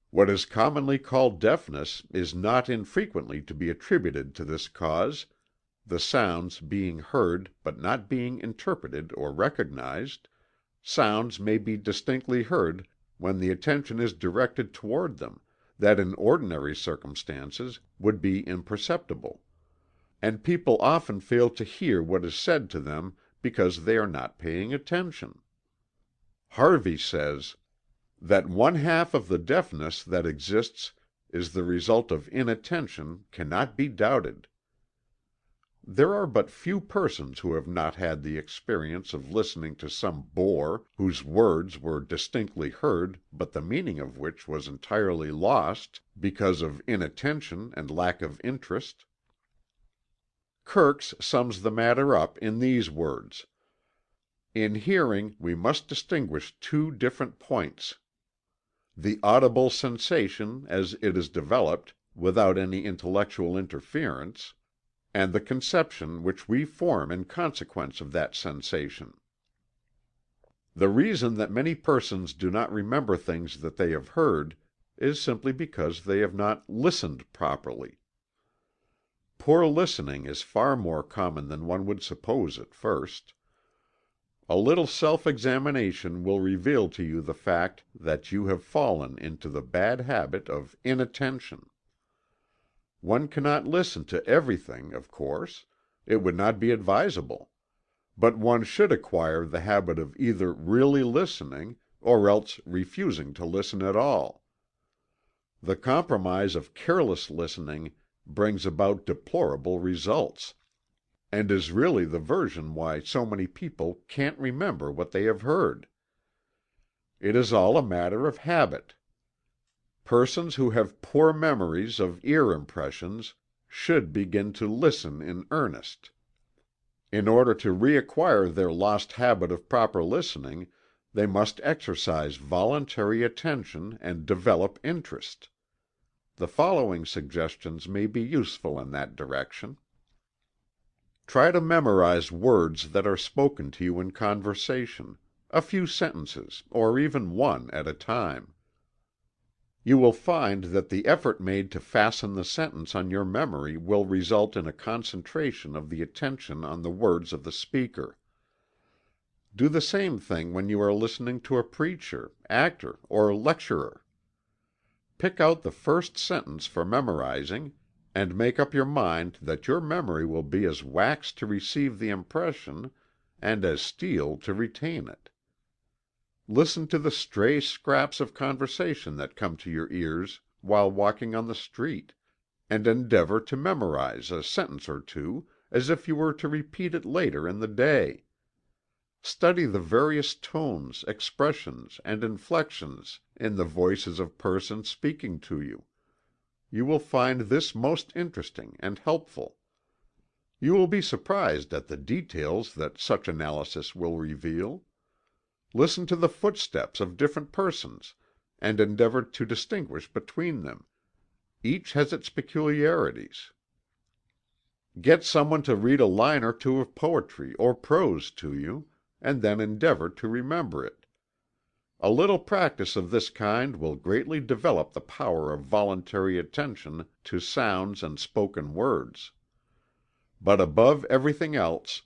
Speaker 1: "What is commonly called deafness is not infrequently to be attributed to this cause, the sounds being heard but not being interpreted or recognized. Sounds may be distinctly heard when the attention is directed toward them, that in ordinary circumstances would be imperceptible. And people often fail to hear what is said to them because they are not paying attention." Harvey says: "That one half of the deafness that exists is the result of inattention cannot be doubted." There are but few persons who have not had the experience of listening to some bore, whose words were distinctly heard but the meaning of which was entirely lost because of inattention and lack of interest. Kirks sums the matter up in these words: "In hearing we must distinguish two different points: the audible sensation as it is developed, without any intellectual interference, and the conception which we form in consequence of that sensation. The reason that many persons do not remember things that they have heard is simply because they have not listened properly. Poor listening is far more common than one would suppose at first. A little self-examination will reveal to you the fact that you have fallen into the bad habit of inattention. One cannot listen to everything, of course; it would not be advisable; but one should acquire the habit of either really listening, or else refusing to listen at all. The compromise of careless listening brings about deplorable results, and is really the reason why so many people can't remember what they have heard. It is all a matter of habit. Persons who have poor memories of ear impressions should begin to listen in earnest. In order to reacquire their lost habit of proper listening, they must exercise voluntary attention and develop interest. The following suggestions may be useful in that direction. Try to memorize words that are spoken to you in conversation, a few sentences, or even one at a time. You will find that the effort made to fasten the sentence on your memory will result in a concentration of the attention on the words of the speaker. Do the same thing when you are listening to a preacher, actor, or lecturer. Pick out the first sentence for memorizing, and make up your mind that your memory will be as wax to receive the impression and as steel to retain it. Listen to the stray scraps of conversation that come to your ears while walking on the street, and endeavor to memorize a sentence or two, as if you were to repeat it later in the day. Study the various tones, expressions, and inflections in the voices of persons speaking to you. You will find this most interesting and helpful. You will be surprised at the details that such analysis will reveal. Listen to the footsteps of different persons, and endeavor to distinguish between them. Each has its peculiarities. Get someone to read a line or two of poetry or prose to you, and then endeavor to remember it. A little practice of this kind will greatly develop the power of voluntary attention to sounds and spoken words. But above everything else,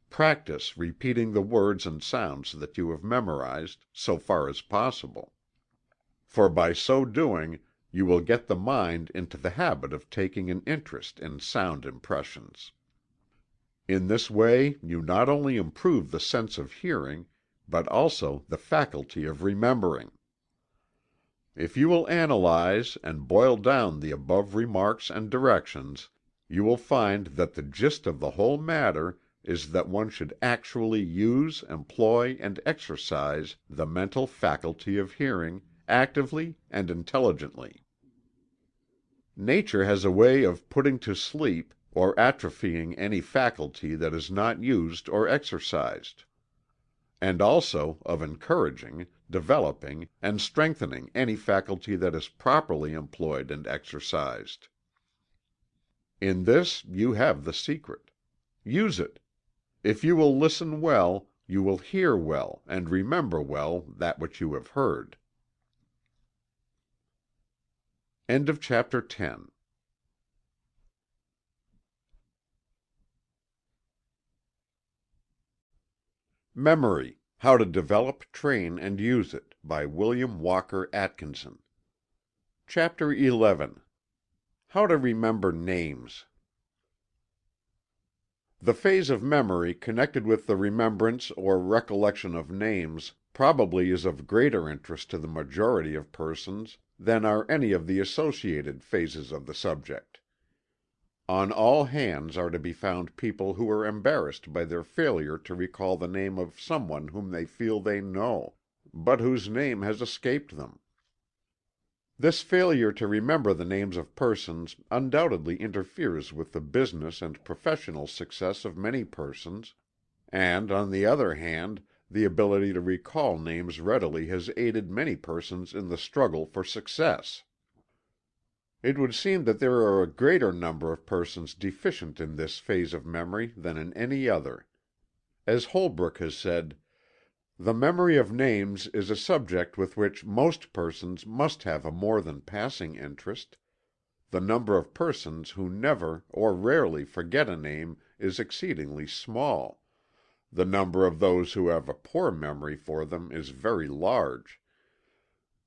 Speaker 1: practice repeating the words and sounds that you have memorized, so far as possible. For by so doing you will get the mind into the habit of taking an interest in sound impressions. In this way you not only improve the sense of hearing, but also the faculty of remembering. If you will analyze and boil down the above remarks and directions, you will find that the gist of the whole matter is that one should actually use, employ, and exercise the mental faculty of hearing, actively and intelligently. Nature has a way of putting to sleep or atrophying any faculty that is not used or exercised, and also of encouraging, developing, and strengthening any faculty that is properly employed and exercised. In this you have the secret. Use it. If you will listen well, you will hear well and remember well that which you have heard. End of chapter 10. Memory: How to Develop, Train, and Use It, by William Walker Atkinson. Chapter 11. How to Remember Names. The phase of memory connected with the remembrance or recollection of names probably is of greater interest to the majority of persons than are any of the associated phases of the subject. On all hands are to be found people who are embarrassed by their failure to recall the name of someone whom they feel they know, but whose name has escaped them. This failure to remember the names of persons undoubtedly interferes with the business and professional success of many persons, and on the other hand the ability to recall names readily has aided many persons in the struggle for success. It would seem that there are a greater number of persons deficient in this phase of memory than in any other. As Holbrook has said, "The memory of names is a subject with which most persons must have a more than passing interest. The number of persons who never or rarely forget a name is exceedingly small. The number of those who have a poor memory for them is very large.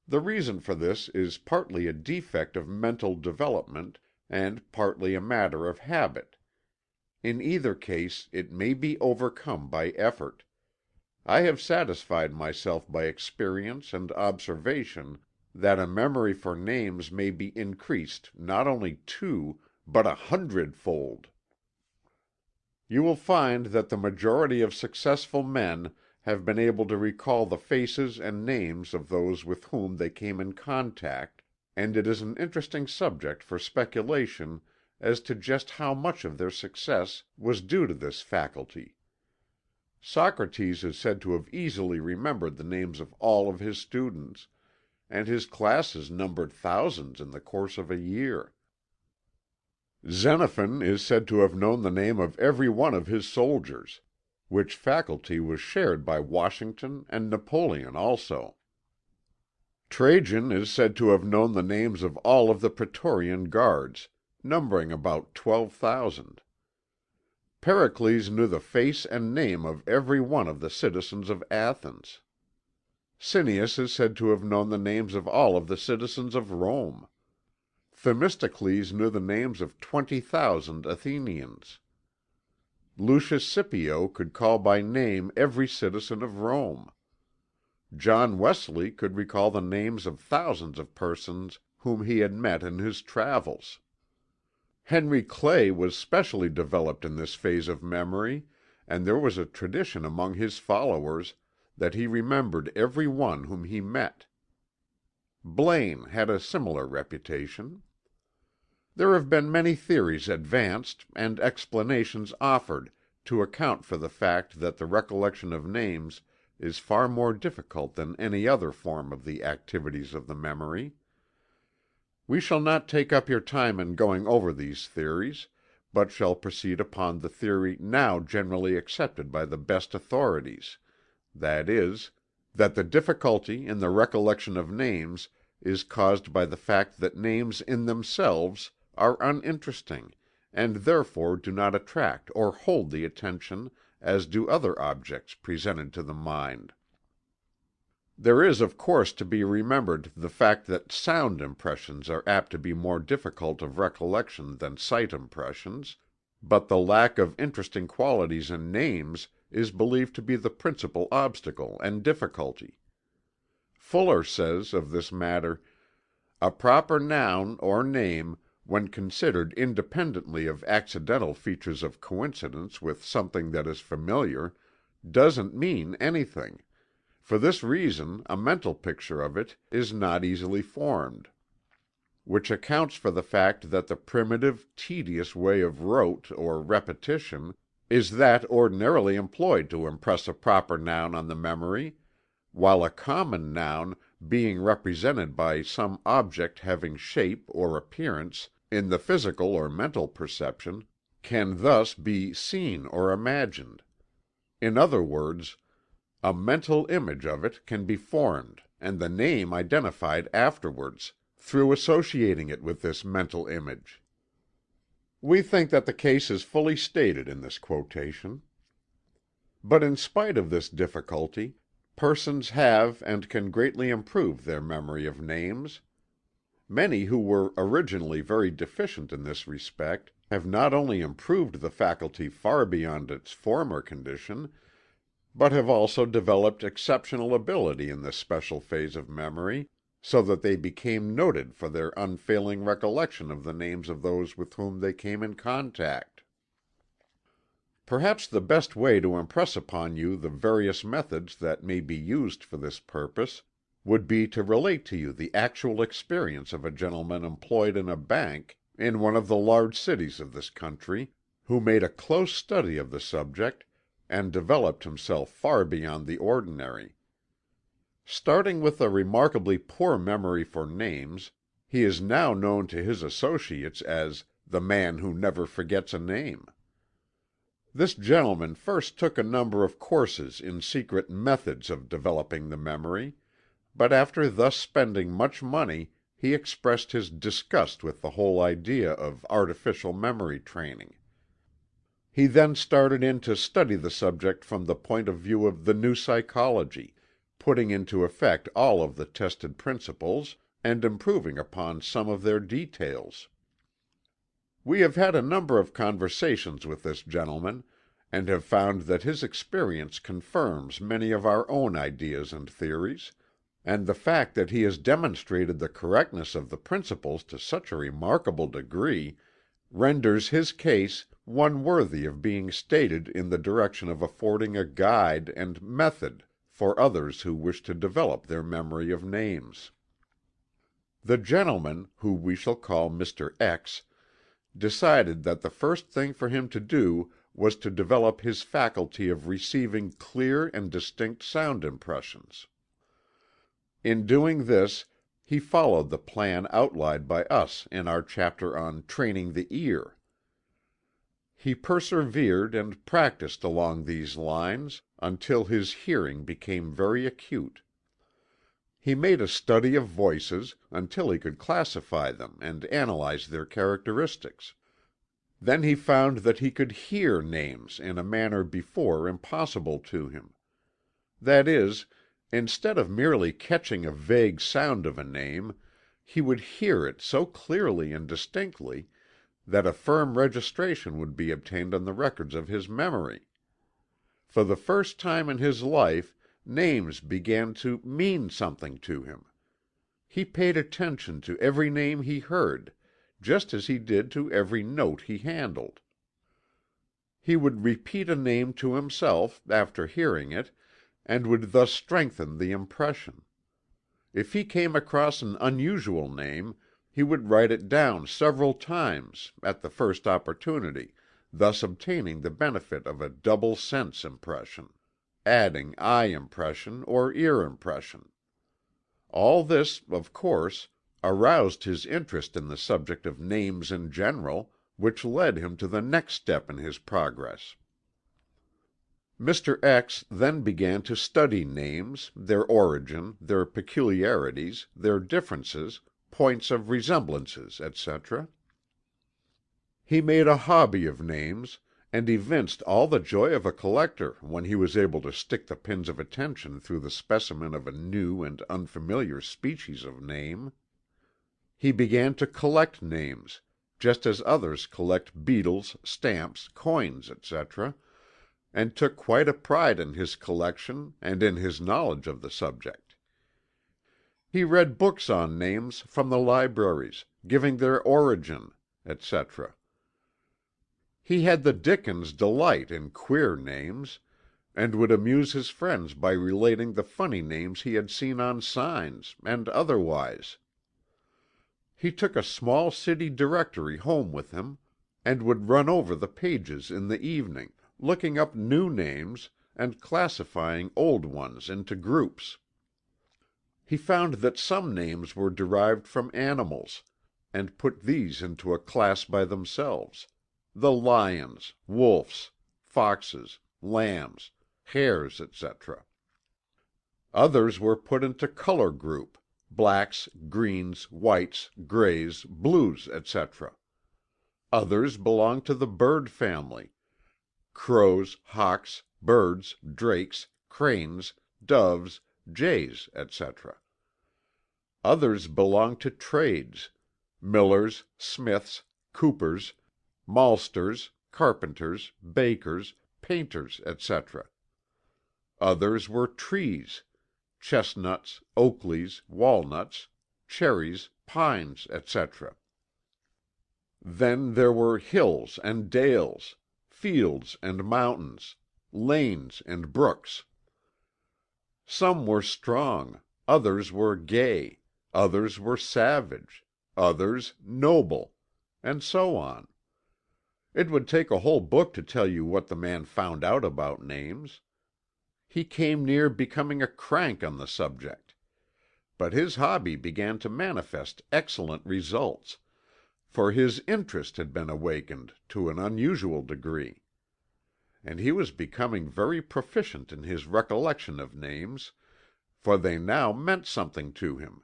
Speaker 1: The reason for this is partly a defect of mental development and partly a matter of habit. In either case it may be overcome by effort. I have satisfied myself by experience and observation that a memory for names may be increased not only 2, but 100-fold. You will find that the majority of successful men have been able to recall the faces and names of those with whom they came in contact, and it is an interesting subject for speculation as to just how much of their success was due to this faculty. Socrates is said to have easily remembered the names of all of his students, and his classes numbered thousands in the course of a year. Xenophon is said to have known the name of every one of his soldiers, which faculty was shared by Washington and Napoleon also. Trajan is said to have known the names of all of the Praetorian Guards, numbering about 12,000. Pericles knew the face and name of every one of the citizens of Athens. Cineas is said to have known the names of all of the citizens of Rome. Themistocles knew the names of 20,000 Athenians. Lucius Scipio could call by name every citizen of Rome. John Wesley could recall the names of thousands of persons whom he had met in his travels. Henry Clay was specially developed in this phase of memory, and there was a tradition among his followers that he remembered every one whom he met. Blaine had a similar reputation. There have been many theories advanced and explanations offered to account for the fact that the recollection of names is far more difficult than any other form of the activities of the memory. We shall not take up your time in going over these theories, but shall proceed upon the theory now generally accepted by the best authorities, viz., that the difficulty in the recollection of names is caused by the fact that names in themselves are uninteresting, and therefore do not attract or hold the attention as do other objects presented to the mind. There is of course to be remembered the fact that sound impressions are apt to be more difficult of recollection than sight impressions, but the lack of interesting qualities in names is believed to be the principal obstacle and difficulty. Fuller says of this matter, "A proper noun or name, when considered independently of accidental features of coincidence with something that is familiar, doesn't mean anything. For this reason a mental picture of it is not easily formed. Which accounts for the fact that the primitive, tedious way of rote or repetition is that ordinarily employed to impress a proper noun on the memory, while a common noun, being represented by some object having shape or appearance in the physical or mental perception, can thus be seen or imagined. In other words, a mental image of it can be formed and the name identified afterwards, through associating it with this mental image." We think that the case is fully stated in this quotation. But in spite of this difficulty, persons have and can greatly improve their memory of names. Many who were originally very deficient in this respect have not only improved the faculty far beyond its former condition, but have also developed exceptional ability in this special phase of memory, so that they became noted for their unfailing recollection of the names of those with whom they came in contact. Perhaps the best way to impress upon you the various methods that may be used for this purpose would be to relate to you the actual experience of a gentleman employed in a bank in one of the large cities of this country, who made a close study of the subject, and developed himself far beyond the ordinary. Starting with a remarkably poor memory for names, he is now known to his associates as "the man who never forgets a name." This gentleman first took a number of courses in secret methods of developing the memory, but after thus spending much money he expressed his disgust with the whole idea of artificial memory training. He then started in to study the subject from the point of view of the new psychology, putting into effect all of the tested principles, and improving upon some of their details. We have had a number of conversations with this gentleman, and have found that his experience confirms many of our own ideas and theories, and the fact that he has demonstrated the correctness of the principles to such a remarkable degree renders his case one worthy of being stated in the direction of affording a guide and method for others who wish to develop their memory of names. The gentleman, who we shall call Mr. X, decided that the first thing for him to do was to develop his faculty of receiving clear and distinct sound impressions. In doing this he followed the plan outlined by us in our chapter on Training the Ear. He persevered and practiced along these lines until his hearing became very acute. He made a study of voices until he could classify them and analyze their characteristics. Then he found that he could hear names in a manner before impossible to him. That is, instead of merely catching a vague sound of a name, he would hear it so clearly and distinctly that a firm registration would be obtained on the records of his memory. For the first time in his life names began to mean something to him. He paid attention to every name he heard, just as he did to every note he handled. He would repeat a name to himself after hearing it, and would thus strengthen the impression. If he came across an unusual name, he would write it down several times at the first opportunity, thus obtaining the benefit of a double sense impression, adding eye impression or ear impression. All this, of course, aroused his interest in the subject of names in general, which led him to the next step in his progress. Mr. X then began to study names, their origin, their peculiarities, their differences, points of resemblances, etc. He made a hobby of names, and evinced all the joy of a collector when he was able to stick the pins of attention through the specimen of a new and unfamiliar species of name. He began to collect names, just as others collect beetles, stamps, coins, etc., and took quite a pride in his collection and in his knowledge of the subject. He read books on names from the libraries, giving their origin, etc. He had the Dickens delight in queer names, and would amuse his friends by relating the funny names he had seen on signs, and otherwise. He took a small city directory home with him, and would run over the pages in the evening, looking up new names, and classifying old ones into groups. He found that some names were derived from animals, and put these into a class by themselves: the lions, wolves, foxes, lambs, hares, etc. Others were put into color group: blacks, greens, whites, grays, blues, etc. Others belonged to the bird family: crows, hawks, birds, drakes, cranes, doves, jays, etc. Others belonged to trades: millers, smiths, coopers, maltsters, carpenters, bakers, painters, etc. Others were trees: chestnuts, oakleys, walnuts, cherries, pines, etc. Then there were hills and dales, fields and mountains, lanes and brooks. Some were strong, others were gay, others were savage, others noble, and so on. It would take a whole book to tell you what the man found out about names. He came near becoming a crank on the subject. But his hobby began to manifest excellent results, for his interest had been awakened to an unusual degree. And he was becoming very proficient in his recollection of names, for they now meant something to him.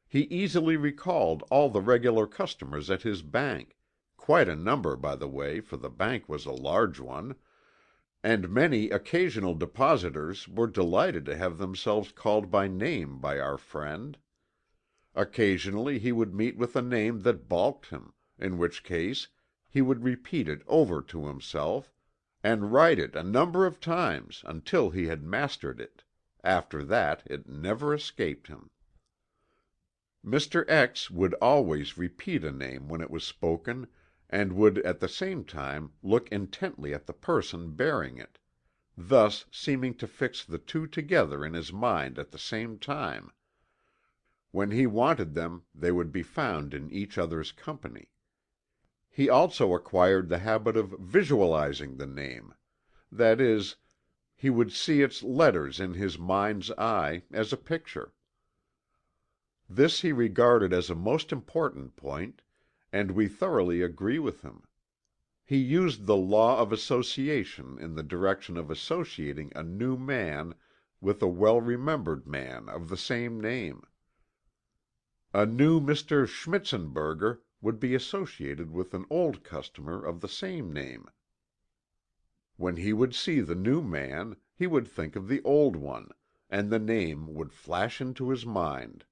Speaker 1: He easily recalled all the regular customers at his bank, quite a number, by the way, for the bank was a large one, and many occasional depositors were delighted to have themselves called by name by our friend. Occasionally he would meet with a name that balked him, in which case he would repeat it over to himself, and write it a number of times until he had mastered it. After that it never escaped him. Mr. X would always repeat a name when it was spoken, and would at the same time look intently at the person bearing it, thus seeming to fix the two together in his mind at the same time. When he wanted them they would be found in each other's company. He also acquired the habit of visualizing the name; that is, he would see its letters in his mind's eye, as a picture. This he regarded as a most important point, and we thoroughly agree with him. He used the law of association in the direction of associating a new man with a well-remembered man of the same name. A new Mr. Schmitzenberger would be associated with an old customer of the same name. When he would see the new man, he would think of the old one, and the name would flash into his mind.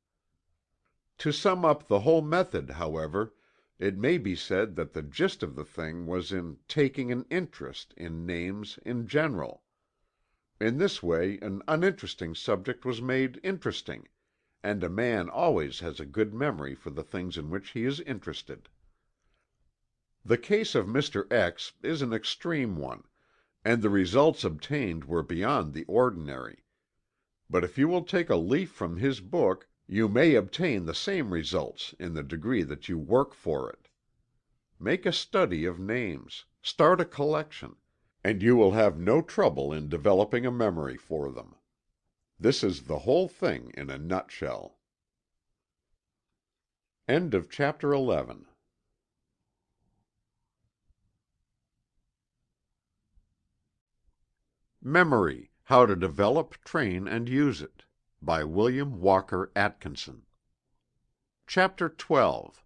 Speaker 1: To sum up the whole method, however, it may be said that the gist of the thing was in taking an interest in names in general. In this way an uninteresting subject was made interesting, and a man always has a good memory for the things in which he is interested. The case of Mr. X is an extreme one, and the results obtained were beyond the ordinary. But if you will take a leaf from his book, you may obtain the same results in the degree that you work for it. Make a study of names, start a collection, and you will have no trouble in developing a memory for them. This is the whole thing in a nutshell. End of chapter 11. Memory: How to Develop, Train and Use It, by William Walker Atkinson. Chapter 12.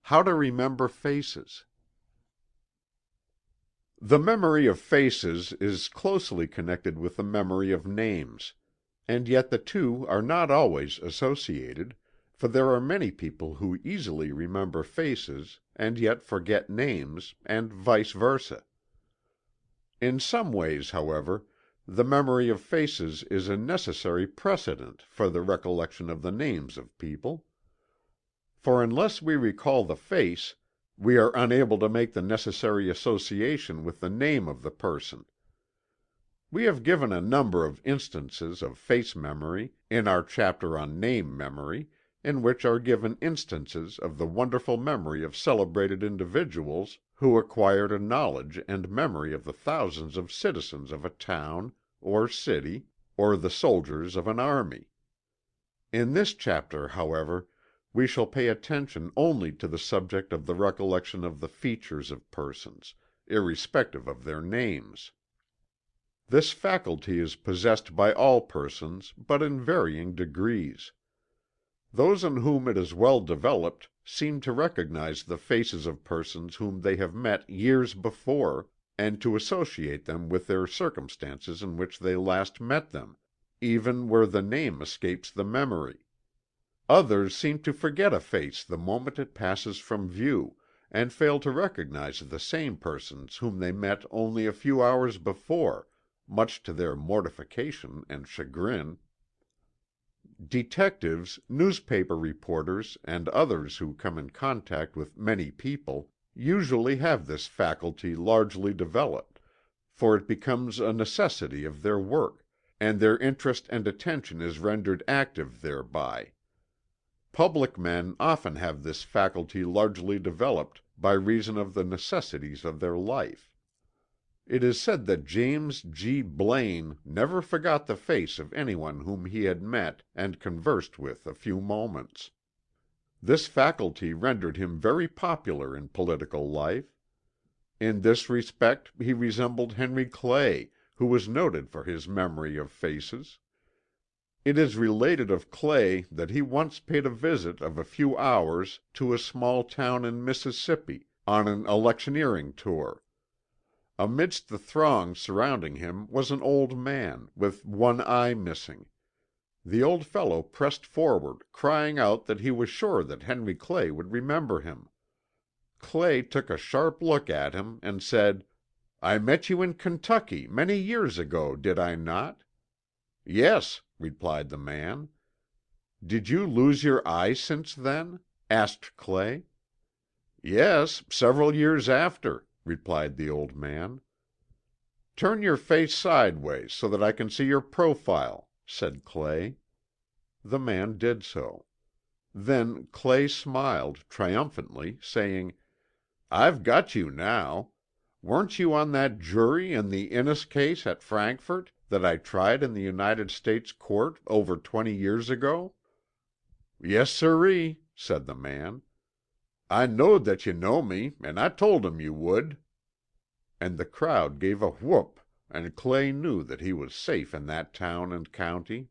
Speaker 1: How to Remember Faces. The memory of faces is closely connected with the memory of names, and yet the two are not always associated, for there are many people who easily remember faces and yet forget names, and vice versa. In some ways, however, the memory of faces is a necessary precedent for the recollection of the names of people. For unless we recall the face, we are unable to make the necessary association with the name of the person. We have given a number of instances of face memory in our chapter on name memory, in which are given instances of the wonderful memory of celebrated individuals who acquired a knowledge and memory of the thousands of citizens of a town, or city, or the soldiers of an army. In this chapter, however, we shall pay attention only to the subject of the recollection of the features of persons, irrespective of their names. This faculty is possessed by all persons, but in varying degrees. Those in whom it is well developed seem to recognize the faces of persons whom they have met years before, and to associate them with their circumstances in which they last met them, even where the name escapes the memory. Others seem to forget a face the moment it passes from view, and fail to recognize the same persons whom they met only a few hours before, much to their mortification and chagrin. Detectives, newspaper reporters, and others who come in contact with many people, usually have this faculty largely developed, for it becomes a necessity of their work, and their interest and attention is rendered active thereby. Public men often have this faculty largely developed by reason of the necessities of their life. It is said that James G. Blaine never forgot the face of anyone whom he had met and conversed with a few moments. This faculty rendered him very popular in political life. In this respect he resembled Henry Clay, who was noted for his memory of faces. It is related of Clay that he once paid a visit of a few hours to a small town in Mississippi, on an electioneering tour. Amidst the throng surrounding him was an old man, with one eye missing. The old fellow pressed forward, crying out that he was sure that Henry Clay would remember him. Clay took a sharp look at him, and said, "I met you in Kentucky many years ago, did I not?" "Yes," replied the man. "Did you lose your eye since then?" asked Clay. "Yes, several years after," replied the old man. "Turn your face sideways so that I can see your profile," said Clay. The man did so. Then Clay smiled, triumphantly, saying, "I've got you now. Weren't you on that jury in the Innes case at Frankfort, that I tried in the United States Court over 20 years ago?" "Yes, sirree," said the man. "I knowed that you know me, and I told 'em you would." And the crowd gave a whoop, and Clay knew that he was safe in that town and county.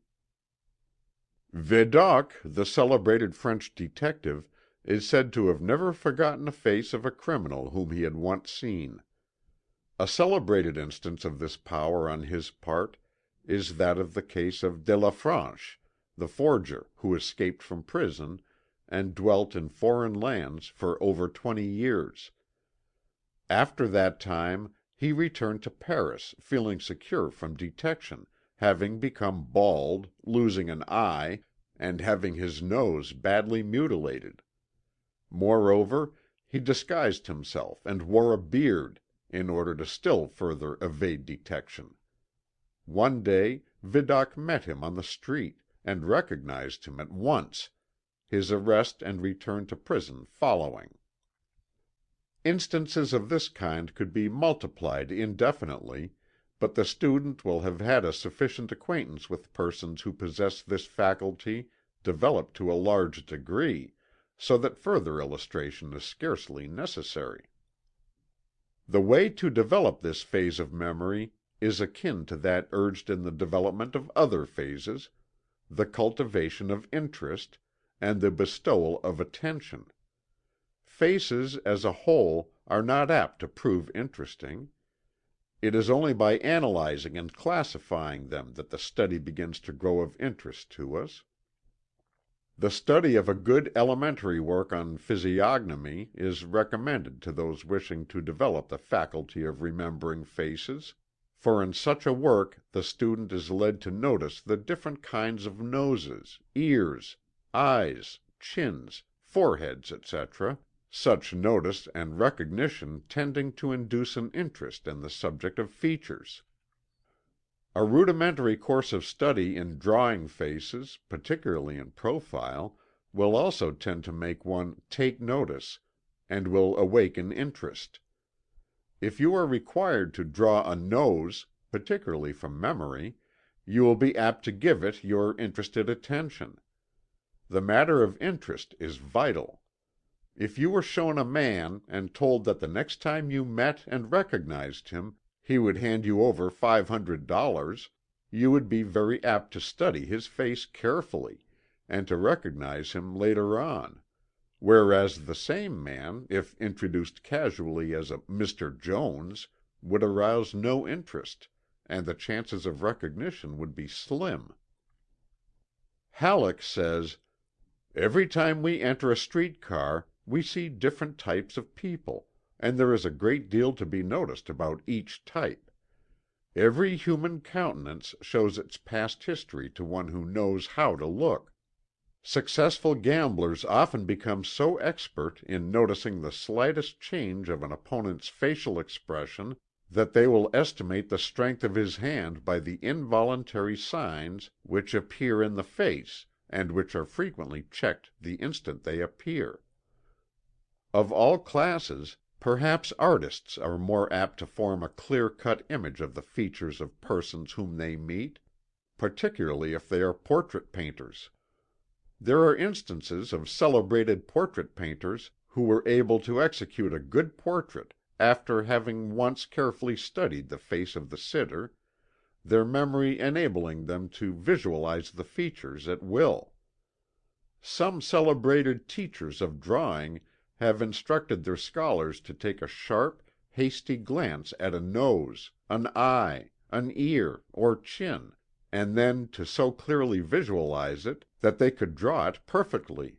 Speaker 1: Vidocq, the celebrated French detective, is said to have never forgotten a face of a criminal whom he had once seen. A celebrated instance of this power on his part is that of the case of De la Franche, the forger who escaped from prison and dwelt in foreign lands for over 20 years. After that time he returned to Paris feeling secure from detection, having become bald, losing an eye, and having his nose badly mutilated. Moreover, he disguised himself and wore a beard, in order to still further evade detection. One day Vidocq met him on the street, and recognized him at once, his arrest and return to prison following. Instances of this kind could be multiplied indefinitely, but the student will have had a sufficient acquaintance with persons who possess this faculty developed to a large degree, so that further illustration is scarcely necessary. The way to develop this phase of memory is akin to that urged in the development of other phases, the cultivation of interest, and the bestowal of attention. Faces as a whole are not apt to prove interesting. It is only by analyzing and classifying them that the study begins to grow of interest to us. The study of a good elementary work on physiognomy is recommended to those wishing to develop the faculty of remembering faces, for in such a work the student is led to notice the different kinds of noses, ears, eyes, chins, foreheads, etc., such notice and recognition tending to induce an interest in the subject of features. A rudimentary course of study in drawing faces, particularly in profile, will also tend to make one "take notice," and will awaken interest. If you are required to draw a nose, particularly from memory, you will be apt to give it your interested attention. The matter of interest is vital. If you were shown a man and told that the next time you met and recognized him he would hand you over $500, you would be very apt to study his face carefully, and to recognize him later on, whereas the same man, if introduced casually as a Mr. Jones, would arouse no interest, and the chances of recognition would be slim. Halleck says, "Every time we enter a street car we see different types of people, and there is a great deal to be noticed about each type. Every human countenance shows its past history to one who knows how to look. Successful gamblers often become so expert in noticing the slightest change of an opponent's facial expression that they will estimate the strength of his hand by the involuntary signs which appear in the face, and which are frequently checked the instant they appear. Of all classes, perhaps artists are more apt to form a clear-cut image of the features of persons whom they meet, particularly if they are portrait painters. There are instances of celebrated portrait painters who were able to execute a good portrait after having once carefully studied the face of the sitter, their memory enabling them to visualize the features at will. Some celebrated teachers of drawing have instructed their scholars to take a sharp, hasty glance at a nose, an eye, an ear, or chin, and then to so clearly visualize it that they could draw it perfectly.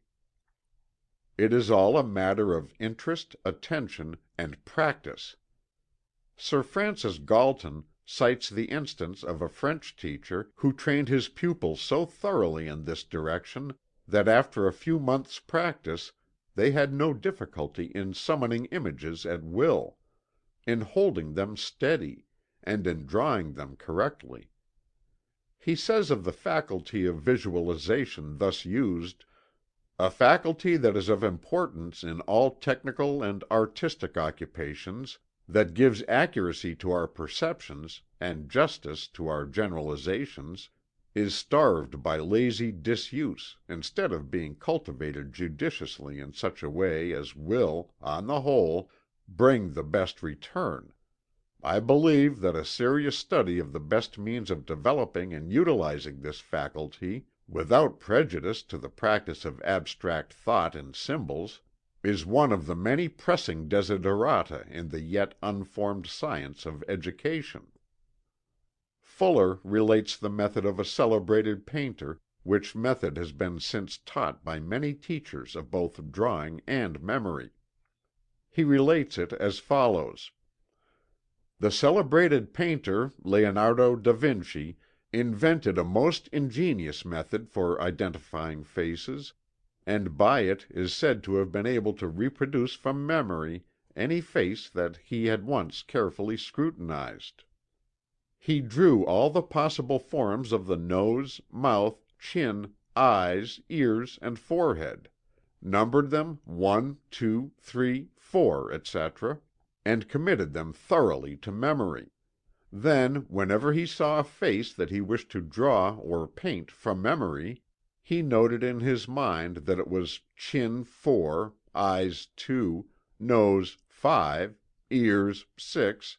Speaker 1: It is all a matter of interest, attention, and practice. Sir Francis Galton cites the instance of a French teacher who trained his pupils so thoroughly in this direction that after a few months' practice they had no difficulty in summoning images at will, in holding them steady, and in drawing them correctly. He says of the faculty of visualization thus used, "A faculty that is of importance in all technical and artistic occupations, that gives accuracy to our perceptions, and justice to our generalizations, is starved by lazy disuse, instead of being cultivated judiciously in such a way as will, on the whole, bring the best return. I believe that a serious study of the best means of developing and utilizing this faculty, without prejudice to the practice of abstract thought in symbols, is one of the many pressing desiderata in the yet unformed science of education." Fuller relates the method of a celebrated painter, which method has been since taught by many teachers of both drawing and memory. He relates it as follows: "The celebrated painter, Leonardo da Vinci, invented a most ingenious method for identifying faces, and by it is said to have been able to reproduce from memory any face that he had once carefully scrutinized. He drew all the possible forms of the nose, mouth, chin, eyes, ears, and forehead, numbered them 1, 2, 3, 4, etc., and committed them thoroughly to memory. Then, whenever he saw a face that he wished to draw or paint from memory, He noted in his mind that it was chin 4, eyes 2, nose 5, ears 6,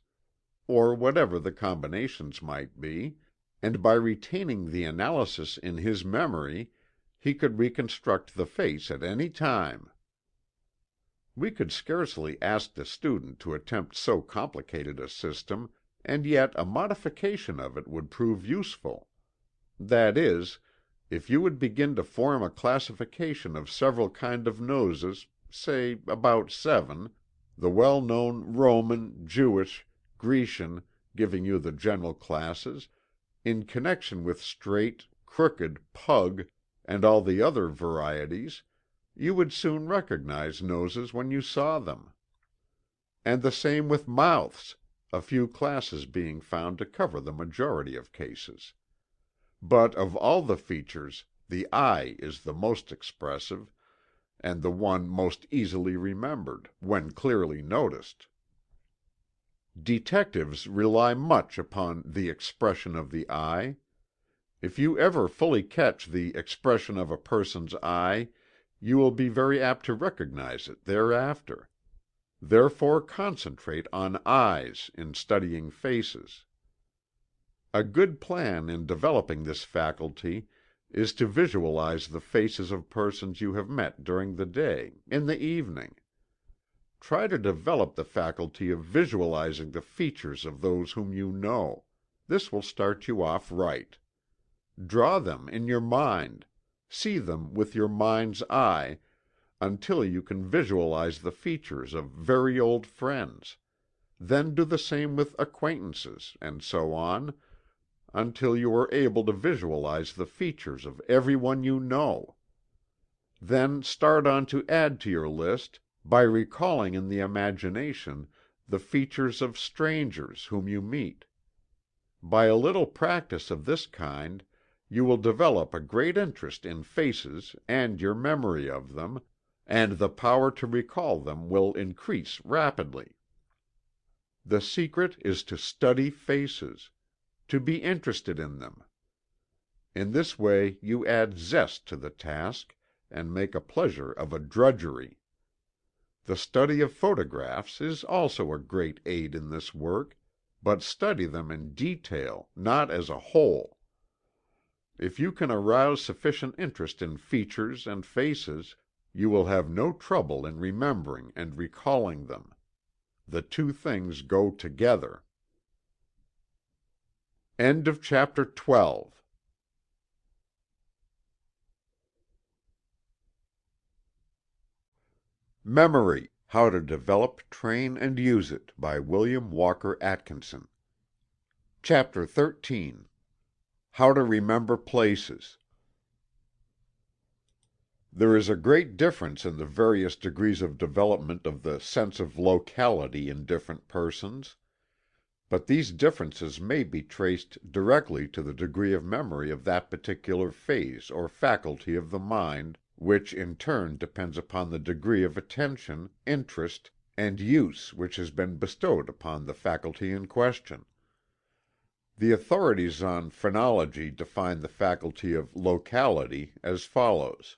Speaker 1: or whatever the combinations might be, and by retaining the analysis in his memory he could reconstruct the face at any time. We could scarcely ask the student to attempt so complicated a system, and yet a modification of it would prove useful. That is, if you would begin to form a classification of several kinds of noses, say about 7, the well-known Roman, Jewish, Grecian giving you the general classes, in connection with straight, crooked, pug, and all the other varieties, you would soon recognize noses when you saw them. And the same with mouths, a few classes being found to cover the majority of cases. But of all the features, the eye is the most expressive, and the one most easily remembered, when clearly noticed. Detectives rely much upon the expression of the eye. If you ever fully catch the expression of a person's eye, you will be very apt to recognize it thereafter. Therefore concentrate on eyes in studying faces. A good plan in developing this faculty is to visualize the faces of persons you have met during the day, in the evening. Try to develop the faculty of visualizing the features of those whom you know. This will start you off right. Draw them in your mind. See them with your mind's eye, until you can visualize the features of very old friends. Then do the same with acquaintances, and so on, until you are able to visualize the features of everyone you know. Then start on to add to your list by recalling in the imagination the features of strangers whom you meet. By a little practice of this kind, you will develop a great interest in faces and your memory of them, and the power to recall them will increase rapidly. The secret is to study faces, to be interested in them. In this way you add zest to the task, and make a pleasure of a drudgery. The study of photographs is also a great aid in this work, but study them in detail, not as a whole. If you can arouse sufficient interest in features and faces, you will have no trouble in remembering and recalling them. The two things go together. End of chapter 12. Memory: How to Develop, Train, and Use It by William Walker Atkinson. Chapter 13. How to Remember Places. There is a great difference in the various degrees of development of the sense of locality in different persons, but these differences may be traced directly to the degree of memory of that particular phase or faculty of the mind, which in turn depends upon the degree of attention, interest, and use which has been bestowed upon the faculty in question. The authorities on phrenology define the faculty of locality as follows: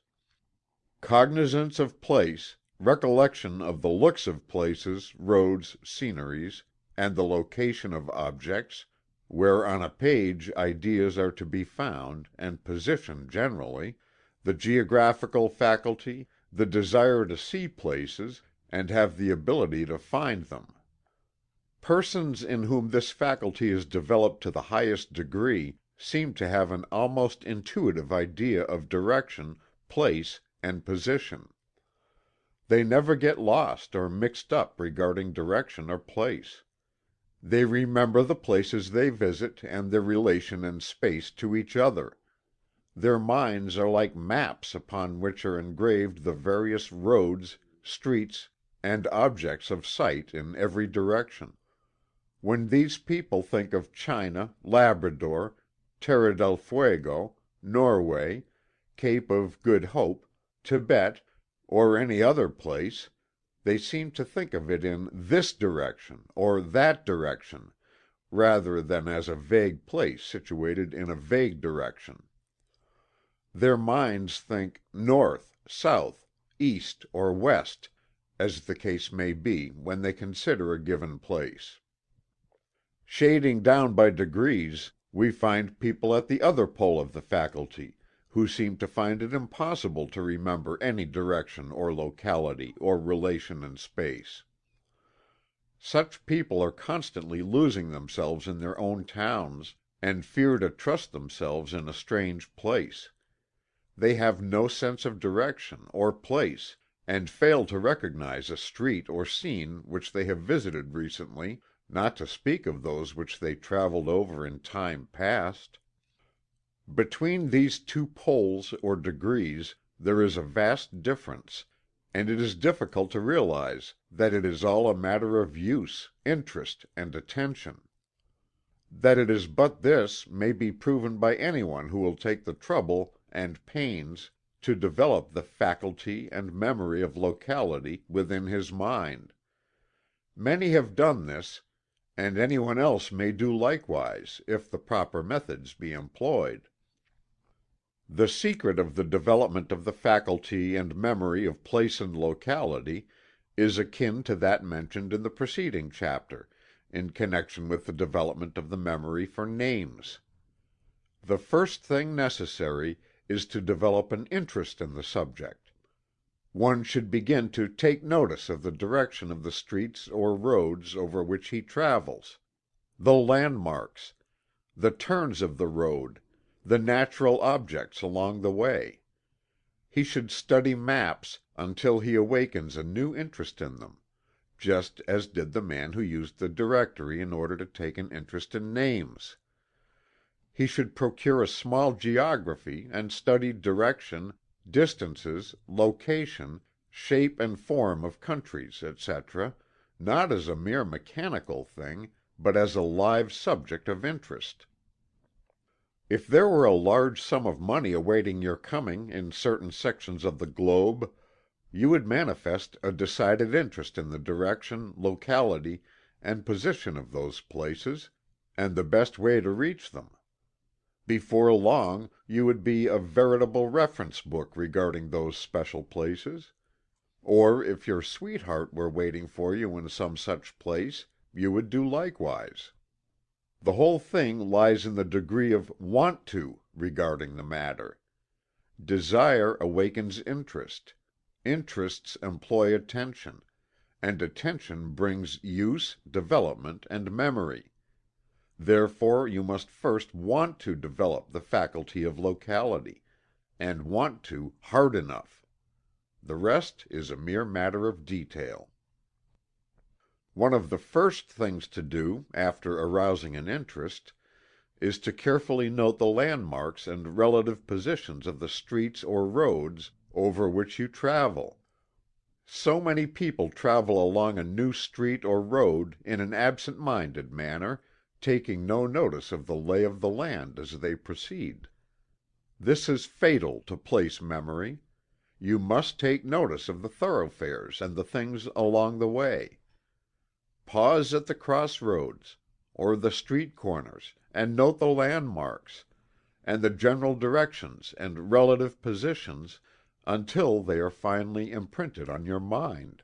Speaker 1: cognizance of place, recollection of the looks of places, roads, sceneries, and the location of objects, where on a page ideas are to be found, and position generally, the geographical faculty, the desire to see places, and have the ability to find them. Persons in whom this faculty is developed to the highest degree seem to have an almost intuitive idea of direction, place, and position. They never get lost or mixed up regarding direction or place. They remember the places they visit and their relation in space to each other. Their minds are like maps upon which are engraved the various roads, streets, and objects of sight in every direction. When these people think of China, Labrador, Terra del Fuego, Norway, Cape of Good Hope, Tibet, or any other place, they seem to think of it in this direction or that direction, rather than as a vague place situated in a vague direction. Their minds think north, south, east, or west, as the case may be when they consider a given place. Shading down by degrees, we find people at the other pole of the faculty, who seem to find it impossible to remember any direction or locality or relation in space. Such people are constantly losing themselves in their own towns, and fear to trust themselves in a strange place. They have no sense of direction or place, and fail to recognize a street or scene which they have visited recently, not to speak of those which they traveled over in time past. Between these two poles or degrees there is a vast difference, and it is difficult to realize that it is all a matter of use, interest, and attention. That it is but this may be proven by anyone who will take the trouble and pains to develop the faculty and memory of locality within his mind. Many have done this, and anyone else may do likewise if the proper methods be employed. The secret of the development of the faculty and memory of place and locality is akin to that mentioned in the preceding chapter, in connection with the development of the memory for names. The first thing necessary is to develop an interest in the subject. One should begin to take notice of the direction of the streets or roads over which he travels, the landmarks, the turns of the road, the natural objects along the way. He should study maps until he awakens a new interest in them, just as did the man who used the directory in order to take an interest in names. He should procure a small geography and study direction, distances, location, shape and form of countries, etc., not as a mere mechanical thing, but as a live subject of interest. If there were a large sum of money awaiting your coming in certain sections of the globe, you would manifest a decided interest in the direction, locality, and position of those places, and the best way to reach them. Before long you would be a veritable reference book regarding those special places. Or if your sweetheart were waiting for you in some such place, you would do likewise. The whole thing lies in the degree of "want to" regarding the matter. Desire awakens interest, interests employ attention, and attention brings use, development, and memory. Therefore you must first want to develop the faculty of locality, and want to hard enough. The rest is a mere matter of detail. One of the first things to do, after arousing an interest, is to carefully note the landmarks and relative positions of the streets or roads over which you travel. So many people travel along a new street or road in an absent-minded manner, taking no notice of the lay of the land as they proceed. This is fatal to place memory. You must take notice of the thoroughfares and the things along the way. Pause at the crossroads, or the street corners, and note the landmarks, and the general directions and relative positions, until they are finally imprinted on your mind.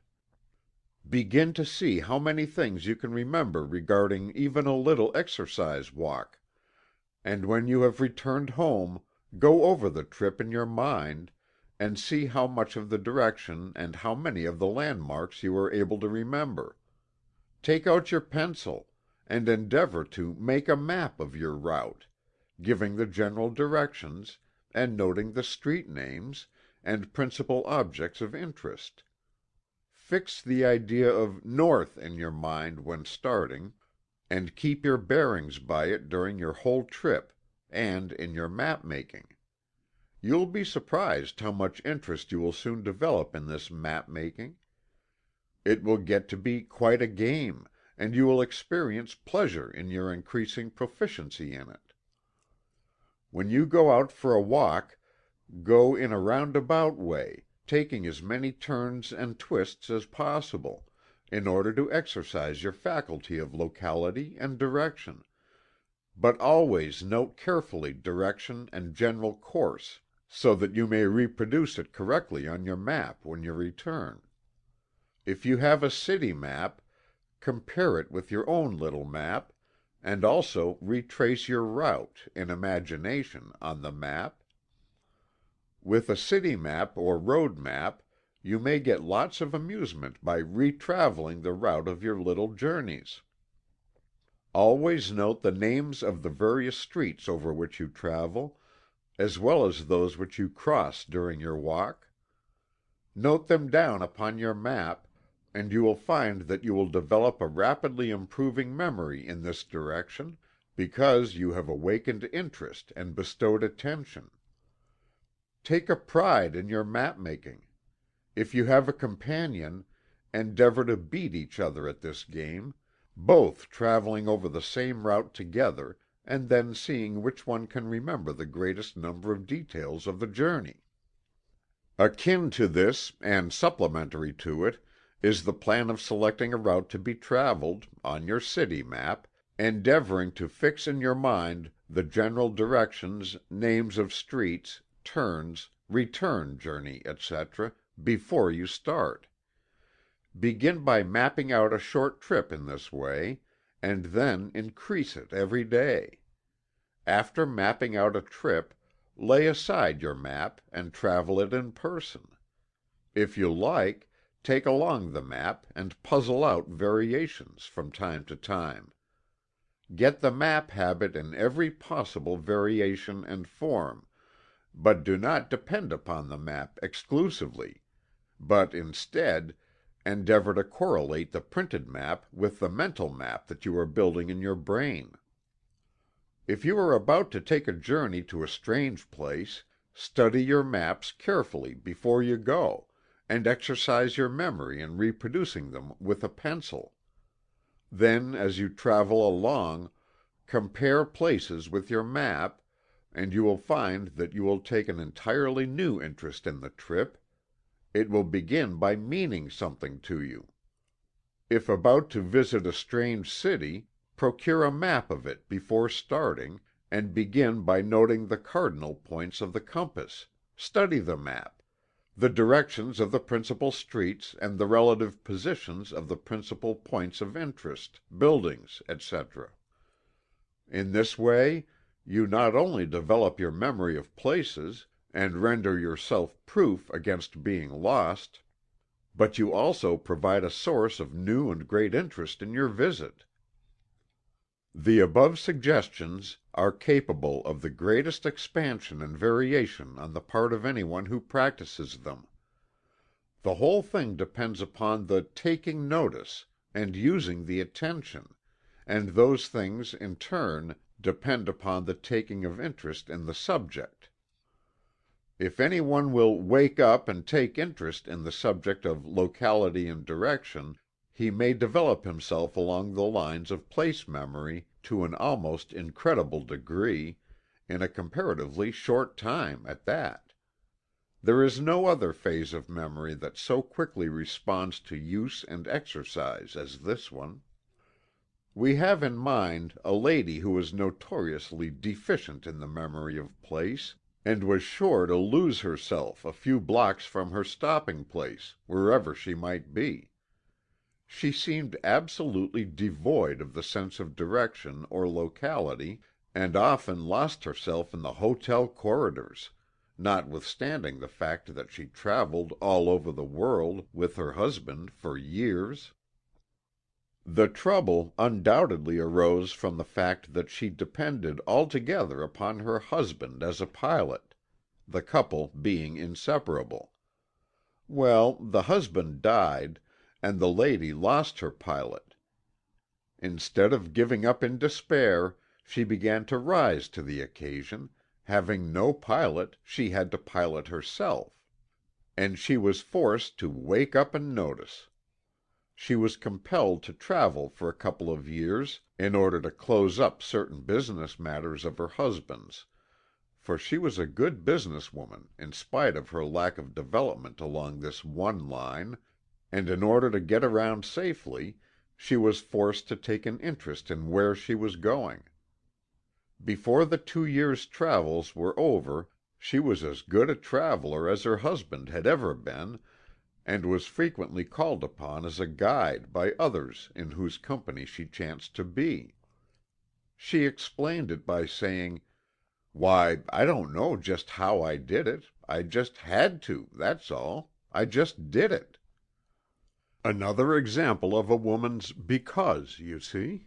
Speaker 1: Begin to see how many things you can remember regarding even a little exercise walk, and when you have returned home, go over the trip in your mind, and see how much of the direction and how many of the landmarks you are able to remember. Take out your pencil, and endeavor to make a map of your route, giving the general directions, and noting the street names, and principal objects of interest. Fix the idea of north in your mind when starting, and keep your bearings by it during your whole trip, and in your map making. You will be surprised how much interest you will soon develop in this map making. It will get to be quite a game, and you will experience pleasure in your increasing proficiency in it. When you go out for a walk, go in a roundabout way, taking as many turns and twists as possible, in order to exercise your faculty of locality and direction, but always note carefully direction and general course. so that you may reproduce it correctly on your map when you return. If you have a city map, compare it with your own little map, and also retrace your route, in imagination, on the map. With a city map or road map, you may get lots of amusement by retraveling the route of your little journeys. Always note the names of the various streets over which you travel, as well as those which you cross during your walk. Note them down upon your map, and you will find that you will develop a rapidly improving memory in this direction, because you have awakened interest and bestowed attention. Take a pride in your map making. If you have a companion, endeavor to beat each other at this game, both traveling over the same route together, and then seeing which one can remember the greatest number of details of the journey. Akin to this, and supplementary to it, is the plan of selecting a route to be traveled, on your city map, endeavoring to fix in your mind the general directions, names of streets, turns, return journey, etc., before you start. Begin by mapping out a short trip in this way, and then increase it every day. After mapping out a trip, lay aside your map and travel it in person. If you like, take along the map and puzzle out variations from time to time. Get the map habit in every possible variation and form, but do not depend upon the map exclusively, but instead endeavor to correlate the printed map with the mental map that you are building in your brain. If you are about to take a journey to a strange place, study your maps carefully before you go, and exercise your memory in reproducing them with a pencil. Then, as you travel along, compare places with your map, and you will find that you will take an entirely new interest in the trip. It will begin by meaning something to you. If about to visit a strange city, procure a map of it before starting, and begin by noting the cardinal points of the compass. Study the map, the directions of the principal streets and the relative positions of the principal points of interest, buildings, etc. In this way, you not only develop your memory of places, and render yourself proof against being lost, but you also provide a source of new and great interest in your visit. The above suggestions are capable of the greatest expansion and variation on the part of anyone who practices them. The whole thing depends upon the taking notice and using the attention, and those things in turn depend upon the taking of interest in the subject. If any one will wake up and take interest in the subject of locality and direction, he may develop himself along the lines of place memory to an almost incredible degree, in a comparatively short time at that. There is no other phase of memory that so quickly responds to use and exercise as this one. We have in mind a lady who was notoriously deficient in the memory of place, and was sure to lose herself a few blocks from her stopping place, wherever she might be. She seemed absolutely devoid of the sense of direction or locality, and often lost herself in the hotel corridors, notwithstanding the fact that she traveled all over the world with her husband for years. The trouble undoubtedly arose from the fact that she depended altogether upon her husband as a pilot, the couple being inseparable. Well, the husband died, and the lady lost her pilot. Instead of giving up in despair, she began to rise to the occasion. Having no pilot, she had to pilot herself. And she was forced to wake up and notice. She was compelled to travel for a couple of years in order to close up certain business matters of her husband's, for she was a good business woman in spite of her lack of development along this one line, and in order to get around safely, she was forced to take an interest in where she was going. Before the 2 years' travels were over, She was as good a traveler as her husband had ever been, and was frequently called upon as a guide by others in whose company she chanced to be. She explained it by saying, "Why, I don't know just how I did it. I just had to, that's all. I just did it." Another example of a woman's "because," you see.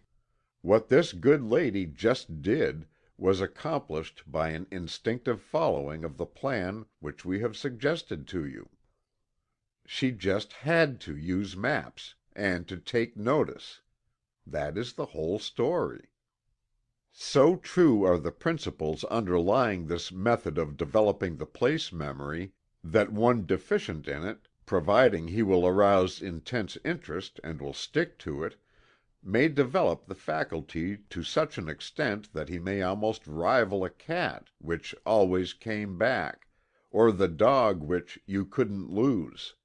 Speaker 1: What this good lady just did was accomplished by an instinctive following of the plan which we have suggested to you. She just had to use maps, and to take notice. That is the whole story. So true are the principles underlying this method of developing the place memory that one deficient in it, providing he will arouse intense interest and will stick to it, may develop the faculty to such an extent that he may almost rival a cat which always came back, or the dog which "you couldn't lose."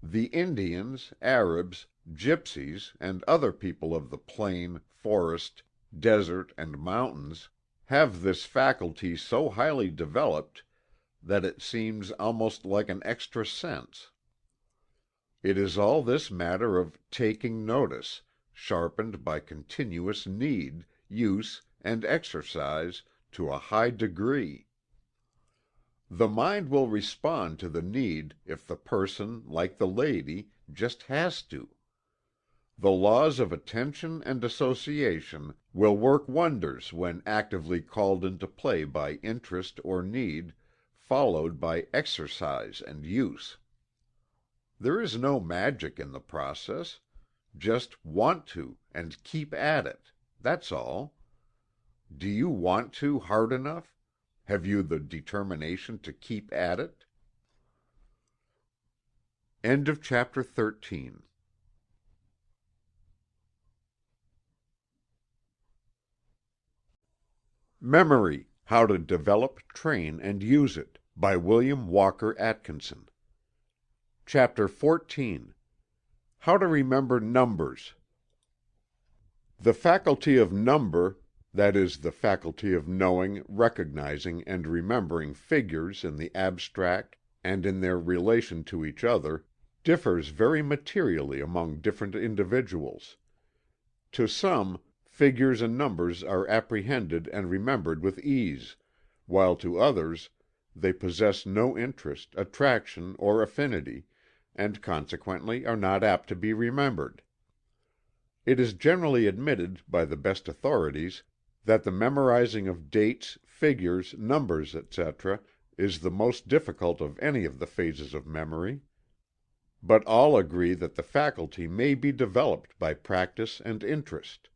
Speaker 1: The Indians, Arabs, gypsies, and other people of the plain, forest, desert, and mountains have this faculty so highly developed that it seems almost like an extra sense. It is all this matter of "taking notice," sharpened by continuous need, use, and exercise to a high degree. The mind will respond to the need if the person, like the lady, just has to. The laws of attention and association will work wonders when actively called into play by interest or need, followed by exercise and use. There is no magic in the process. Just want to, and keep at it. That's all. Do you want to hard enough? Have you the determination to keep at it? End of chapter 13. Memory: How to Develop, Train, and Use It, by William Walker Atkinson. Chapter 14. How to Remember Numbers. The faculty of number, that is, the faculty of knowing, recognizing, and remembering figures in the abstract and in their relation to each other, differs very materially among different individuals. To some, figures and numbers are apprehended and remembered with ease, while to others they possess no interest, attraction, or affinity, and consequently are not apt to be remembered. It is generally admitted by the best authorities that the memorizing of dates, figures, numbers, etc., is the most difficult of any of the phases of memory. But all agree that the faculty may be developed by practice and interest.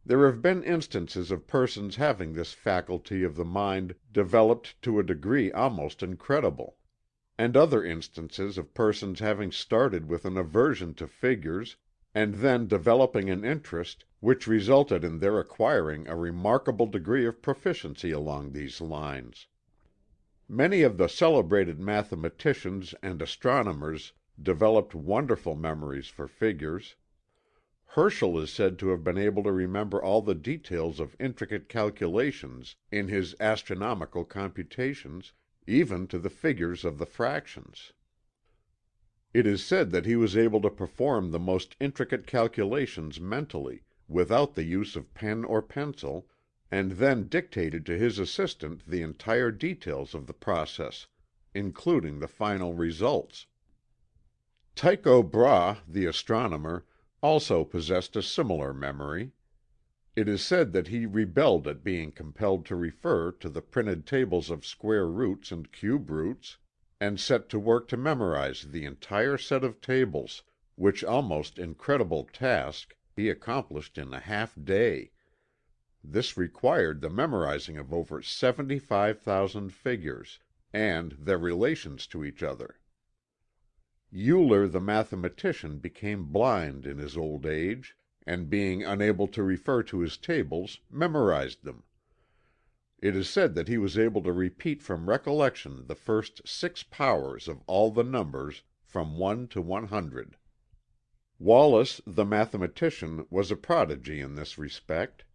Speaker 1: There have been instances of persons having this faculty of the mind developed to a degree almost incredible, and other instances of persons having started with an aversion to figures, and then developing an interest which resulted in their acquiring a remarkable degree of proficiency along these lines. Many of the celebrated mathematicians and astronomers developed wonderful memories for figures. Herschel is said to have been able to remember all the details of intricate calculations in his astronomical computations, even to the figures of the fractions. It is said that he was able to perform the most intricate calculations mentally, without the use of pen or pencil, and then dictated to his assistant the entire details of the process, including the final results. Tycho Brahe, the astronomer, also possessed a similar memory. It is said that he rebelled at being compelled to refer to the printed tables of square roots and cube roots, and set to work to memorize the entire set of tables, which almost incredible task he accomplished in a half-day. This required the memorizing of over 75,000 figures, and their relations to each other. Euler the mathematician became blind in his old age, and being unable to refer to his tables, memorized them. It is said that he was able to repeat from recollection the first 6 powers of all the numbers from 1 to 100. Wallace the mathematician was a prodigy in this respect.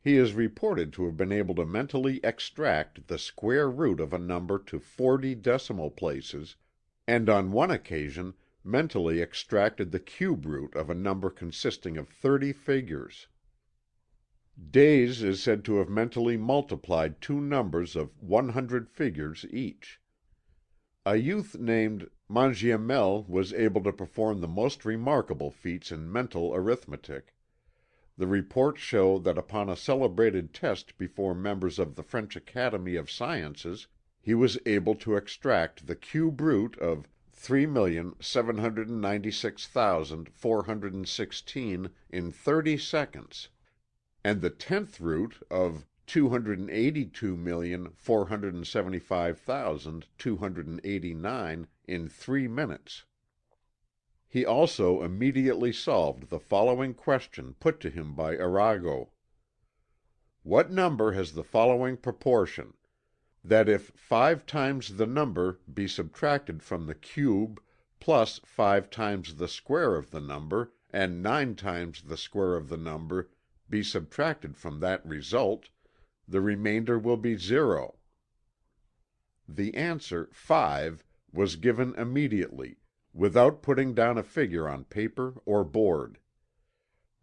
Speaker 1: He is reported to have been able to mentally extract the square root of a number to 40 decimal places, and on one occasion mentally extracted the cube root of a number consisting of 30 figures. Days is said to have mentally multiplied two numbers of 100 figures each. A youth named Mangiamele was able to perform the most remarkable feats in mental arithmetic. The reports show that upon a celebrated test before members of the French Academy of Sciences he was able to extract the cube root of 3,796,416 in 30 seconds, and the 10th root of 282,475,289 in 3 minutes. He also immediately solved the following question put to him by Arago: "What number has the following proportion: that if 5 times the number be subtracted from the cube plus 5 times the square of the number and 9 times the square of the number be subtracted from that result, the remainder will be 0. The answer 5 was given immediately, without putting down a figure on paper or board.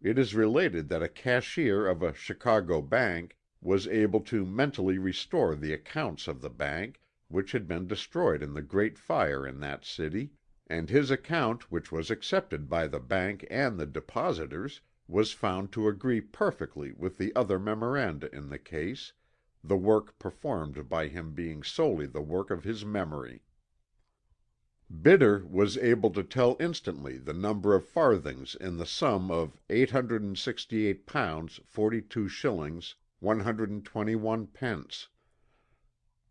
Speaker 1: It is related that a cashier of a Chicago bank was able to mentally restore the accounts of the bank, which had been destroyed in the Great Fire in that city, and his account, which was accepted by the bank and the depositors, was found to agree perfectly with the other memoranda in the case, the work performed by him being solely the work of his memory. Bidder was able to tell instantly the number of farthings in the sum of £868 42s. 121.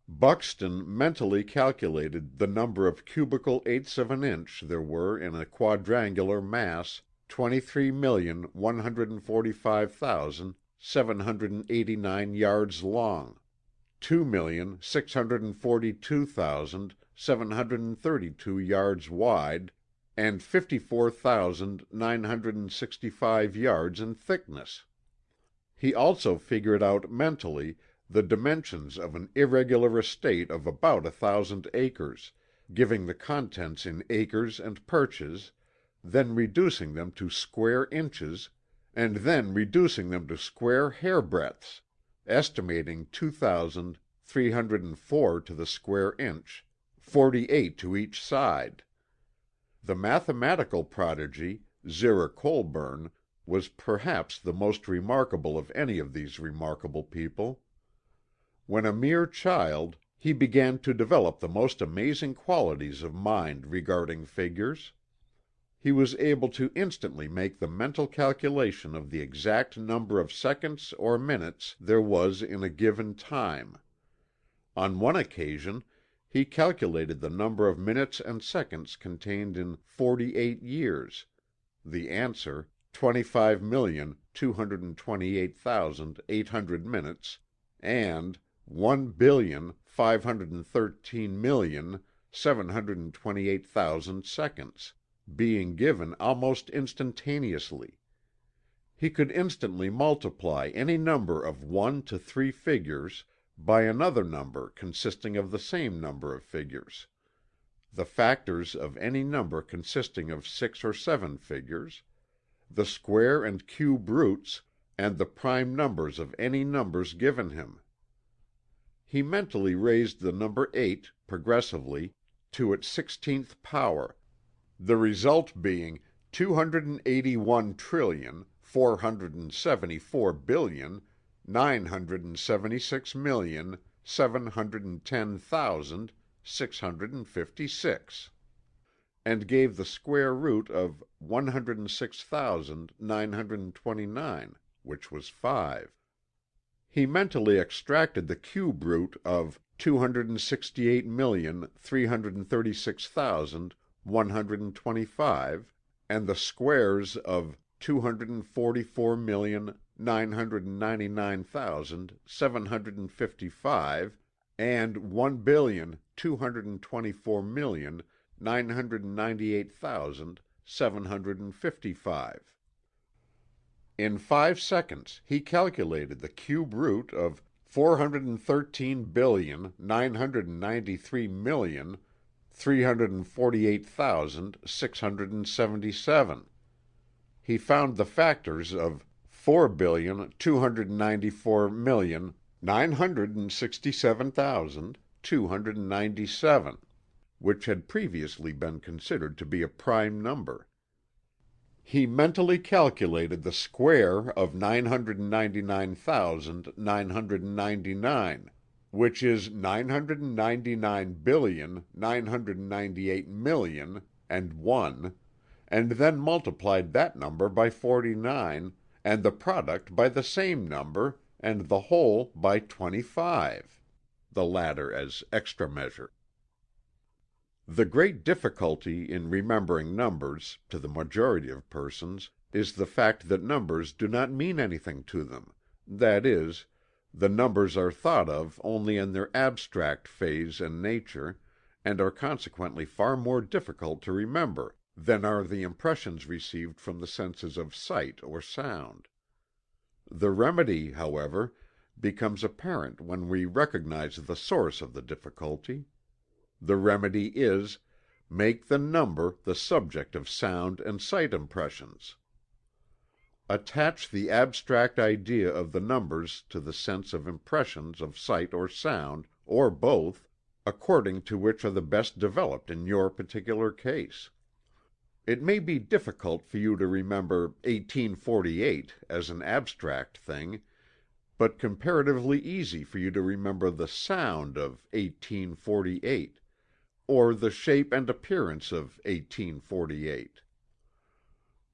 Speaker 1: Buxton mentally calculated the number of cubical eighths of an inch there were in a quadrangular mass 23,145,789 yards long, 2,642,732 yards wide, and 54,965 yards in thickness. He also figured out mentally the dimensions of an irregular estate of about 1,000 acres, giving the contents in acres and perches, then reducing them to square inches, and then reducing them to square hairbreadths, estimating 2,304 to the square inch, 48 to each side. The mathematical prodigy, Zerah Colburn, was perhaps the most remarkable of any of these remarkable people. When a mere child, he began to develop the most amazing qualities of mind regarding figures. He was able to instantly make the mental calculation of the exact number of seconds or minutes there was in a given time. On one occasion he calculated the number of minutes and seconds contained in 48 years, the answer 25,228,800 minutes, and 1,513,728,000 seconds, being given almost instantaneously. He could instantly multiply any number of 1 to 3 figures by another number consisting of the same number of figures, the factors of any number consisting of 6 or 7 figures, the square and cube roots, and the prime numbers of any numbers given him. He mentally raised the number 8 progressively to its 16th power, the result being 281,474,976,710,656. And gave the square root of 106,929, which was 5. He mentally extracted the cube root of 268,336,125, and the squares of 244,999,755, and 1,224,998,755. In 5 seconds he calculated the cube root of 413,993,348,677. He found the factors of 4,294,967,297, which had previously been considered to be a prime number. He mentally calculated the square of 999,999, which is 999,998,000,001, and then multiplied that number by 49, and the product by the same number, and the whole by 25, the latter as extra measure. The great difficulty in remembering numbers, to the majority of persons, is the fact that numbers do not mean anything to them; that is, the numbers are thought of only in their abstract phase and nature, and are consequently far more difficult to remember than are the impressions received from the senses of sight or sound. The remedy, however, becomes apparent when we recognize the source of the difficulty. The remedy is, make the number the subject of sound and sight impressions. Attach the abstract idea of the numbers to the sense of impressions of sight or sound, or both, according to which are the best developed in your particular case. It may be difficult for you to remember 1848 as an abstract thing, but comparatively easy for you to remember the sound of 1848. Or the shape and appearance of 1848.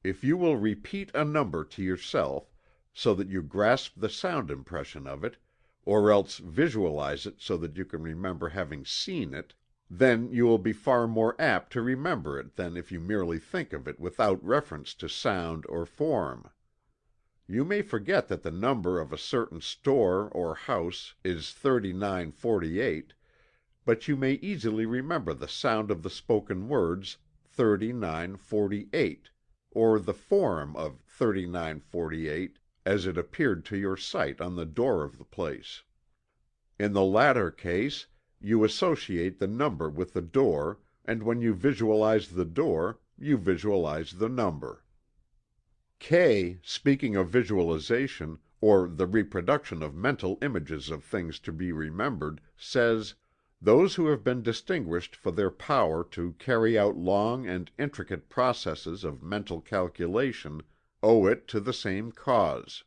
Speaker 1: If you will repeat a number to yourself, so that you grasp the sound impression of it, or else visualize it so that you can remember having seen it, then you will be far more apt to remember it than if you merely think of it without reference to sound or form. You may forget that the number of a certain store or house is 3948, but you may easily remember the sound of the spoken words 3948, or the form of 3948 as it appeared to your sight on the door of the place. In the latter case, you associate the number with the door, and when you visualize the door, you visualize the number. Kay, speaking of visualization, or the reproduction of mental images of things to be remembered, says, "Those who have been distinguished for their power to carry out long and intricate processes of mental calculation owe it to the same cause."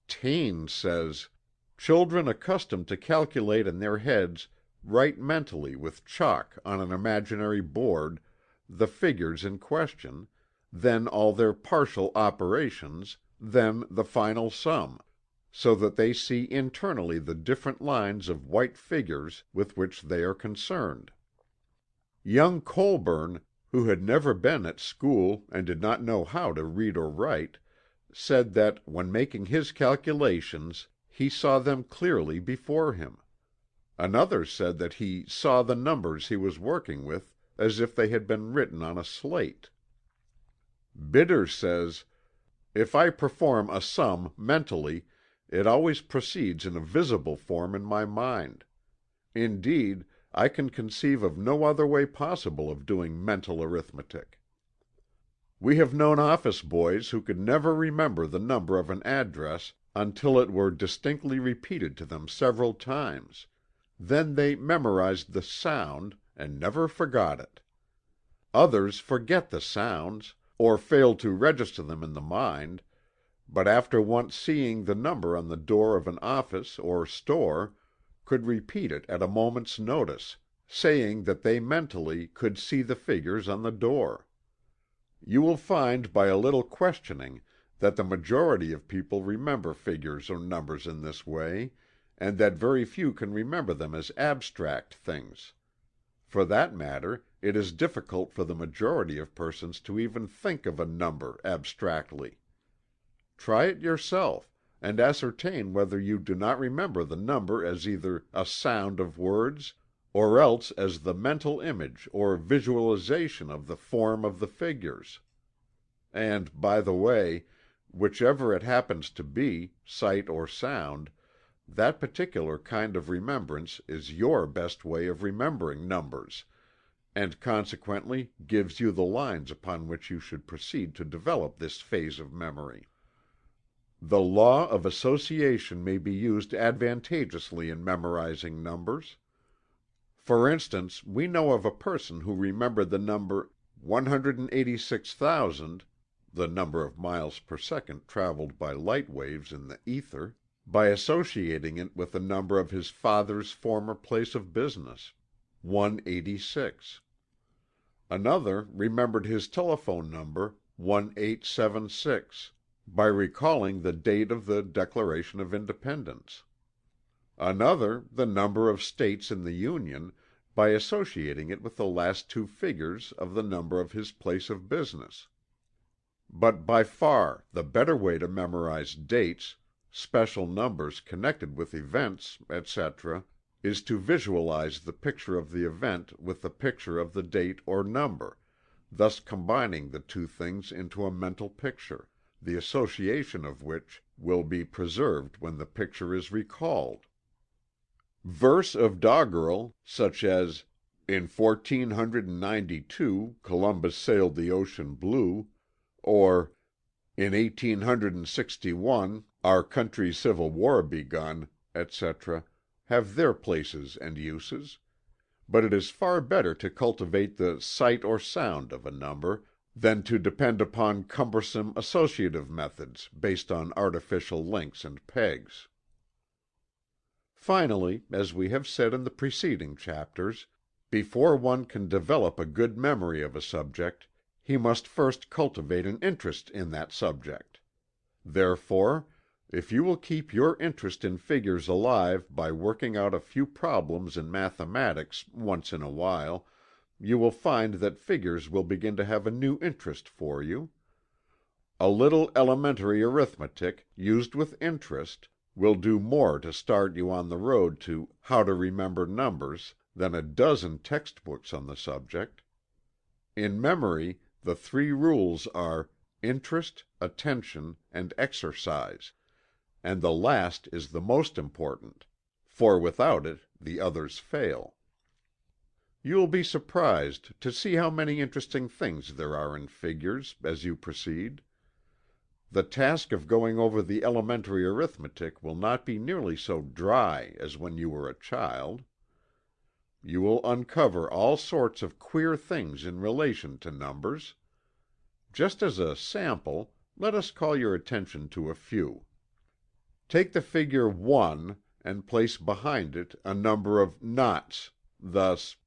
Speaker 1: Taine says, "Children accustomed to calculate in their heads write mentally with chalk on an imaginary board the figures in question, then all their partial operations, then the final sum, so that they see internally the different lines of white figures with which they are concerned." Young Colburn, who had never been at school and did not know how to read or write, said that, when making his calculations, he saw them clearly before him. Another said that he saw the numbers he was working with as if they had been written on a slate. Bidder says, "If I perform a sum mentally, it always proceeds in a visible form in my mind. Indeed, I can conceive of no other way possible of doing mental arithmetic." We have known office boys who could never remember the number of an address until it were distinctly repeated to them several times; then they memorized the sound, and never forgot it. Others forget the sounds, or fail to register them in the mind, but after once seeing the number on the door of an office or store, could repeat it at a moment's notice, saying that they mentally could see the figures on the door. You will find by a little questioning that the majority of people remember figures or numbers in this way, and that very few can remember them as abstract things. For that matter, it is difficult for the majority of persons to even think of a number abstractly. Try it yourself, and ascertain whether you do not remember the number as either a sound of words, or else as the mental image or visualization of the form of the figures. And, by the way, Whichever it happens to be, sight or sound, that particular kind of remembrance is your best way of remembering numbers, and consequently gives you the lines upon which you should proceed to develop this phase of memory. The law of association may be used advantageously in memorizing numbers. For instance, we know of a person who remembered the number 186,000, the number of miles per second traveled by light waves in the ether, by associating it with the number of his father's former place of business, 186. Another remembered his telephone number, 1876, by recalling the date of the Declaration of Independence. Another, the number of States in the Union, by associating it with the last two figures of the number of his place of business. But by far the better way to memorize dates, special numbers connected with events, etc., is to visualize the picture of the event with the picture of the date or number, thus combining the two things into a mental picture, the association of which will be preserved when the picture is recalled. Verse of doggerel, such as "In 1492 Columbus sailed the ocean blue," or "In 1861 our country's Civil War begun," etc., have their places and uses, but it is far better to cultivate the sight or sound of a number than to depend upon cumbersome associative methods based on artificial links and pegs. Finally, as we have said in the preceding chapters, before one can develop a good memory of a subject, he must first cultivate an interest in that subject. Therefore, if you will keep your interest in figures alive by working out a few problems in mathematics once in a while, you will find that figures will begin to have a new interest for you. A little elementary arithmetic, used with interest, will do more to start you on the road to "How to Remember Numbers" than a dozen textbooks on the subject. In memory, the three rules are interest, attention, and exercise, and the last is the most important, for without it the others fail. You will be surprised to see how many interesting things there are in figures, as you proceed. The task of going over the elementary arithmetic will not be nearly so dry as when you were a child. You will uncover all sorts of queer things in relation to numbers. Just as a sample, let us call your attention to a few. Take the figure 1 and place behind it a number of noughts, thus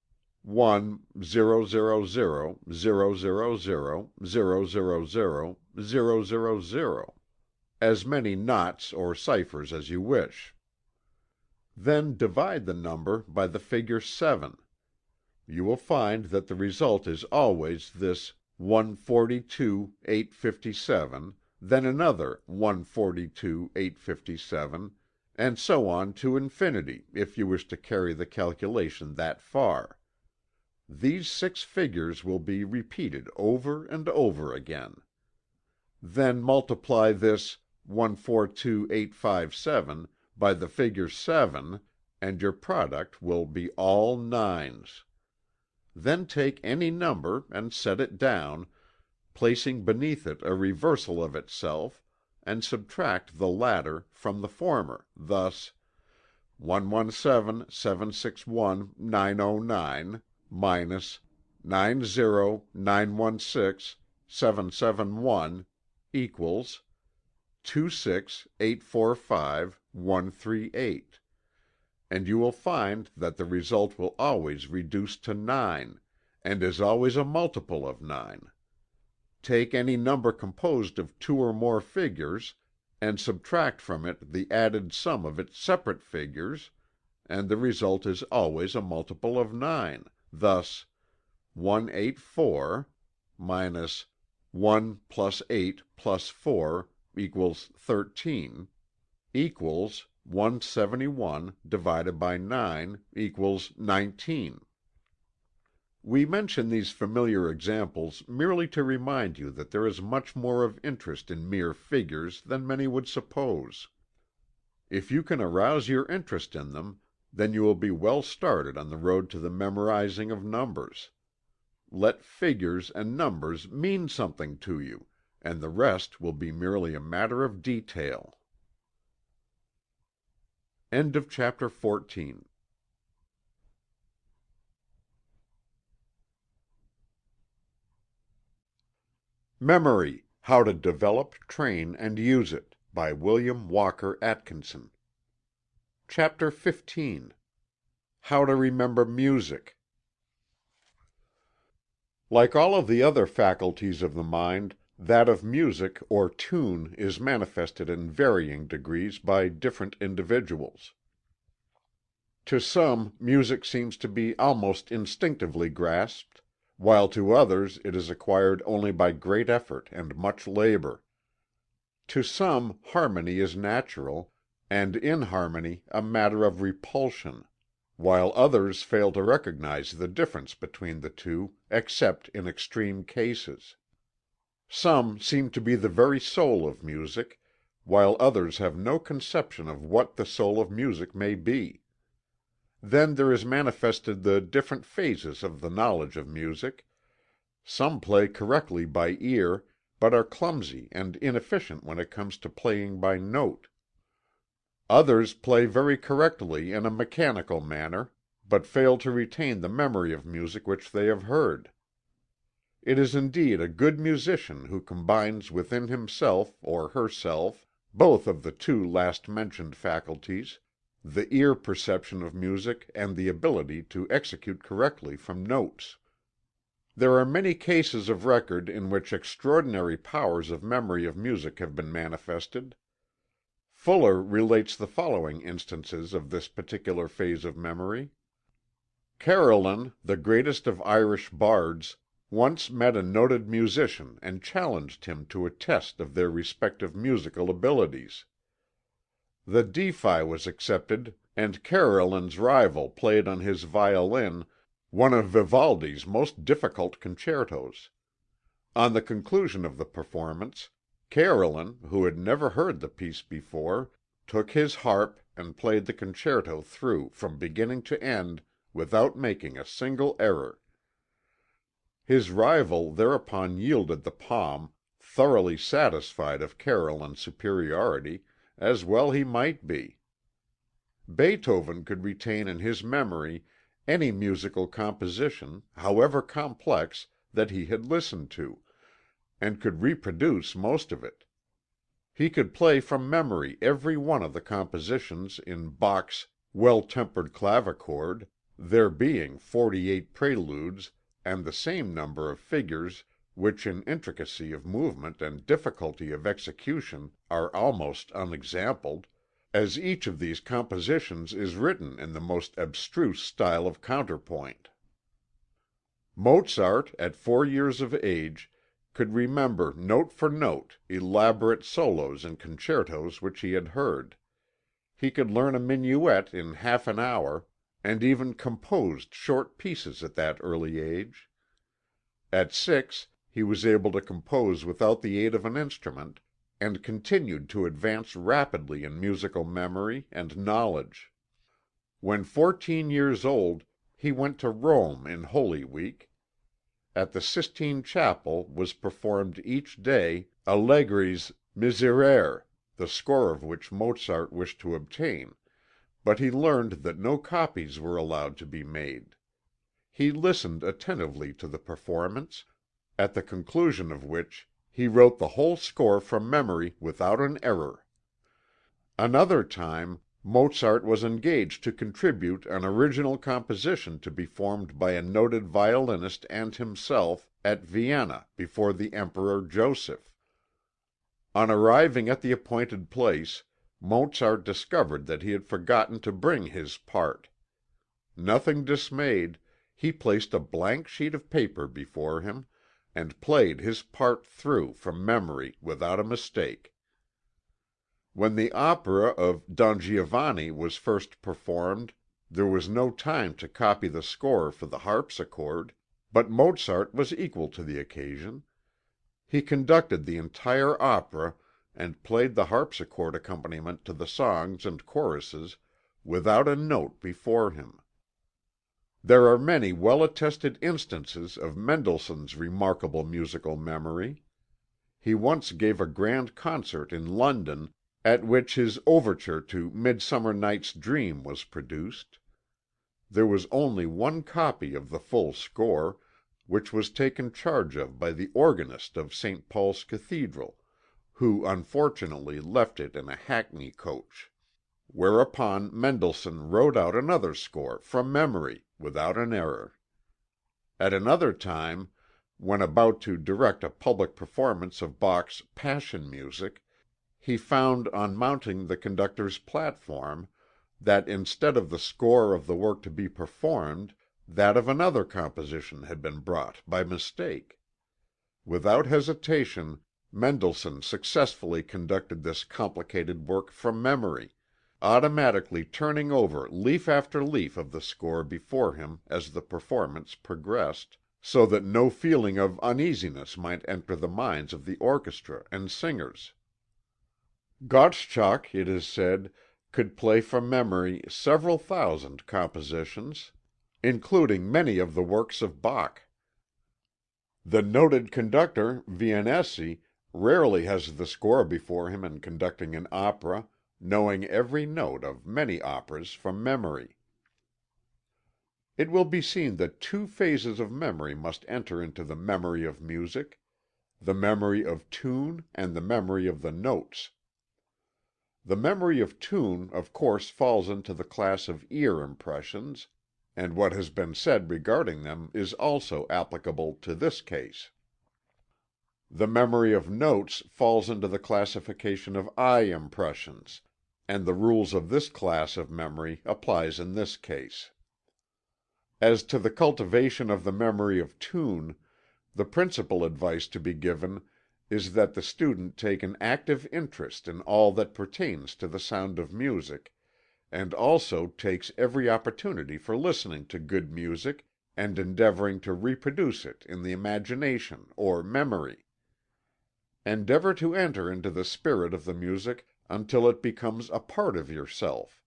Speaker 1: 1 0 0 0 0 0 0 0 0 0 0 0 0, as many noughts or ciphers as you wish. Then divide the number by the figure 7. You will find that the result is always this 142 857, then another 142 857, and so on to infinity if you wish to carry the calculation that far. These 6 figures will be repeated over and over again. Then multiply this 142 857 by the figure 7, and your product will be all 9s. Then take any number and set it down, placing beneath it a reversal of itself, and subtract the latter from the former, thus 117 761 909 minus 90 916 771 equals 26 845 138, and you will find that the result will always reduce to 9, and is always a multiple of 9. Take any number composed of 2 or more figures, and subtract from it the added sum of its separate figures, and the result is always a multiple of 9, thus 184 minus 1 plus 8 plus 4 equals 13 equals 171 divided by 9 equals 19. We mention these familiar examples merely to remind you that there is much more of interest in mere figures than many would suppose. If you can arouse your interest in them, then you will be well started on the road to the memorizing of numbers. Let figures and numbers mean something to you, and the rest will be merely a matter of detail. End of chapter 14. Memory: How to Develop, Train, and Use It, by William Walker Atkinson. Chapter 15. How to Remember Music. Like all of the other faculties of the mind, that of music or tune is manifested in varying degrees by different individuals. To some, music seems to be almost instinctively grasped, while to others it is acquired only by great effort and much labor. To some, harmony is natural, and inharmony a matter of repulsion, while others fail to recognize the difference between the two, except in extreme cases. Some seem to be the very soul of music, while others have no conception of what the soul of music may be. Then there is manifested the different phases of the knowledge of music. Some play correctly by ear, but are clumsy and inefficient when it comes to playing by note. Others play very correctly in a mechanical manner, but fail to retain the memory of music which they have heard. It is indeed a good musician who combines within himself or herself both of the two last mentioned faculties, the ear perception of music and the ability to execute correctly from notes. There are many cases of record in which extraordinary powers of memory of music have been manifested. Fuller relates the following instances of this particular phase of memory. Carolan, the greatest of Irish bards, once met a noted musician and challenged him to a test of their respective musical abilities. The defi was accepted, and Carolan's rival played on his violin one of Vivaldi's most difficult concertos. On the conclusion of the performance, Carolan, who had never heard the piece before, took his harp and played the concerto through from beginning to end without making a single error. His rival thereupon yielded the palm, thoroughly satisfied of Carolan's superiority, as well he might be. Beethoven could retain in his memory any musical composition, however complex, that he had listened to, and could reproduce most of it. He could play from memory every one of the compositions in Bach's Well-Tempered Clavichord, there being 48 preludes and the same number of figures which in intricacy of movement and difficulty of execution are almost unexampled, as each of these compositions is written in the most abstruse style of counterpoint. Mozart, at 4 years of age, could remember note for note elaborate solos in concertos which he had heard. He could learn a minuet in half an hour, and even composed short pieces at that early age. At 6 he was able to compose without the aid of an instrument, and continued to advance rapidly in musical memory and knowledge. When 14 years old he went to Rome in Holy Week. At the Sistine Chapel was performed each day Allegri's Miserere, the score of which Mozart wished to obtain, but he learned that no copies were allowed to be made. He listened attentively to the performance, at the conclusion of which he wrote the whole score from memory without an error. Another time Mozart was engaged to contribute an original composition to be formed by a noted violinist and himself at Vienna before the Emperor Joseph. On arriving at the appointed place, Mozart discovered that he had forgotten to bring his part. Nothing dismayed, he placed a blank sheet of paper before him, and played his part through from memory without a mistake. When the opera of Don Giovanni was first performed, there was no time to copy the score for the harpsichord, But Mozart was equal to the occasion. He conducted the entire opera and played the harpsichord accompaniment to the songs and choruses without a note before him. There are many well attested instances of Mendelssohn's remarkable musical memory. He once gave a grand concert in London at which his overture to Midsummer Night's Dream was produced. There was only one copy of the full score, which was taken charge of by the organist of St. Paul's Cathedral, who unfortunately left it in a hackney coach. Whereupon Mendelssohn wrote out another score from memory, without an error. At another time, when about to direct a public performance of Bach's Passion Music, he found on mounting the conductor's platform that instead of the score of the work to be performed, that of another composition had been brought by mistake. Without hesitation, Mendelssohn successfully conducted this complicated work from memory, automatically turning over leaf after leaf of the score before him as the performance progressed, so that no feeling of uneasiness might enter the minds of the orchestra and singers. Gottschalk, it is said, could play from memory several thousand compositions, including many of the works of Bach. The noted conductor Viennese rarely has the score before him in conducting an opera, knowing every note of many operas from memory. It will be seen that two phases of memory must enter into the memory of music: the memory of tune and the memory of the notes. The memory of tune of course falls into the class of ear impressions, and what has been said regarding them is also applicable to this case. The memory of notes falls into the classification of eye impressions, and the rules of this class of memory applies in this case. As to the cultivation of the memory of tune, the principal advice to be given is that the student take an active interest in all that pertains to the sound of music, and also takes every opportunity for listening to good music and endeavoring to reproduce it in the imagination or memory. Endeavor to enter into the spirit of the music until it becomes a part of yourself.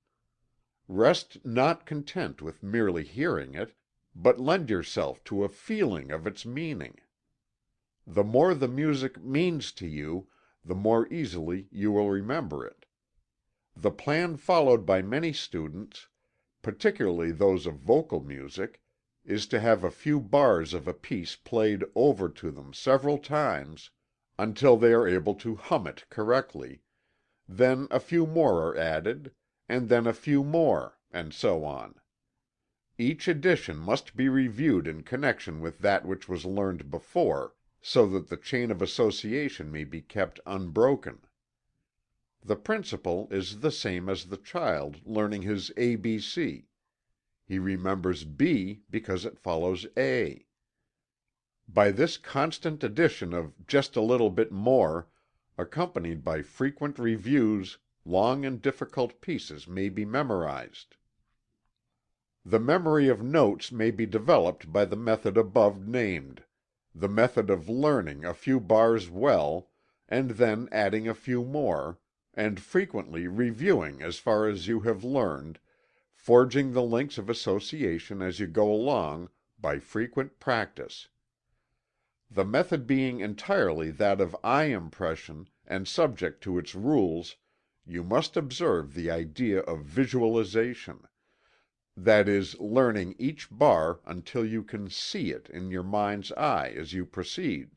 Speaker 1: Rest not content with merely hearing it, but lend yourself to a feeling of its meaning. The more the music means to you, the more easily you will remember it. The plan followed by many students, particularly those of vocal music, is to have a few bars of a piece played over to them several times, until they are able to hum it correctly, then a few more are added, and then a few more, and so on. Each edition must be reviewed in connection with that which was learned before, so that the chain of association may be kept unbroken. The principle is the same as the child learning his ABC. He remembers B because it follows A. By this constant addition of just a little bit more, accompanied by frequent reviews, long and difficult pieces may be memorized. The memory of notes may be developed by the method above named, the method of learning a few bars well, and then adding a few more, and frequently reviewing as far as you have learned, forging the links of association as you go along by frequent practice. The method being entirely that of eye impression and subject to its rules, you must observe the idea of visualization, that is, learning each bar until you can see it in your mind's eye as you proceed.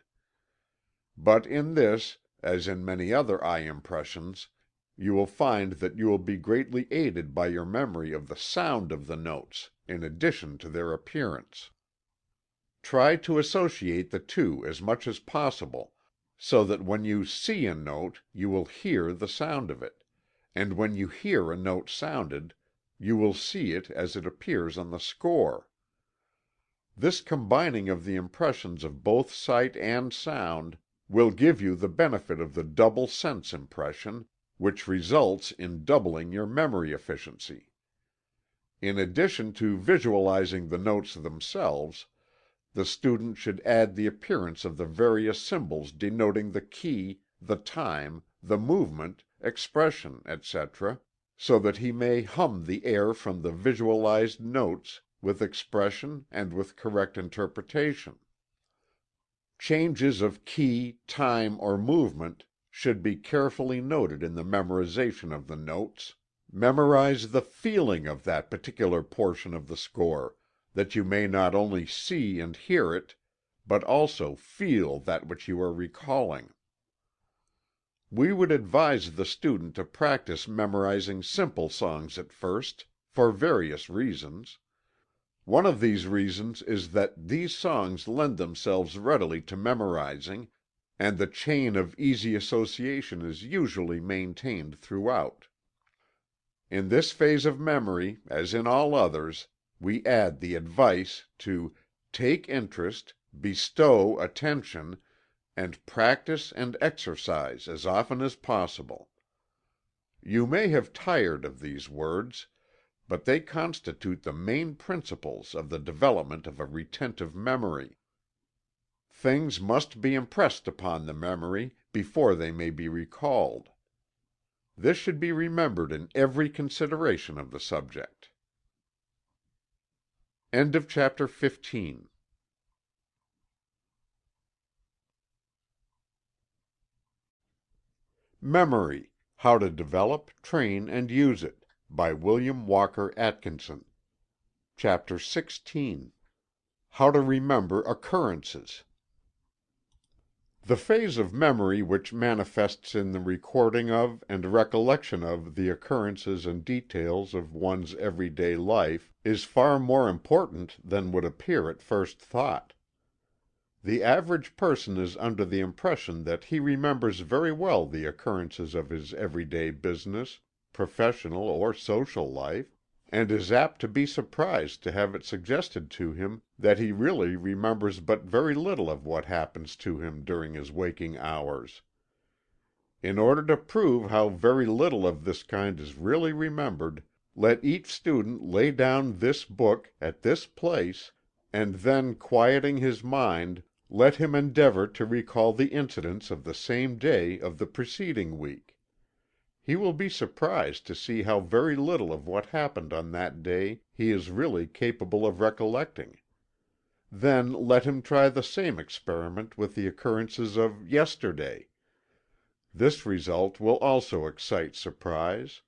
Speaker 1: But in this, as in many other eye impressions, you will find that you will be greatly aided by your memory of the sound of the notes, in addition to their appearance. Try to associate the two as much as possible, so that when you see a note you will hear the sound of it, and when you hear a note sounded, you will see it as it appears on the score. This combining of the impressions of both sight and sound will give you the benefit of the double sense impression, which results in doubling your memory efficiency. In addition to visualizing the notes themselves, the student should add the appearance of the various symbols denoting the key, the time, the movement, expression, etc., so that he may hum the air from the visualized notes with expression and with correct interpretation. Changes of key, time, or movement should be carefully noted in the memorization of the notes. Memorize the feeling of that particular portion of the score, that you may not only see and hear it, but also feel that which you are recalling. We would advise the student to practice memorizing simple songs at first, for various reasons. One of these reasons is that these songs lend themselves readily to memorizing, and the chain of easy association is usually maintained throughout. In this phase of memory, as in all others, we add the advice to take interest, bestow attention, and practice and exercise as often as possible. You may have tired of these words, but they constitute the main principles of the development of a retentive memory. Things must be impressed upon the memory before they may be recalled. This should be remembered in every consideration of the subject. End of chapter 15. Memory: How to Develop, Train, and Use It, by William Walker Atkinson. Chapter 16. How to Remember Occurrences. The phase of memory which manifests in the recording of and recollection of the occurrences and details of one's everyday life is far more important than would appear at first thought. The average person is under the impression that he remembers very well the occurrences of his everyday business, professional or social life, and is apt to be surprised to have it suggested to him that he really remembers but very little of what happens to him during his waking hours. In order to prove how very little of this kind is really remembered, let each student lay down this book at this place, and then, quieting his mind, let him endeavor to recall the incidents of the same day of the preceding week. He will be surprised to see how very little of what happened on that day he is really capable of recollecting. Then let him try the same experiment with the occurrences of yesterday. This result will also excite surprise.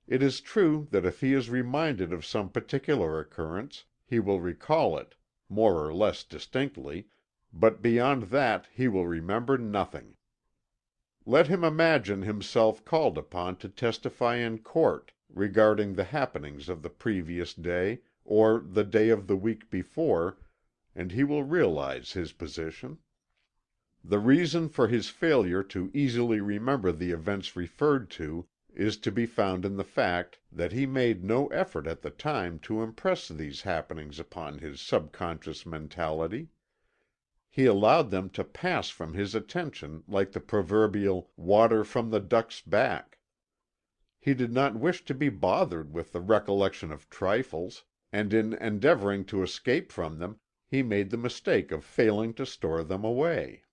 Speaker 1: It is true that if he is reminded of some particular occurrence, he will recall it, more or less distinctly, but beyond that he will remember nothing. Let him imagine himself called upon to testify in court regarding the happenings of the previous day, or the day of the week before, and he will realize his position. The reason for his failure to easily remember the events referred to is to be found in the fact that he made no effort at the time to impress these happenings upon his subconscious mentality. He allowed them to pass from his attention like the proverbial water from the duck's back. He did not wish to be bothered with the recollection of trifles, and in endeavoring to escape from them, he made the mistake of failing to store them away.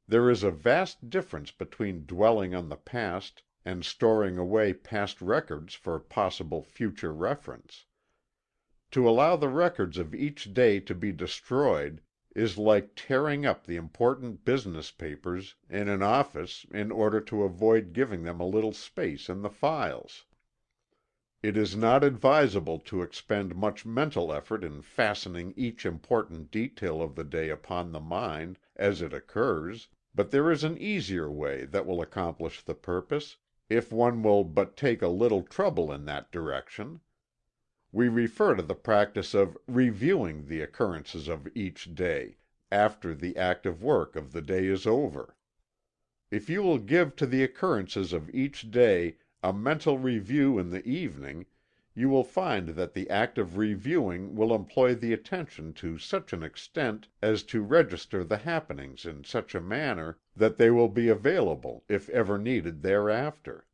Speaker 1: There is a vast difference between dwelling on the past and storing away past records for possible future reference. To allow the records of each day to be destroyed is like tearing up the important business papers in an office in order to avoid giving them a little space in the files. It is not advisable to expend much mental effort in fastening each important detail of the day upon the mind as it occurs, but there is an easier way that will accomplish the purpose, if one will but take a little trouble in that direction. We refer to the practice of reviewing the occurrences of each day, after the active work of the day is over. If you will give to the occurrences of each day a mental review in the evening, you will find that the act of reviewing will employ the attention to such an extent as to register the happenings in such a manner that they will be available if ever needed thereafter.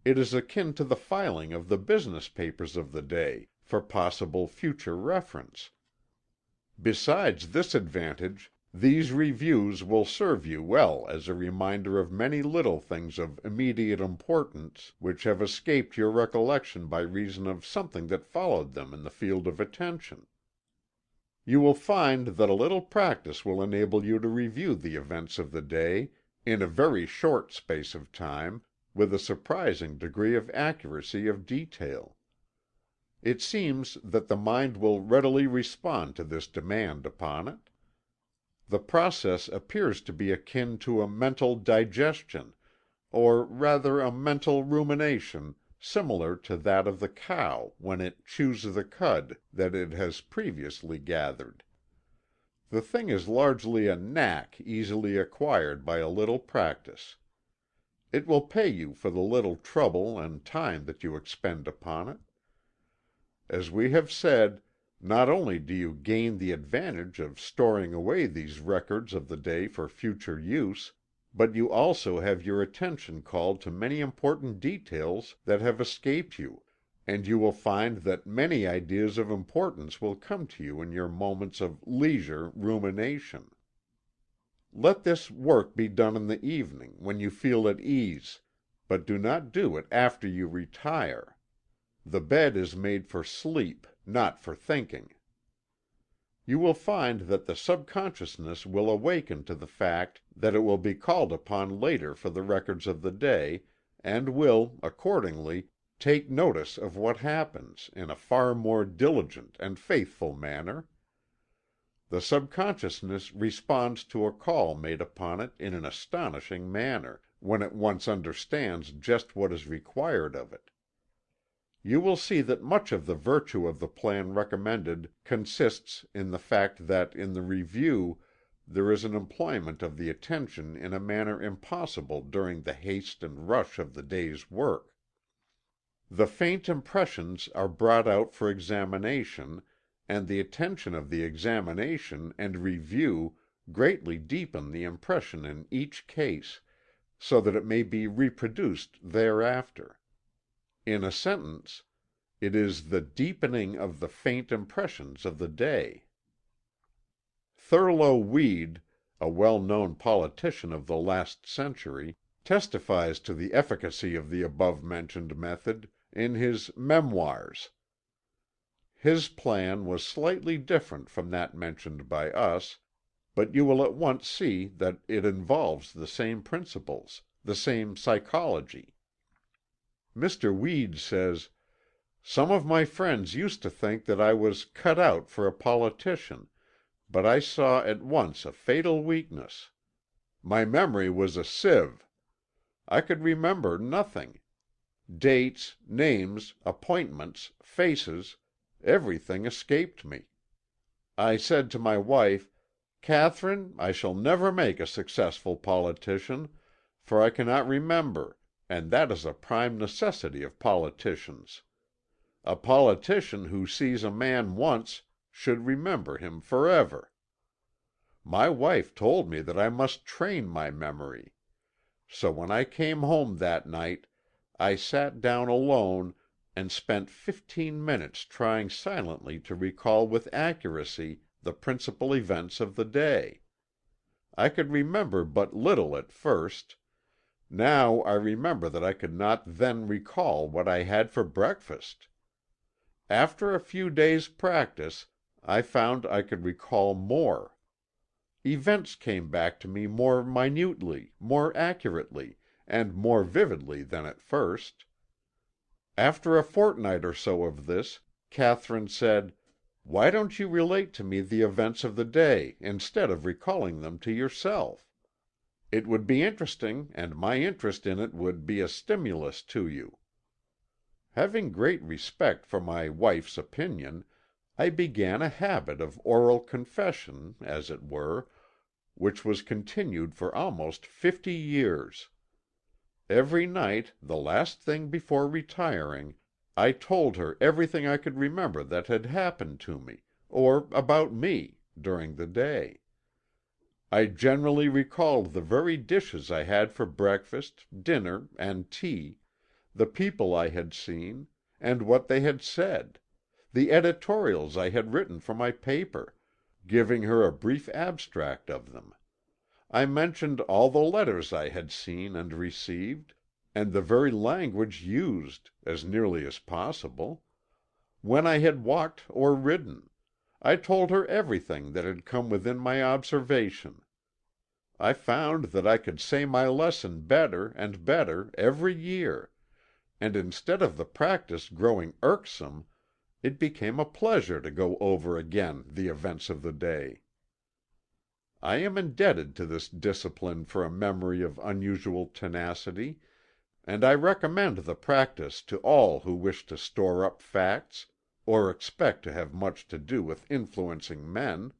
Speaker 1: It is akin to the filing of the business papers of the day, for possible future reference. Besides this advantage, these reviews will serve you well as a reminder of many little things of immediate importance which have escaped your recollection by reason of something that followed them in the field of attention. You will find that a little practice will enable you to review the events of the day, in a very short space of time, with a surprising degree of accuracy of detail. It seems that the mind will readily respond to this demand upon it. The process appears to be akin to a mental digestion, or rather a mental rumination, similar to that of the cow when it chews the cud that it has previously gathered. The thing is largely a knack easily acquired by a little practice. It will pay you for the little trouble and time that you expend upon it. As we have said, not only do you gain the advantage of storing away these records of the day for future use, but you also have your attention called to many important details that have escaped you, and you will find that many ideas of importance will come to you in your moments of leisure rumination. Let this work be done in the evening, when you feel at ease, but do not do it after you retire. The bed is made for sleep, not for thinking. You will find that the subconsciousness will awaken to the fact that it will be called upon later for the records of the day, and will, accordingly, take notice of what happens, in a far more diligent and faithful manner. The subconsciousness responds to a call made upon it in an astonishing manner, when it once understands just what is required of it. You will see that much of the virtue of the plan recommended consists in the fact that in the review there is an employment of the attention in a manner impossible during the haste and rush of the day's work. The faint impressions are brought out for examination, and the attention of the examination and review greatly deepen the impression in each case, so that it may be reproduced thereafter. In a sentence, it is the deepening of the faint impressions of the day. Thurlow Weed, a well-known politician of the last century, testifies to the efficacy of the above-mentioned method in his Memoirs. His plan was slightly different from that mentioned by us, but you will at once see that it involves the same principles, the same psychology. Mr. Weed says, "Some of my friends used to think that I was cut out for a politician, but I saw at once a fatal weakness. My memory was a sieve. I could remember nothing. Dates, names, appointments, faces, everything escaped me. I said to my wife, 'Catherine, I shall never make a successful politician, for I cannot remember, and that is a prime necessity of politicians. A politician who sees a man once should remember him forever.' My wife told me that I must train my memory. So when I came home that night, I sat down alone and spent 15 minutes trying silently to recall with accuracy the principal events of the day. I could remember but little at first. Now I remember that I could not then recall what I had for breakfast. After a few days' practice, I found I could recall more. Events came back to me more minutely, more accurately, and more vividly than at first. After a fortnight or so of this, Catherine said, 'Why don't you relate to me the events of the day, instead of recalling them to yourself? It would be interesting, and my interest in it would be a stimulus to you.' Having great respect for my wife's opinion, I began a habit of oral confession, as it were, which was continued for almost 50 years. Every night, the last thing before retiring, I told her everything I could remember that had happened to me, or about me, during the day. I generally recalled the very dishes I had for breakfast, dinner, and tea, the people I had seen, and what they had said, the editorials I had written for my paper, giving her a brief abstract of them. I mentioned all the letters I had seen and received, and the very language used, as nearly as possible. When I had walked or ridden, I told her everything that had come within my observation. I found that I could say my lesson better and better every year, and instead of the practice growing irksome, it became a pleasure to go over again the events of the day. I am indebted to this discipline for a memory of unusual tenacity, and I recommend the practice to all who wish to store up facts, or expect to have much to do with influencing men.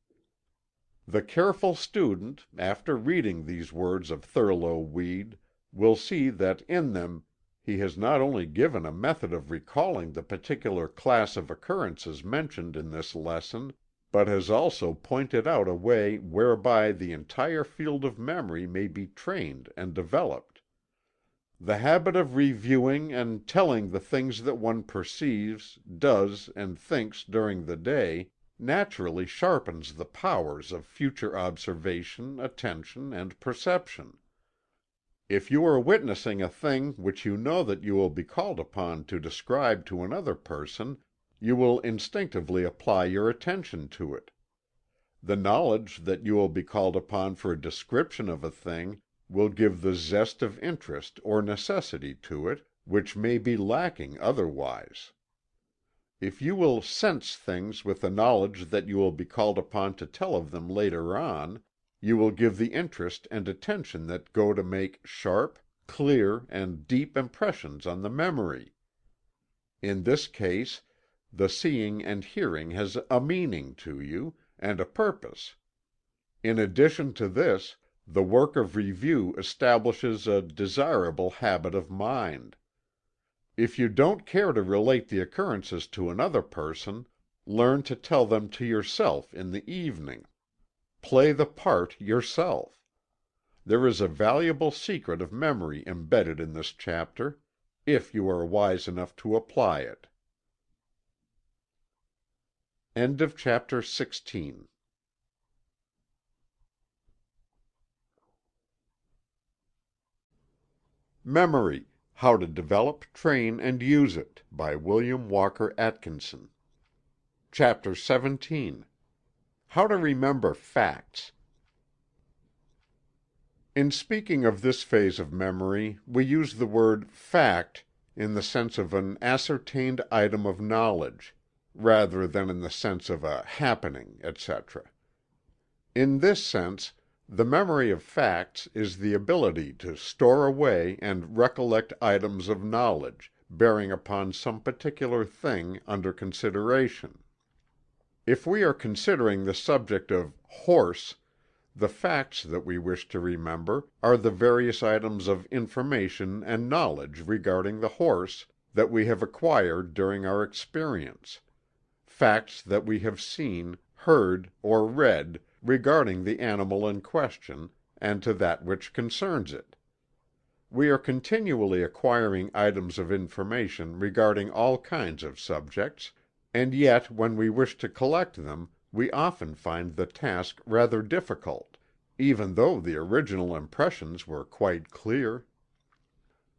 Speaker 1: The careful student, after reading these words of Thurlow Weed, will see that in them he has not only given a method of recalling the particular class of occurrences mentioned in this lesson, but has also pointed out a way whereby the entire field of memory may be trained and developed. The habit of reviewing and telling the things that one perceives, does, and thinks during the day naturally sharpens the powers of future observation, attention, and perception. If you are witnessing a thing which you know that you will be called upon to describe to another person, you will instinctively apply your attention to it. The knowledge that you will be called upon for a description of a thing will give the zest of interest or necessity to it, which may be lacking otherwise. If you will sense things with the knowledge that you will be called upon to tell of them later on, you will give the interest and attention that go to make sharp, clear, and deep impressions on the memory. In this case, the seeing and hearing has a meaning to you, and a purpose. In addition to this, the work of review establishes a desirable habit of mind. If you don't care to relate the occurrences to another person, learn to tell them to yourself in the evening. Play the part yourself. There is a valuable secret of memory embedded in this chapter, if you are wise enough to apply it. End of chapter 16. Memory: How to Develop, Train, and Use It, by William Walker Atkinson. Chapter 17. How to Remember Facts. In speaking of this phase of memory, we use the word "fact" in the sense of an ascertained item of knowledge, rather than in the sense of a happening, etc. In this sense, the memory of facts is the ability to store away and recollect items of knowledge, bearing upon some particular thing under consideration. If we are considering the subject of horse, the facts that we wish to remember are the various items of information and knowledge regarding the horse that we have acquired during our experience, facts that we have seen, heard, or read regarding the animal in question, and to that which concerns it. We are continually acquiring items of information regarding all kinds of subjects, and yet when we wish to collect them we often find the task rather difficult, even though the original impressions were quite clear.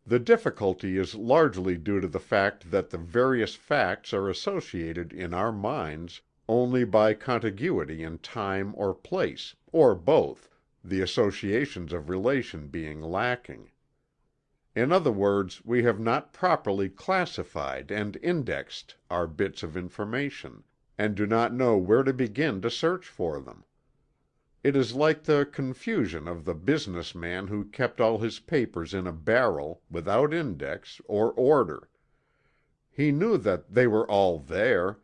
Speaker 1: The difficulty is largely due to the fact that the various facts are associated in our minds only by contiguity in time or place, or both, the associations of relation being lacking. In other words, we have not properly classified and indexed our bits of information, and do not know where to begin to search for them. It is like the confusion of the business man who kept all his papers in a barrel, without index or order. He knew that they were all there,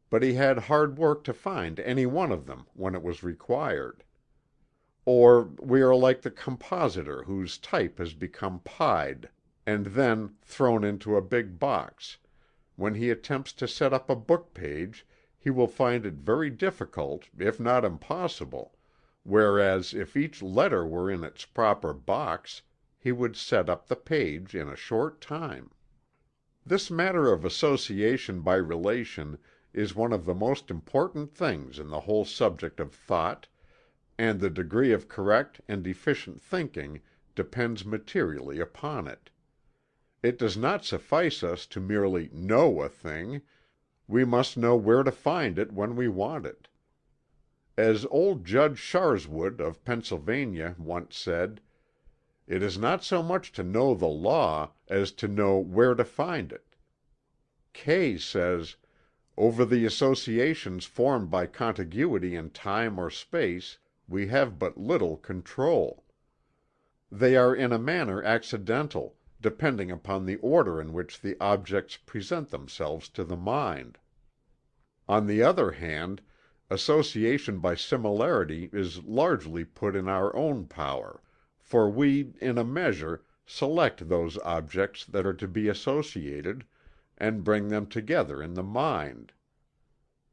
Speaker 1: but he had hard work to find any one of them when it was required. Or we are like the compositor whose type has become pied, and then thrown into a big box. When he attempts to set up a book page, he will find it very difficult, if not impossible, whereas if each letter were in its proper box, he would set up the page in a short time. This matter of association by relation is one of the most important things in the whole subject of thought, and the degree of correct and efficient thinking depends materially upon it. It does not suffice us to merely know a thing, we must know where to find it when we want it. As old Judge Sharswood of Pennsylvania once said, "It is not so much to know the law as to know where to find it." Kay says, "Over the associations formed by contiguity in time or space we have but little control. They are in a manner accidental, depending upon the order in which the objects present themselves to the mind. On the other hand, association by similarity is largely put in our own power, for we, in a measure, select those objects that are to be associated, and bring them together in the mind.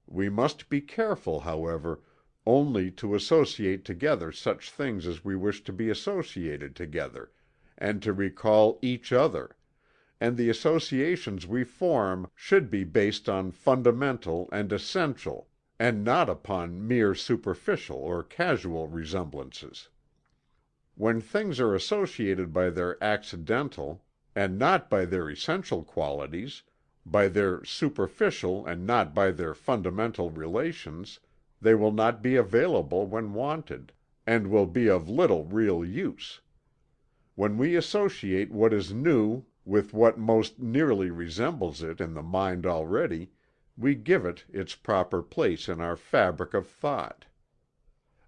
Speaker 1: We must be careful, however, only to associate together such things as we wish to be associated together, and to recall each other, and the associations we form should be based on fundamental and essential, and not upon mere superficial or casual resemblances. When things are associated by their accidental, and not by their essential qualities, by their superficial and not by their fundamental relations, they will not be available when wanted, and will be of little real use. When we associate what is new with what most nearly resembles it in the mind already, we give it its proper place in our fabric of thought.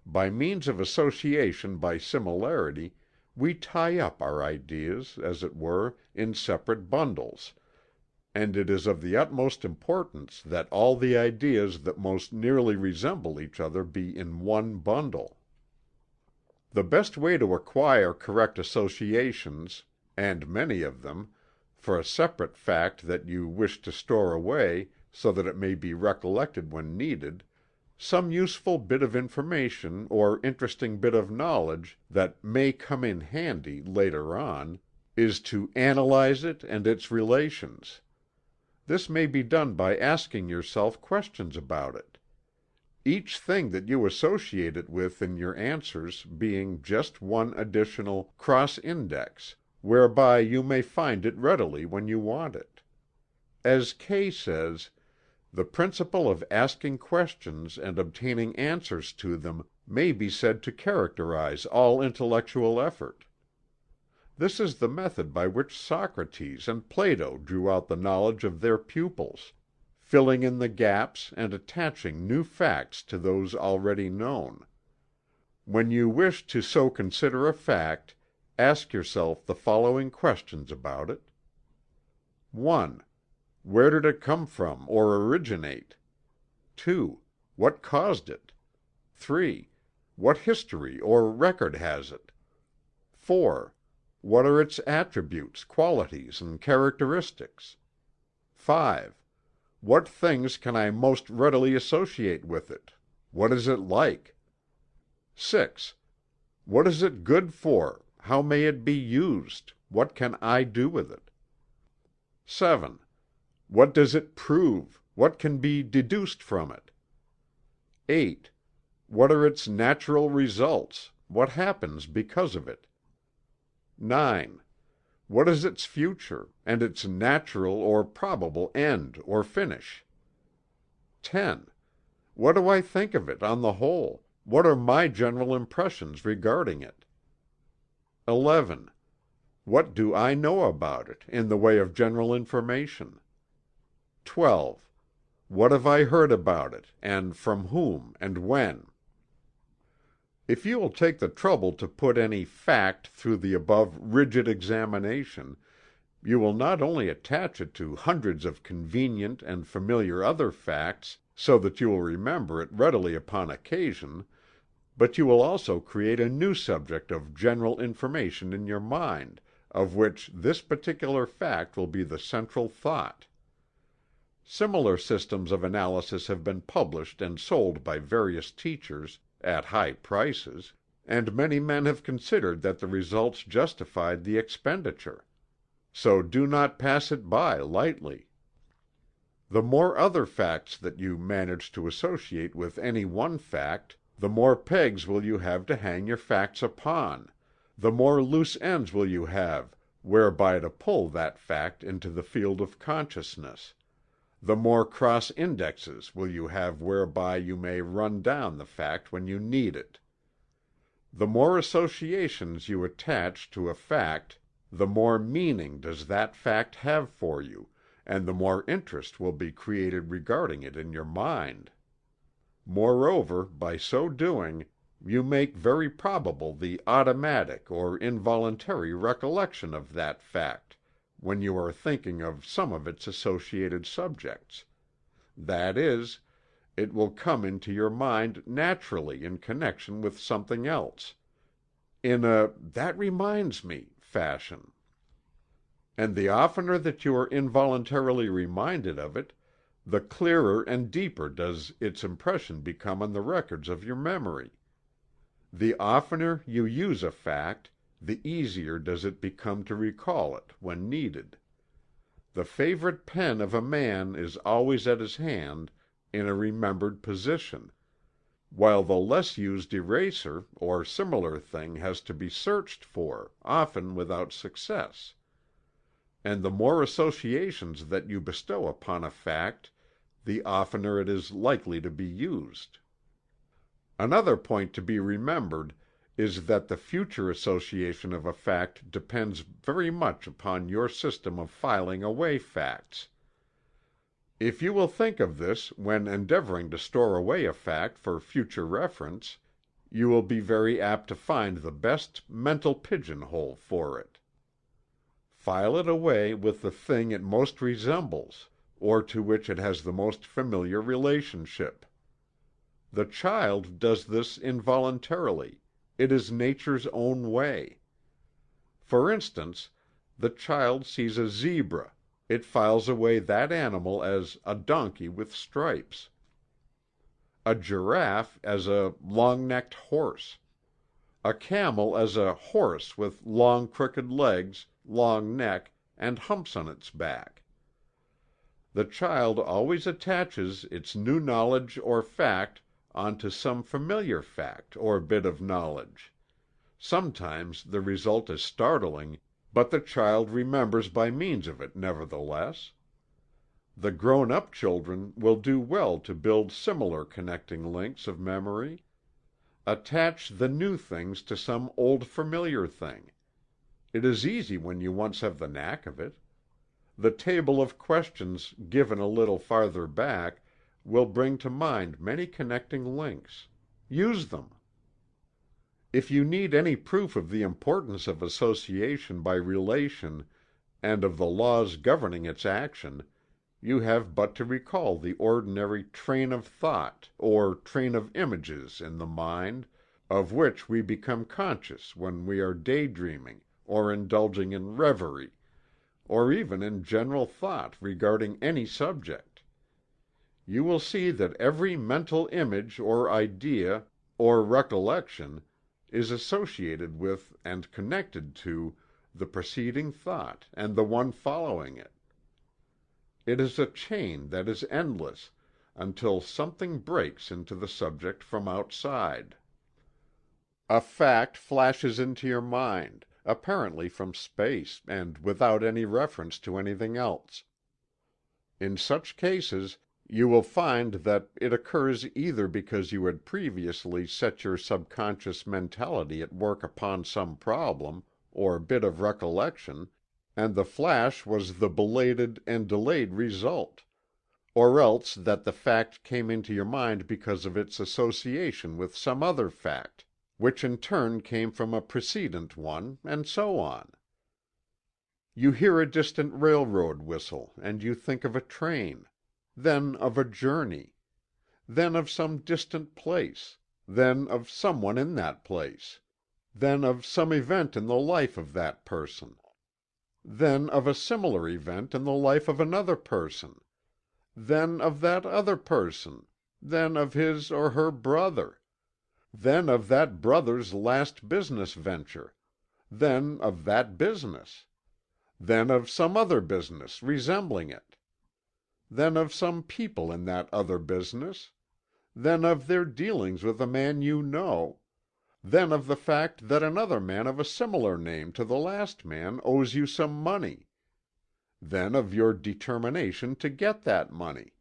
Speaker 1: By means of association by similarity, we tie up our ideas, as it were, in separate bundles, and it is of the utmost importance that all the ideas that most nearly resemble each other be in one bundle. The best way to acquire correct associations, and many of them, for a separate fact that you wish to store away so that it may be recollected when needed, some useful bit of information or interesting bit of knowledge that may come in handy later on, is to analyze it and its relations. This may be done by asking yourself questions about it. Each thing that you associate it with in your answers being just one additional cross-index, whereby you may find it readily when you want it. As Kay says, "The principle of asking questions and obtaining answers to them may be said to characterize all intellectual effort." This is the method by which Socrates and Plato drew out the knowledge of their pupils, filling in the gaps and attaching new facts to those already known. When you wish to so consider a fact, ask yourself the following questions about it. 1. Where did it come from or originate? 2. What caused it? 3. What history or record has it? 4. What are its attributes, qualities, and characteristics? 5. What things can I most readily associate with it? What is it like? 6. What is it good for? How may it be used? What can I do with it? 7. What does it prove? What can be deduced from it? 8. What are its natural results? What happens because of it? 9. What is its future, and its natural or probable end or finish? 10. What do I think of it on the whole? What are my general impressions regarding it? 11. What do I know about it, in the way of general information? 12. What have I heard about it, and from whom, and when? If you will take the trouble to put any fact through the above rigid examination, you will not only attach it to hundreds of convenient and familiar other facts, so that you will remember it readily upon occasion, but you will also create a new subject of general information in your mind, of which this particular fact will be the central thought. Similar systems of analysis have been published and sold by various teachers, at high prices, and many men have considered that the results justified the expenditure. So do not pass it by lightly. The more other facts that you manage to associate with any one fact, the more pegs will you have to hang your facts upon, the more loose ends will you have whereby to pull that fact into the field of consciousness, the more cross indexes will you have whereby you may run down the fact when you need it. The more associations you attach to a fact, the more meaning does that fact have for you, and the more interest will be created regarding it in your mind. Moreover, by so doing, you make very probable the automatic or involuntary recollection of that fact, when you are thinking of some of its associated subjects. That is, it will come into your mind naturally in connection with something else, in a "that reminds me" fashion. And the oftener that you are involuntarily reminded of it, the clearer and deeper does its impression become on the records of your memory. The oftener you use a fact, the easier does it become to recall it when needed. The favorite pen of a man is always at his hand in a remembered position, while the less used eraser or similar thing has to be searched for, often without success. And the more associations that you bestow upon a fact, the oftener it is likely to be used. Another point to be remembered is that the future association of a fact depends very much upon your system of filing away facts. If you will think of this when endeavoring to store away a fact for future reference, you will be very apt to find the best mental pigeonhole for it. File it away with the thing it most resembles, or to which it has the most familiar relationship. The child does this involuntarily; it is nature's own way. For instance, the child sees a zebra; it files away that animal as a donkey with stripes; a giraffe as a long-necked horse; a camel as a horse with long crooked legs, long neck, and humps on its back. The child always attaches its new knowledge or fact onto some familiar fact or bit of knowledge. Sometimes the result is startling, but the child remembers by means of it nevertheless. The grown-up children will do well to build similar connecting links of memory. Attach the new things to some old familiar thing. It is easy when you once have the knack of it. The table of questions given a little farther back will bring to mind many connecting links. Use them. If you need any proof of the importance of association by relation and of the laws governing its action, you have but to recall the ordinary train of thought, or train of images in the mind, of which we become conscious when we are day-dreaming, or indulging in reverie, or even in general thought regarding any subject. You will see that every mental image or idea or recollection is associated with and connected to the preceding thought and the one following it. It is a chain that is endless, until something breaks into the subject from outside. A fact flashes into your mind, apparently from space, and without any reference to anything else. In such cases, you will find that it occurs either because you had previously set your subconscious mentality at work upon some problem, or bit of recollection, and the flash was the belated and delayed result, or else that the fact came into your mind because of its association with some other fact, which in turn came from a precedent one, and so on. You hear a distant railroad whistle, and you think of a train, then of a journey, then of some distant place, then of someone in that place, then of some event in the life of that person, then of a similar event in the life of another person, then of that other person, then of his or her brother, then of that brother's last business venture, then of that business, then of some other business resembling it. then of some people in that other business, then of their dealings with a man you know, then of the fact that another man of a similar name to the last man owes you some money, then of your determination to get that money.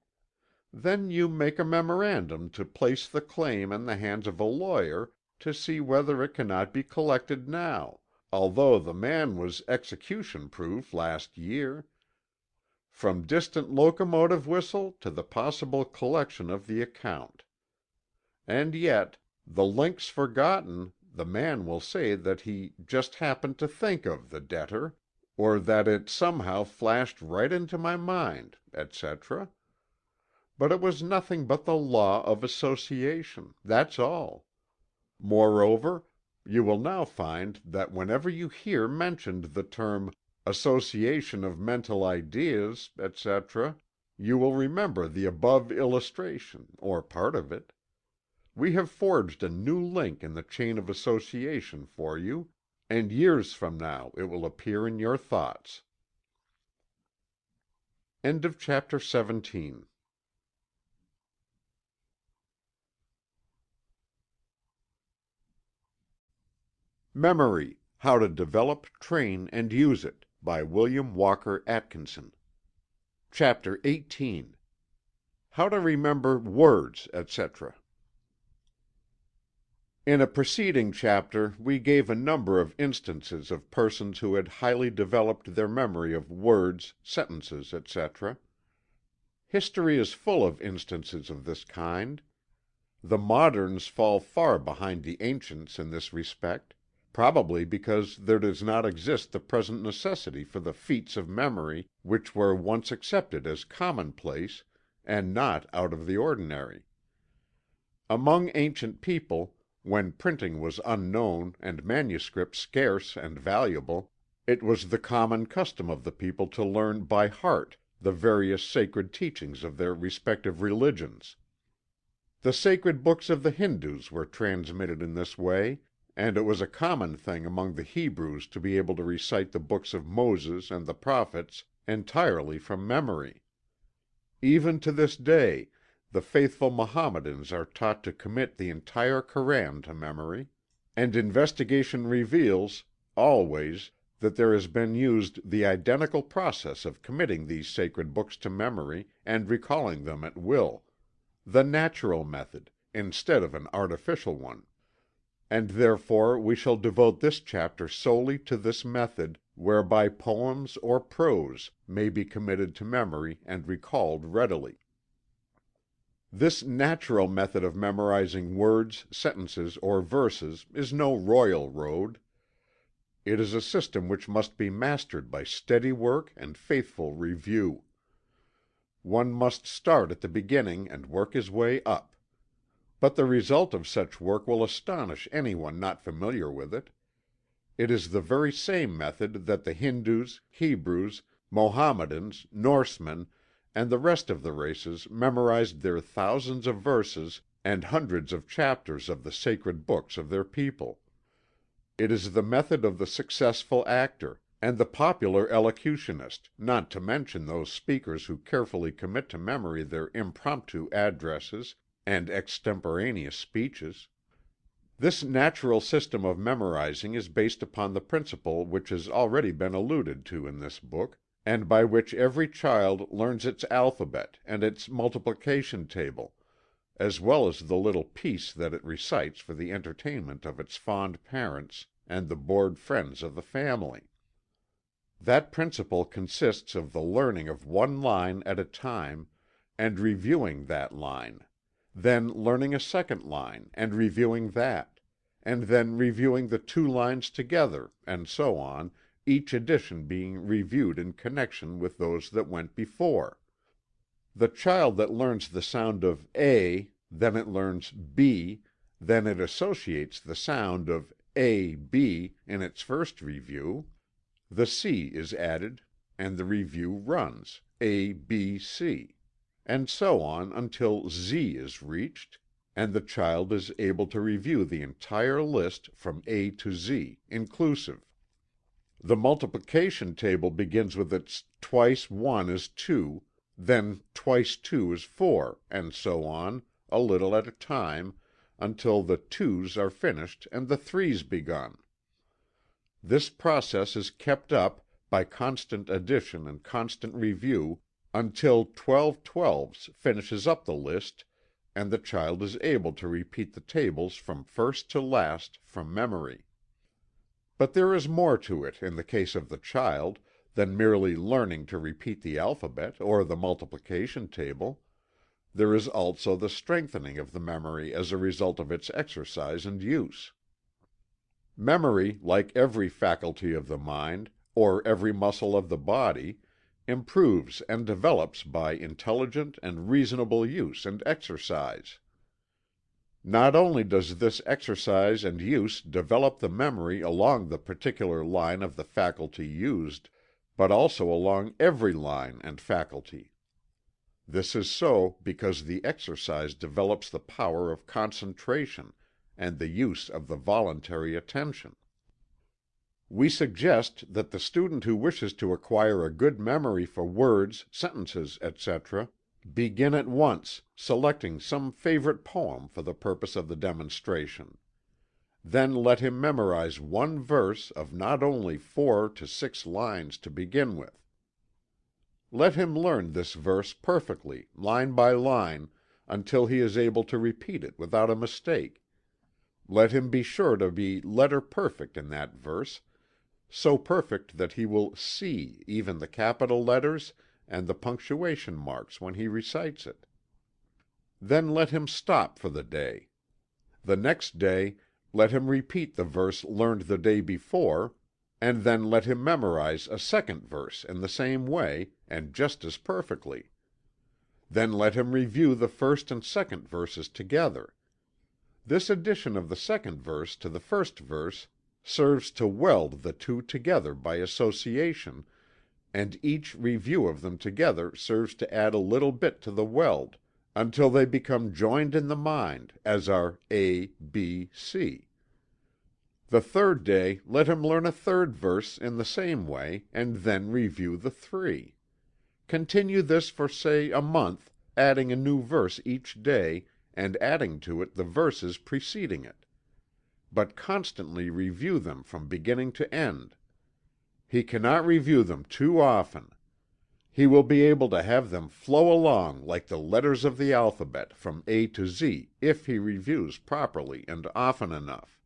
Speaker 1: Then you make a memorandum to place the claim in the hands of a lawyer to see whether it cannot be collected now, although the man was execution-proof last year. From distant locomotive whistle to the possible collection of the account. And yet, the links forgotten, the man will say that he just happened to think of the debtor, or that it somehow flashed right into my mind, etc. But it was nothing but the law of association, that's all. Moreover, you will now find that whenever you hear mentioned the term association of mental ideas, etc., you will remember the above illustration, or part of it. We have forged a new link in the chain of association for you, and years from now it will appear in your thoughts. End of chapter 17. Memory: How to Develop, Train, and Use It, by William Walker Atkinson. Chapter 18. How to Remember Words, etc. In a preceding chapter we gave a number of instances of persons who had highly developed their memory of words, sentences, etc. History is full of instances of this kind. The moderns fall far behind the ancients in this respect, probably because there does not exist the present necessity for the feats of memory which were once accepted as commonplace and not out of the ordinary. Among ancient people, when printing was unknown and manuscripts scarce and valuable, it was the common custom of the people to learn by heart the various sacred teachings of their respective religions. The sacred books of the Hindus were transmitted in this way, and it was a common thing among the Hebrews to be able to recite the books of Moses and the prophets entirely from memory. Even to this day, the faithful Mohammedans are taught to commit the entire Koran to memory, and investigation reveals, always, that there has been used the identical process of committing these sacred books to memory and recalling them at will, the natural method, instead of an artificial one. And therefore we shall devote this chapter solely to this method, whereby poems or prose may be committed to memory and recalled readily. This natural method of memorizing words, sentences, or verses is no royal road. It is a system which must be mastered by steady work and faithful review. One must start at the beginning and work his way up. But the result of such work will astonish anyone not familiar with it. It is the very same method that the Hindus, Hebrews, Mohammedans, Norsemen, and the rest of the races memorized their thousands of verses and hundreds of chapters of the sacred books of their people. It is the method of the successful actor, and the popular elocutionist, not to mention those speakers who carefully commit to memory their impromptu addresses and extemporaneous speeches. This natural system of memorizing is based upon the principle which has already been alluded to in this book, and by which every child learns its alphabet and its multiplication table, as well as the little piece that it recites for the entertainment of its fond parents and the bored friends of the family. That principle consists of the learning of one line at a time, and reviewing that line, then learning a second line and reviewing that, and then reviewing the two lines together, and so on, each edition being reviewed in connection with those that went before. The child that learns the sound of A, then it learns B, then it associates the sound of A, B in its first review, the C is added, and the review runs, A, B, C. And so on until Z is reached, and the child is able to review the entire list from A to Z, inclusive. The multiplication table begins with its twice 1 is 2, then twice 2 is 4, and so on, a little at a time, until the 2's are finished and the 3's begun. This process is kept up, by constant addition and constant review, until 12 12's finishes up the list, and the child is able to repeat the tables from first to last from memory. But there is more to it in the case of the child than merely learning to repeat the alphabet or the multiplication table. There is also the strengthening of the memory as a result of its exercise and use. Memory, like every faculty of the mind, or every muscle of the body, improves and develops by intelligent and reasonable use and exercise. Not only does this exercise and use develop the memory along the particular line of the faculty used, but also along every line and faculty. This is so because the exercise develops the power of concentration and the use of the voluntary attention. We suggest that the student who wishes to acquire a good memory for words, sentences, etc., begin at once, selecting some favorite poem for the purpose of the demonstration. Then let him memorize one verse of not only 4 to 6 lines to begin with. Let him learn this verse perfectly, line by line, until he is able to repeat it without a mistake. Let him be sure to be letter perfect in that verse, so perfect that he will see even the capital letters and the punctuation marks when he recites it. Then let him stop for the day. The next day let him repeat the verse learned the day before, and then let him memorize a second verse in the same way, and just as perfectly. Then let him review the first and second verses together. This addition of the second verse to the first verse serves to weld the two together by association, and each review of them together serves to add a little bit to the weld, until they become joined in the mind, as are A, B, C. The third day let him learn a third verse in the same way, and then review the 3. Continue this for say a month, adding a new verse each day, and adding to it the verses preceding it. But constantly review them from beginning to end. He cannot review them too often. He will be able to have them flow along like the letters of the alphabet from A to Z if he reviews properly and often enough.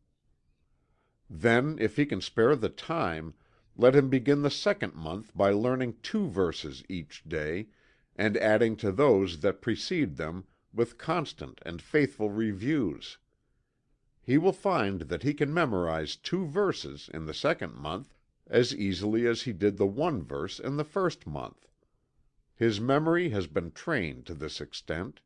Speaker 1: Then, if he can spare the time, let him begin the second month by learning 2 verses each day, and adding to those that precede them with constant and faithful reviews. He will find that he can memorize 2 verses in the second month as easily as he did the 1 verse in the first month. His memory has been trained to this extent.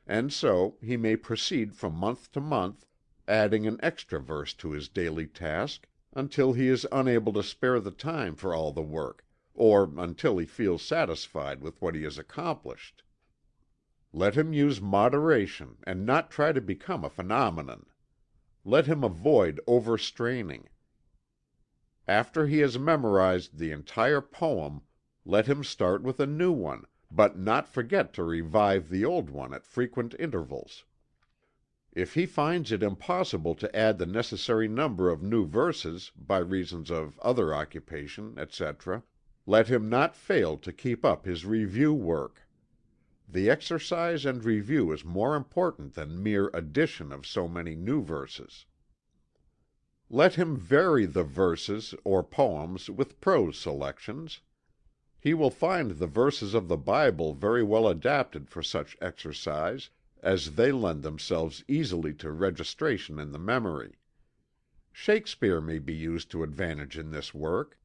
Speaker 1: And so he may proceed from month to month, adding an extra verse to his daily task, until he is unable to spare the time for all the work, or until he feels satisfied with what he has accomplished. Let him use moderation and not try to become a phenomenon. Let him avoid overstraining. After he has memorized the entire poem, let him start with a new one, but not forget to revive the old one at frequent intervals. If he finds it impossible to add the necessary number of new verses by reasons of other occupation, etc., let him not fail to keep up his review work. The exercise and review is more important than mere addition of so many new verses. Let him vary the verses or poems with prose selections. He will find the verses of the Bible very well adapted for such exercise, as they lend themselves easily to registration in the memory. Shakespeare may be used to advantage in this work.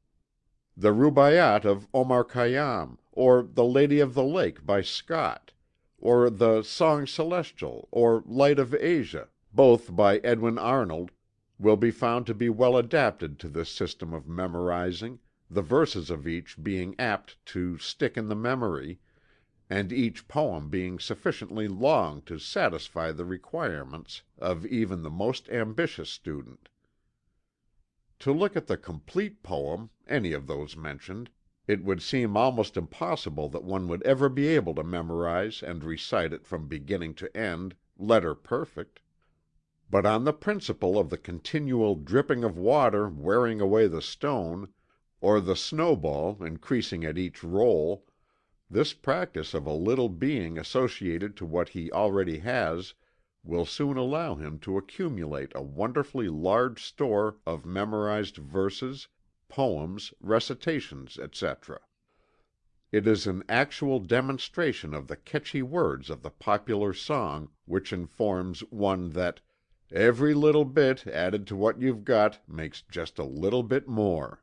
Speaker 1: The Rubaiyat of Omar Khayyam, or The Lady of the Lake by Scott, or the Song Celestial or Light of Asia, both by Edwin Arnold, will be found to be well adapted to this system of memorizing, the verses of each being apt to stick in the memory, and each poem being sufficiently long to satisfy the requirements of even the most ambitious student. To look at the complete poem, any of those mentioned, it would seem almost impossible that one would ever be able to memorize and recite it from beginning to end, letter perfect. But on the principle of the continual dripping of water wearing away the stone, or the snowball increasing at each roll, this practice of a little being associated to what he already has will soon allow him to accumulate a wonderfully large store of memorized verses, poems, recitations, etc. It is an actual demonstration of the catchy words of the popular song which informs one that "every little bit added to what you've got makes just a little bit more."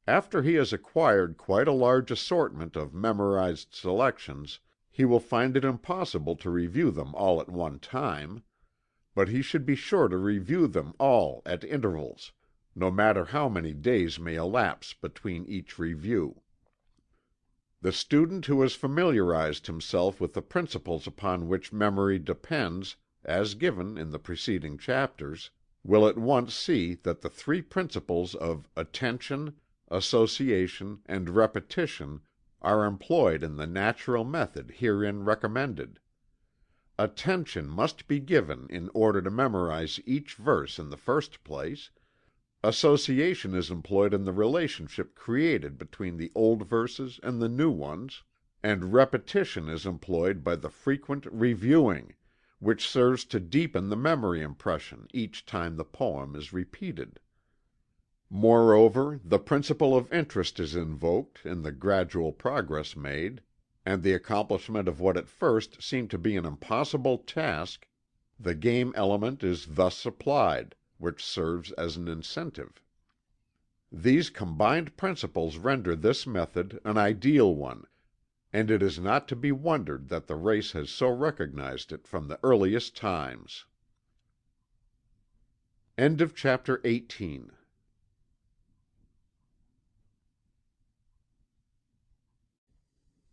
Speaker 1: After he has acquired quite a large assortment of memorized selections, he will find it impossible to review them all at one time, but he should be sure to review them all at intervals, no matter how many days may elapse between each review. The student who has familiarized himself with the principles upon which memory depends, as given in the preceding chapters, will at once see that the three principles of attention, association, and repetition are employed in the natural method herein recommended. Attention must be given in order to memorize each verse in the first place. Association is employed in the relationship created between the old verses and the new ones, and repetition is employed by the frequent reviewing, which serves to deepen the memory impression each time the poem is repeated. Moreover, the principle of interest is invoked in the gradual progress made, and the accomplishment of what at first seemed to be an impossible task, the game element is thus supplied, which serves as an incentive. These combined principles render this method an ideal one, and it is not to be wondered that the race has so recognized it from the earliest times. End of chapter 18.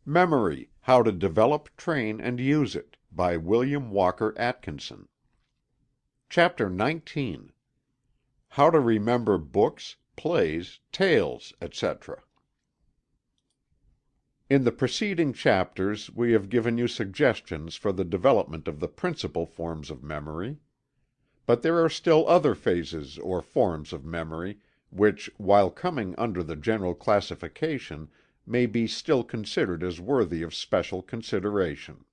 Speaker 1: Memory: How to Develop, Train, and Use It, by William Walker Atkinson. Chapter 19. How to Remember Books, Plays, Tales, etc. In the preceding chapters we have given you suggestions for the development of the principal forms of memory. But there are still other phases or forms of memory which, while coming under the general classification, may be still considered as worthy of special consideration.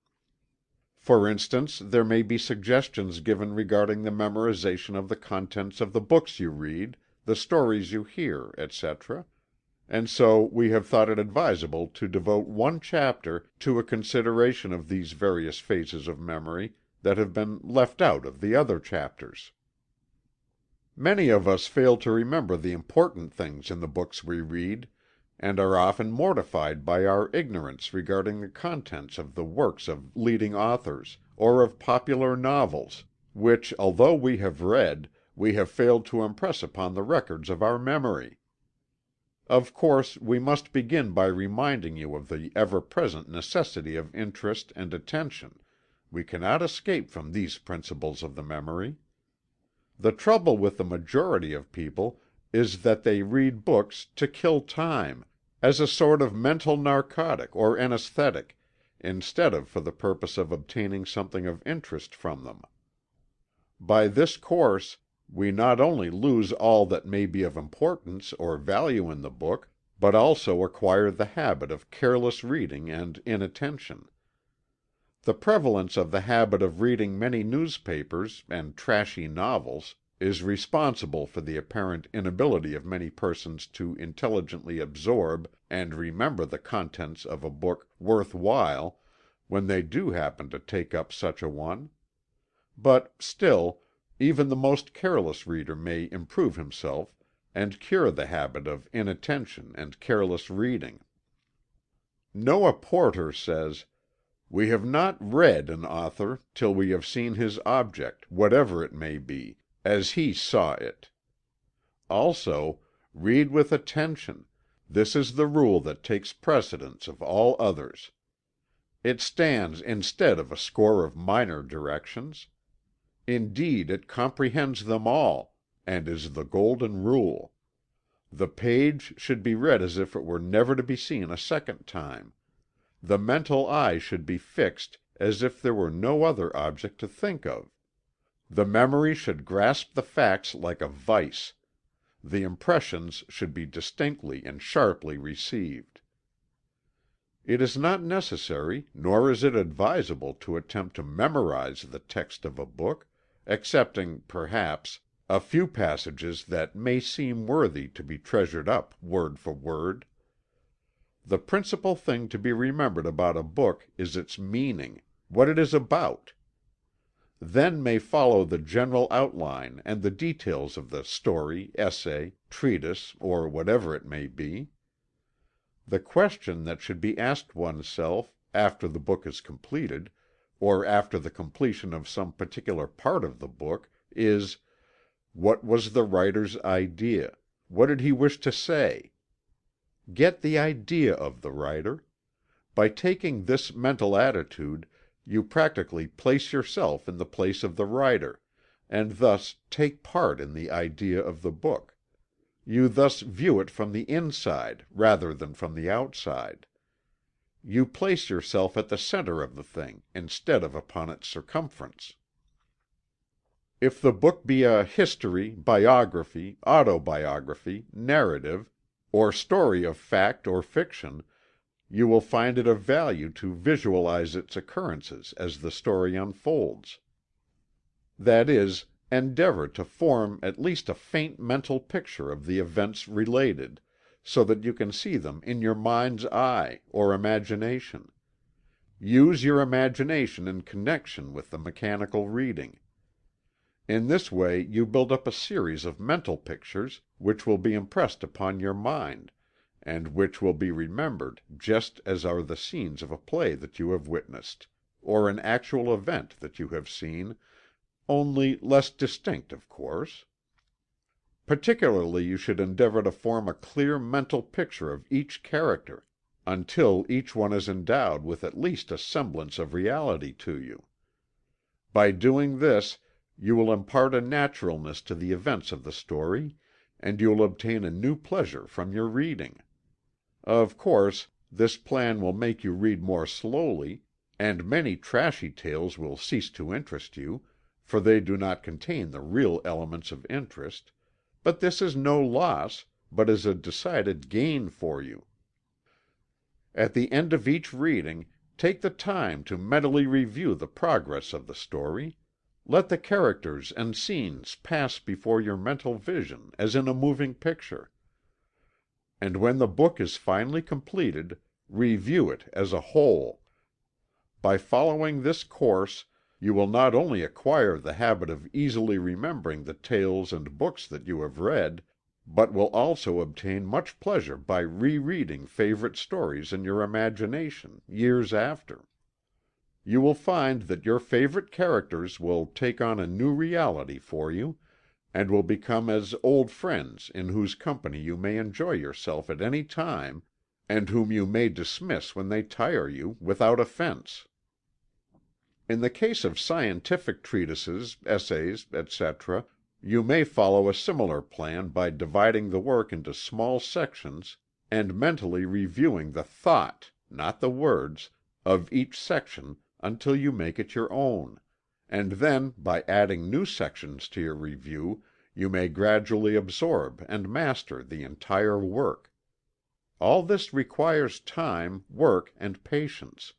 Speaker 1: For instance, there may be suggestions given regarding the memorization of the contents of the books you read, the stories you hear, etc., and so we have thought it advisable to devote one chapter to a consideration of these various phases of memory that have been left out of the other chapters. Many of us fail to remember the important things in the books we read, and are often mortified by our ignorance regarding the contents of the works of leading authors, or of popular novels, which, although we have read, we have failed to impress upon the records of our memory. Of course, we must begin by reminding you of the ever-present necessity of interest and attention. We cannot escape from these principles of the memory. The trouble with the majority of people is that they read books to kill time, as a sort of mental narcotic or anesthetic, instead of for the purpose of obtaining something of interest from them. By this course, we not only lose all that may be of importance or value in the book, but also acquire the habit of careless reading and inattention. The prevalence of the habit of reading many newspapers and trashy novels is responsible for the apparent inability of many persons to intelligently absorb and remember the contents of a book worth while when they do happen to take up such a one. But still, even the most careless reader may improve himself and cure the habit of inattention and careless reading. Noah Porter says, "We have not read an author till we have seen his object, whatever it may be, as he saw it." Also, read with attention. This is the rule that takes precedence of all others. It stands instead of a score of minor directions. Indeed, it comprehends them all, and is the golden rule. The page should be read as if it were never to be seen a second time. The mental eye should be fixed as if there were no other object to think of. The memory should grasp the facts like a vise. The impressions should be distinctly and sharply received. It is not necessary, nor is it advisable to attempt to memorize the text of a book, excepting, perhaps, a few passages that may seem worthy to be treasured up word for word. The principal thing to be remembered about a book is its meaning, what it is about. Then may follow the general outline and the details of the story, essay, treatise, or whatever it may be. The question that should be asked oneself, after the book is completed, or after the completion of some particular part of the book, is, what was the writer's idea? What did he wish to say? Get the idea of the writer. By taking this mental attitude, you practically place yourself in the place of the writer, and thus take part in the idea of the book. You thus view it from the inside rather than from the outside. You place yourself at the center of the thing instead of upon its circumference. If the book be a history, biography, autobiography, narrative, or story of fact or fiction, you will find it of value to visualize its occurrences as the story unfolds. That is, endeavor to form at least a faint mental picture of the events related, so that you can see them in your mind's eye, or imagination. Use your imagination in connection with the mechanical reading. In this way you build up a series of mental pictures which will be impressed upon your mind, and which will be remembered just as are the scenes of a play that you have witnessed, or an actual event that you have seen, only less distinct, of course. Particularly you should endeavor to form a clear mental picture of each character, until each one is endowed with at least a semblance of reality to you. By doing this, you will impart a naturalness to the events of the story, and you will obtain a new pleasure from your reading. Of course, this plan will make you read more slowly, and many trashy tales will cease to interest you, for they do not contain the real elements of interest, but this is no loss, but is a decided gain for you. At the end of each reading, take the time to mentally review the progress of the story. Let the characters and scenes pass before your mental vision as in a moving picture. And when the book is finally completed, review it as a whole. By following this course, you will not only acquire the habit of easily remembering the tales and books that you have read, but will also obtain much pleasure by rereading favorite stories in your imagination, years after. You will find that your favorite characters will take on a new reality for you, and will become as old friends in whose company you may enjoy yourself at any time, and whom you may dismiss when they tire you, without offense. In the case of scientific treatises, essays, etc., you may follow a similar plan by dividing the work into small sections and mentally reviewing the thought, not the words, of each section until you make it your own, and then by adding new sections to your review you may gradually absorb and master the entire work. All this requires time, work, and patience,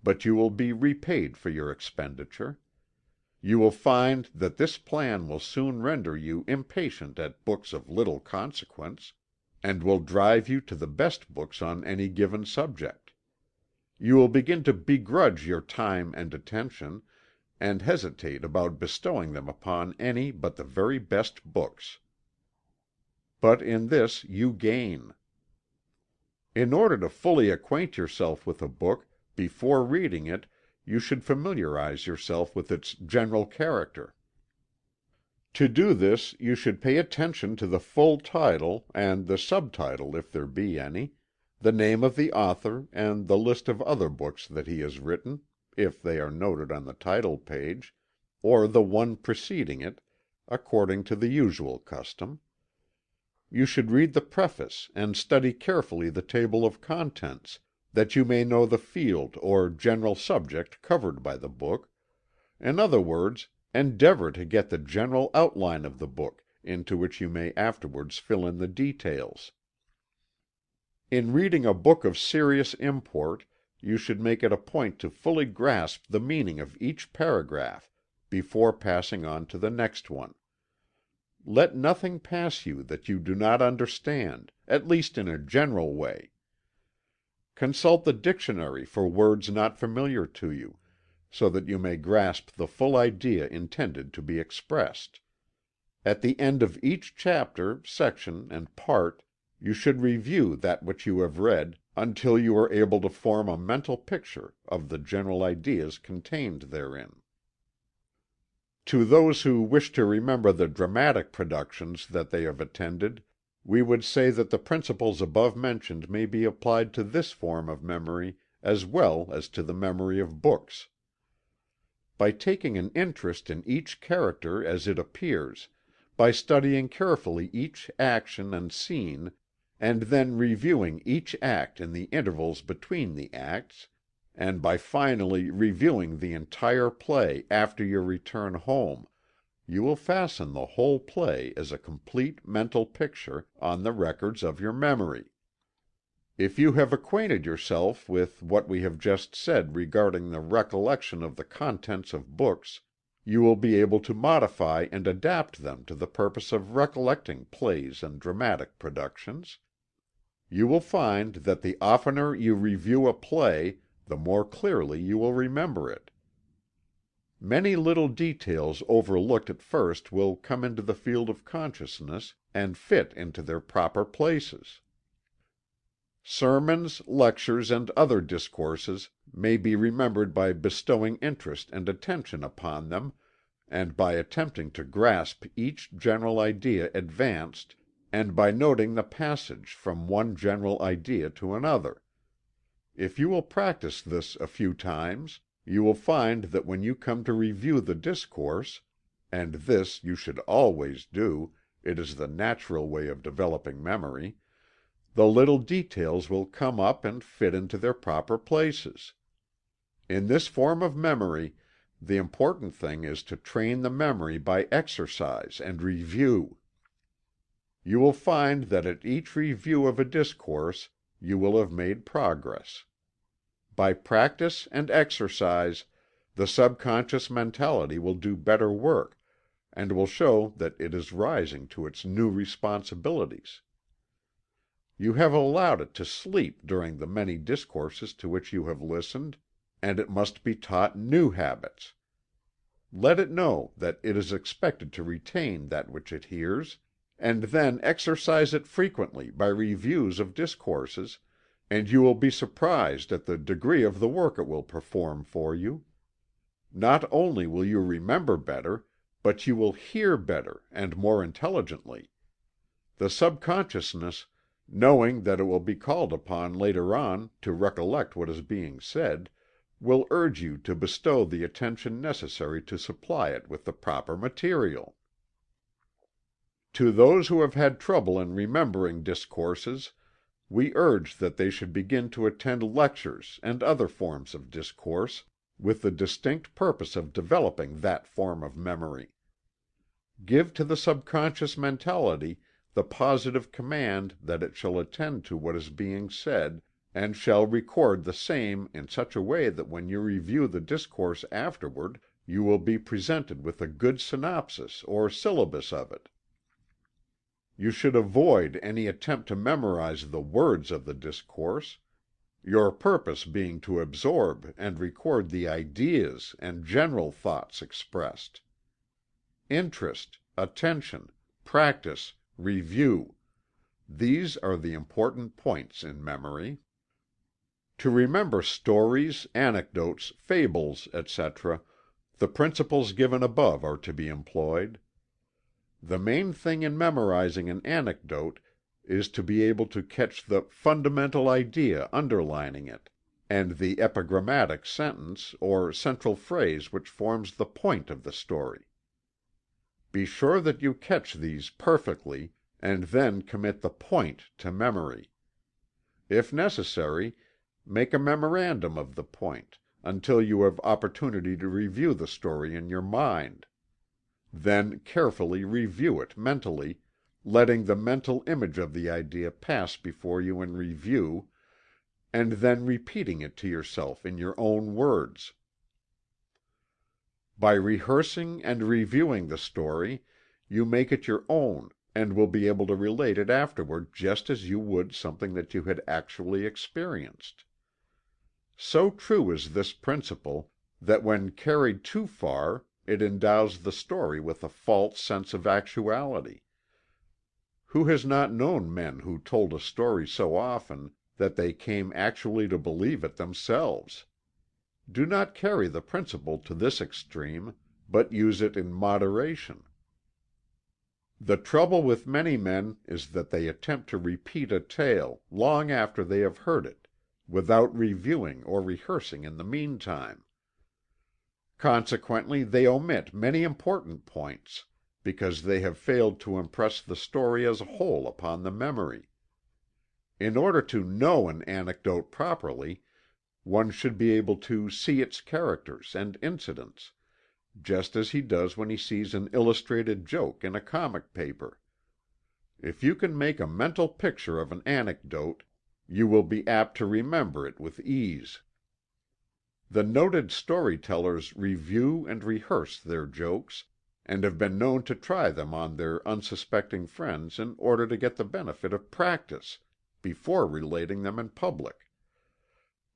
Speaker 1: but you will be repaid for your expenditure. You will find that this plan will soon render you impatient at books of little consequence, and will drive you to the best books on any given subject. You will begin to begrudge your time and attention, and hesitate about bestowing them upon any but the very best books. But in this you gain. In order to fully acquaint yourself with a book, before reading it you should familiarize yourself with its general character. To do this you should pay attention to the full title, and the subtitle if there be any, the name of the author, and the list of other books that he has written, if they are noted on the title page, or the one preceding it, according to the usual custom. you should read the preface and study carefully the table of contents, that you may know the field or general subject covered by the book. In other words, endeavor to get the general outline of the book, into which you may afterwards fill in the details. In reading a book of serious import, you should make it a point to fully grasp the meaning of each paragraph before passing on to the next one. Let nothing pass you that you do not understand, at least in a general way. Consult the dictionary for words not familiar to you, so that you may grasp the full idea intended to be expressed. At the end of each chapter, section, and part, you should review that which you have read, until you are able to form a mental picture of the general ideas contained therein. To those who wish to remember the dramatic productions that they have attended, we would say that the principles above mentioned may be applied to this form of memory as well as to the memory of books. By taking an interest in each character as it appears, by studying carefully each action and scene, and then reviewing each act in the intervals between the acts, and by finally reviewing the entire play after your return home, you will fasten the whole play as a complete mental picture on the records of your memory. If you have acquainted yourself with what we have just said regarding the recollection of the contents of books, you will be able to modify and adapt them to the purpose of recollecting plays and dramatic productions. You will find that the oftener you review a play, the more clearly you will remember it. Many little details overlooked at first will come into the field of consciousness and fit into their proper places. Sermons, lectures, and other discourses may be remembered by bestowing interest and attention upon them, and by attempting to grasp each general idea advanced, and by noting the passage from one general idea to another. If you will practice this a few times, you will find that when you come to review the discourse, and this you should always do, it is the natural way of developing memory, the little details will come up and fit into their proper places. In this form of memory, the important thing is to train the memory by exercise and review. You will find that at each review of a discourse you will have made progress. By practice and exercise, the subconscious mentality will do better work, and will show that it is rising to its new responsibilities. You have allowed it to sleep during the many discourses to which you have listened, and it must be taught new habits. Let it know that it is expected to retain that which it hears, and then exercise it frequently by reviews of discourses, and you will be surprised at the degree of the work it will perform for you. Not only will you remember better, but you will hear better and more intelligently. The subconsciousness, knowing that it will be called upon later on to recollect what is being said, will urge you to bestow the attention necessary to supply it with the proper material. To those who have had trouble in remembering discourses, we urge that they should begin to attend lectures and other forms of discourse, with the distinct purpose of developing that form of memory. Give to the subconscious mentality the positive command that it shall attend to what is being said, and shall record the same in such a way that when you review the discourse afterward, you will be presented with a good synopsis or syllabus of it. You should avoid any attempt to memorize the words of the discourse, your purpose being to absorb and record the ideas and general thoughts expressed. Interest, attention, practice, review, these are the important points in memory. To remember stories, anecdotes, fables, etc., the principles given above are to be employed. The main thing in memorizing an anecdote is to be able to catch the fundamental idea underlying it, and the epigrammatic sentence or central phrase which forms the point of the story. Be sure that you catch these perfectly, and then commit the point to memory. If necessary, make a memorandum of the point, until you have opportunity to review the story in your mind. Then carefully review it mentally, letting the mental image of the idea pass before you in review, and then repeating it to yourself in your own words. By rehearsing and reviewing the story, you make it your own, and will be able to relate it afterward just as you would something that you had actually experienced. So true is this principle, that when carried too far, it endows the story with a false sense of actuality. Who has not known men who told a story so often that they came actually to believe it themselves? Do not carry the principle to this extreme, but use it in moderation. The trouble with many men is that they attempt to repeat a tale, long after they have heard it, without reviewing or rehearsing in the meantime. Consequently, they omit many important points, because they have failed to impress the story as a whole upon the memory. In order to know an anecdote properly, one should be able to see its characters and incidents, just as he does when he sees an illustrated joke in a comic paper. If you can make a mental picture of an anecdote, you will be apt to remember it with ease. The noted storytellers review and rehearse their jokes, and have been known to try them on their unsuspecting friends in order to get the benefit of practice, before relating them in public.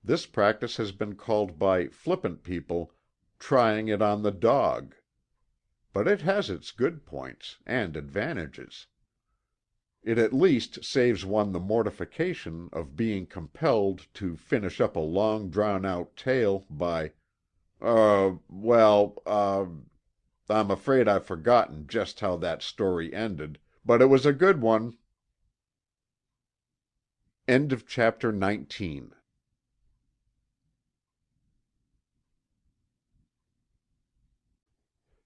Speaker 1: This practice has been called by flippant people "trying it on the dog." But it has its good points and advantages. It at least saves one the mortification of being compelled to finish up a long drawn out tale by, I'm afraid I've forgotten just how that story ended, but it was a good one. End of chapter 19.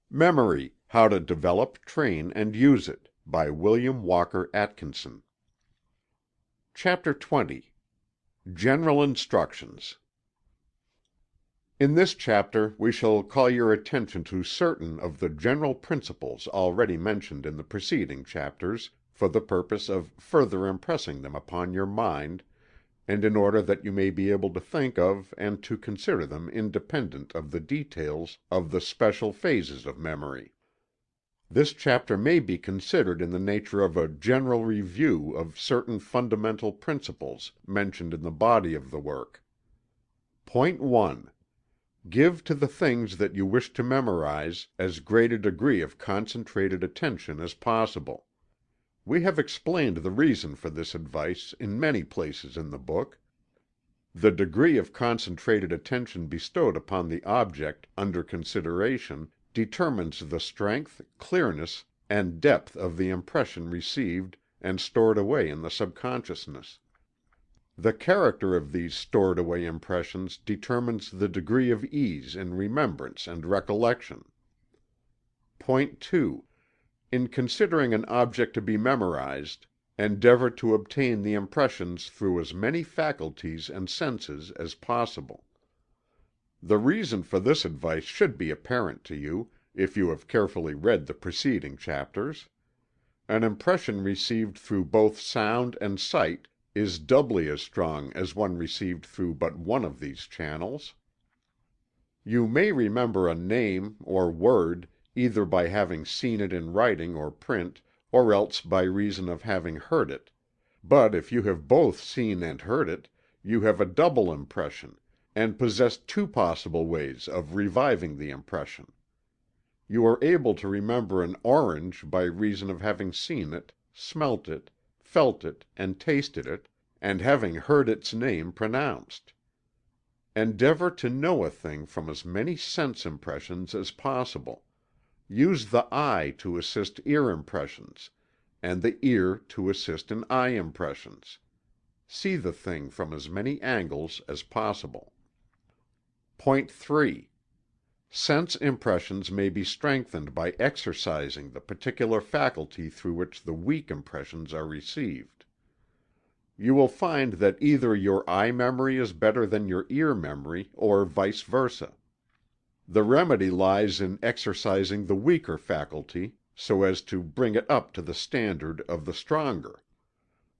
Speaker 1: Memory: How to Develop, Train, and Use It, by William Walker Atkinson. Chapter 20. General Instructions. In this chapter we shall call your attention to certain of the general principles already mentioned in the preceding chapters, for the purpose of further impressing them upon your mind, and in order that you may be able to think of and to consider them independent of the details of the special phases of memory. This chapter may be considered in the nature of a general review of certain fundamental principles mentioned in the body of the work. Point 1. Give to the things that you wish to memorize as great a degree of concentrated attention as possible. We have explained the reason for this advice in many places in the book. The degree of concentrated attention bestowed upon the object under consideration determines the strength, clearness, and depth of the impression received and stored away in the subconsciousness. The character of these stored away impressions determines the degree of ease in remembrance and recollection. Point 2. In considering an object to be memorized, endeavor to obtain the impressions through as many faculties and senses as possible. The reason for this advice should be apparent to you, if you have carefully read the preceding chapters. An impression received through both sound and sight is doubly as strong as one received through but one of these channels. You may remember a name or word either by having seen it in writing or print, or else by reason of having heard it. But if you have both seen and heard it, you have a double impression, and possess two possible ways of reviving the impression. You are able to remember an orange by reason of having seen it, smelt it, felt it, and tasted it, and having heard its name pronounced. Endeavor to know a thing from as many sense impressions as possible. Use the eye to assist ear impressions, and the ear to assist in eye impressions. See the thing from as many angles as possible. Point 3. Sense impressions may be strengthened by exercising the particular faculty through which the weak impressions are received. You will find that either your eye memory is better than your ear memory, or vice versa. The remedy lies in exercising the weaker faculty so as to bring it up to the standard of the stronger.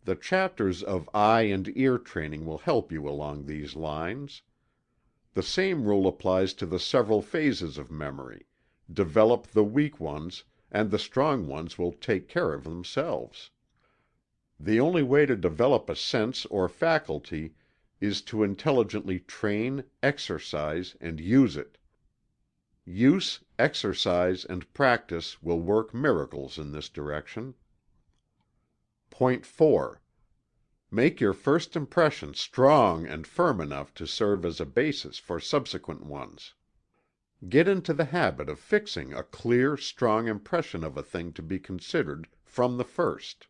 Speaker 1: The chapters of eye and ear training will help you along these lines. The same rule applies to the several phases of memory. Develop the weak ones, and the strong ones will take care of themselves. The only way to develop a sense or faculty is to intelligently train, exercise, and use it. Use, exercise, and practice will work miracles in this direction. Point 4. Make your first impression strong and firm enough to serve as a basis for subsequent ones. Get into the habit of fixing a clear, strong impression of a thing to be considered from the first.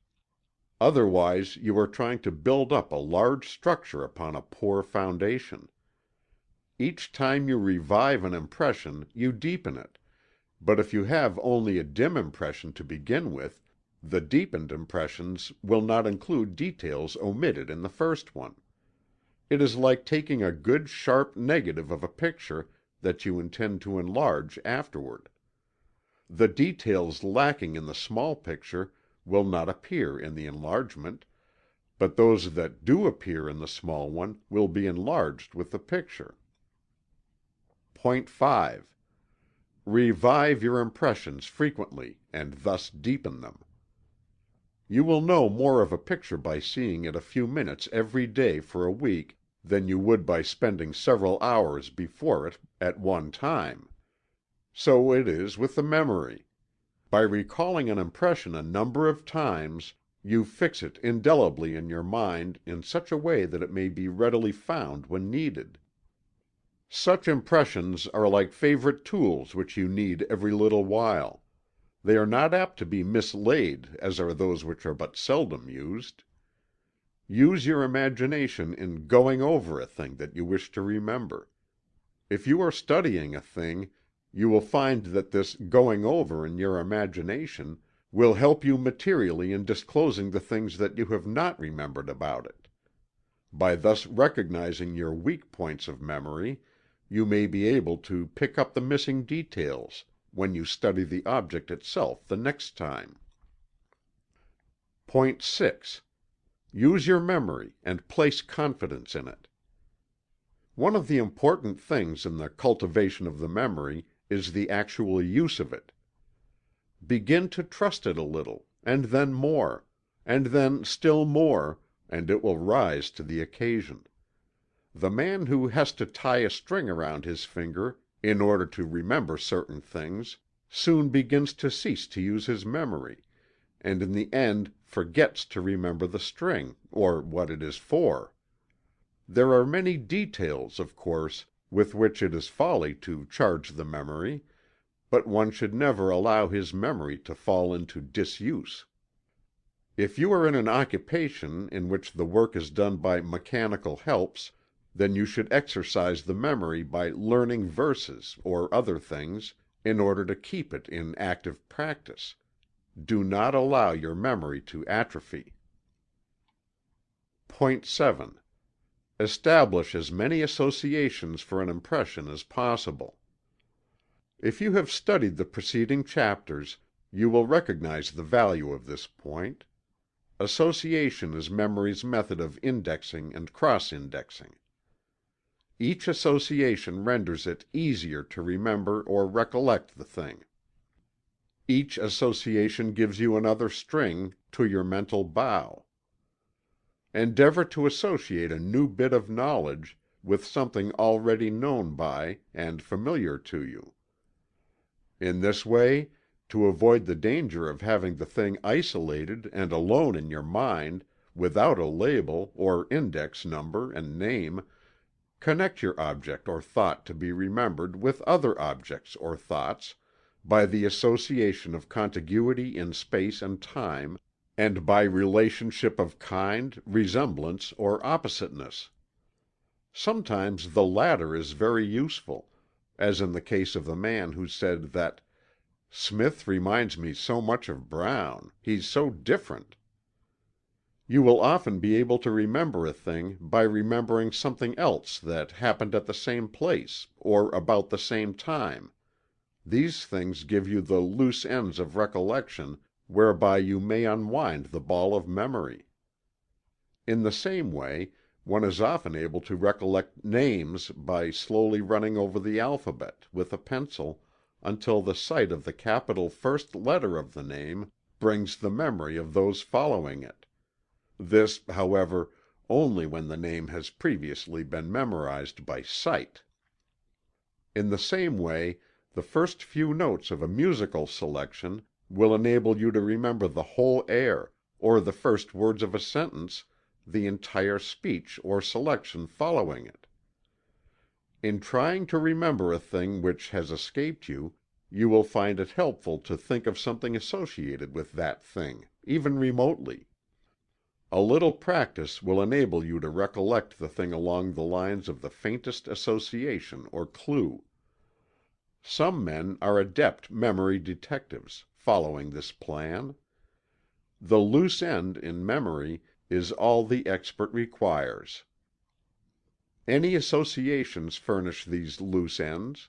Speaker 1: Otherwise you are trying to build up a large structure upon a poor foundation. Each time you revive an impression you deepen it, but if you have only a dim impression to begin with, the deepened impressions will not include details omitted in the first one. It is like taking a good sharp negative of a picture that you intend to enlarge afterward. The details lacking in the small picture will not appear in the enlargement, but those that do appear in the small one will be enlarged with the picture. Point 5. Revive your impressions frequently, and thus deepen them. You will know more of a picture by seeing it a few minutes every day for a week than you would by spending several hours before it at one time. So it is with the memory. By recalling an impression a number of times, you fix it indelibly in your mind in such a way that it may be readily found when needed. Such impressions are like favorite tools which you need every little while. They are not apt to be mislaid as are those which are but seldom used. Use your imagination in going over a thing that you wish to remember. If you are studying a thing, you will find that this going over in your imagination will help you materially in disclosing the things that you have not remembered about it. By thus recognizing your weak points of memory, you may be able to pick up the missing details when you study the object itself the next time. Point 6. Use your memory and place confidence in it. One of the important things in the cultivation of the memory is the actual use of it. Begin to trust it a little, and then more, and then still more, and it will rise to the occasion. The man who has to tie a string around his finger in order to remember certain things soon begins to cease to use his memory, and in the end forgets to remember the string, or what it is for. There are many details, of course, with which it is folly to charge the memory, but one should never allow his memory to fall into disuse. If you are in an occupation in which the work is done by mechanical helps, then you should exercise the memory by learning verses or other things, in order to keep it in active practice. Do not allow your memory to atrophy. Point 7. Establish as many associations for an impression as possible. If you have studied the preceding chapters, you will recognize the value of this point. Association is memory's method of indexing and cross-indexing. Each association renders it easier to remember or recollect the thing. Each association gives you another string to your mental bow. Endeavor to associate a new bit of knowledge with something already known by and familiar to you. In this way, to avoid the danger of having the thing isolated and alone in your mind, without a label, or index number and name, connect your object or thought to be remembered with other objects or thoughts, by the association of contiguity in space and time, and by relationship of kind, resemblance, or oppositeness. Sometimes the latter is very useful, as in the case of the man who said that "Smith reminds me so much of Brown. He's so different." You will often be able to remember a thing by remembering something else that happened at the same place, or about the same time. These things give you the loose ends of recollection whereby you may unwind the ball of memory. In the same way, one is often able to recollect names by slowly running over the alphabet, with a pencil, until the sight of the capital first letter of the name brings the memory of those following it. This, however, only when the name has previously been memorized by sight. In the same way, the first few notes of a musical selection will enable you to remember the whole air, or the first words of a sentence, the entire speech or selection following it. In trying to remember a thing which has escaped you, you will find it helpful to think of something associated with that thing, even remotely. A little practice will enable you to recollect the thing along the lines of the faintest association or clue. Some men are adept memory detectives, following this plan. The loose end in memory is all the expert requires. Any associations furnish these loose ends.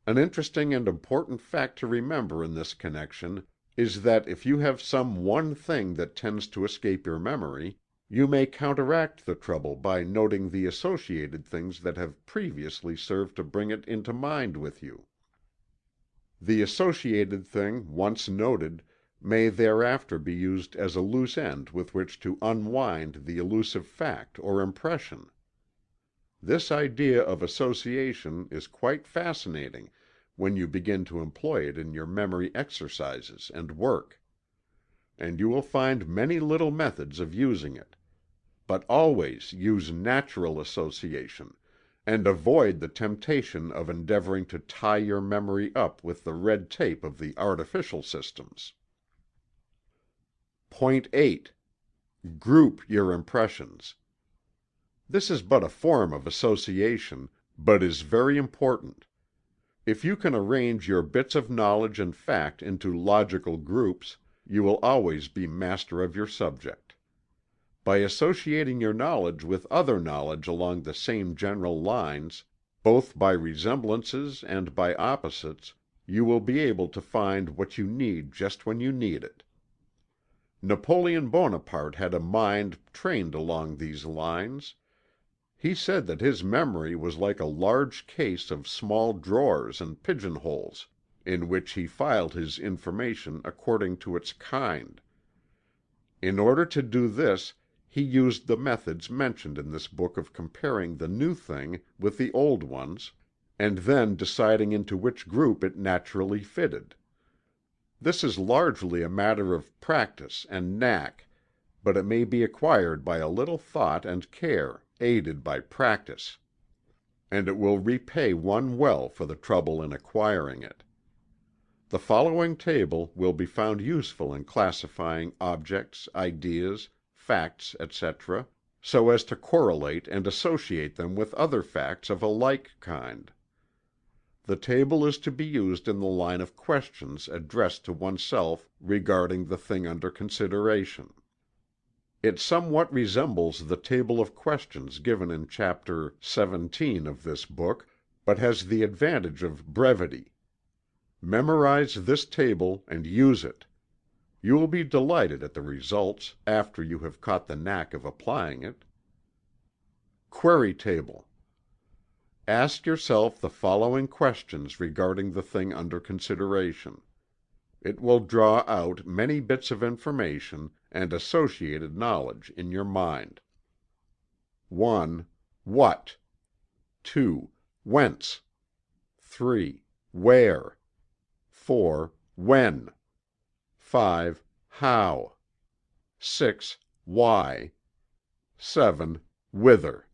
Speaker 1: An interesting and important fact to remember in this connection is that if you have some one thing that tends to escape your memory, you may counteract the trouble by noting the associated things that have previously served to bring it into mind with you. The associated thing, once noted, may thereafter be used as a loose end with which to unwind the elusive fact or impression. This idea of association is quite fascinating when you begin to employ it in your memory exercises and work. And you will find many little methods of using it. But always use natural association, and avoid the temptation of endeavoring to tie your memory up with the red tape of the artificial systems. Point 8. Group your impressions. This is but a form of association, but is very important. If you can arrange your bits of knowledge and fact into logical groups, you will always be master of your subject. By associating your knowledge with other knowledge along the same general lines, both by resemblances and by opposites, you will be able to find what you need just when you need it. Napoleon Bonaparte had a mind trained along these lines. He said that his memory was like a large case of small drawers and pigeonholes, in which he filed his information according to its kind. In order to do this, he used the methods mentioned in this book of comparing the new thing with the old ones, and then deciding into which group it naturally fitted. This is largely a matter of practice and knack, but it may be acquired by a little thought and care, aided by practice. And it will repay one well for the trouble in acquiring it. The following table will be found useful in classifying objects, ideas, facts, etc., so as to correlate and associate them with other facts of a like kind. The table is to be used in the line of questions addressed to oneself regarding the thing under consideration. It somewhat resembles the table of questions given in Chapter 17 of this book, but has the advantage of brevity. Memorize this table and use it. You will be delighted at the results, after you have caught the knack of applying it. Query Table. Ask yourself the following questions regarding the thing under consideration. It will draw out many bits of information and associated knowledge in your mind. 1. What? 2. Whence? 3. Where? 4. When? 5. How? 6. Why? 7. Whither?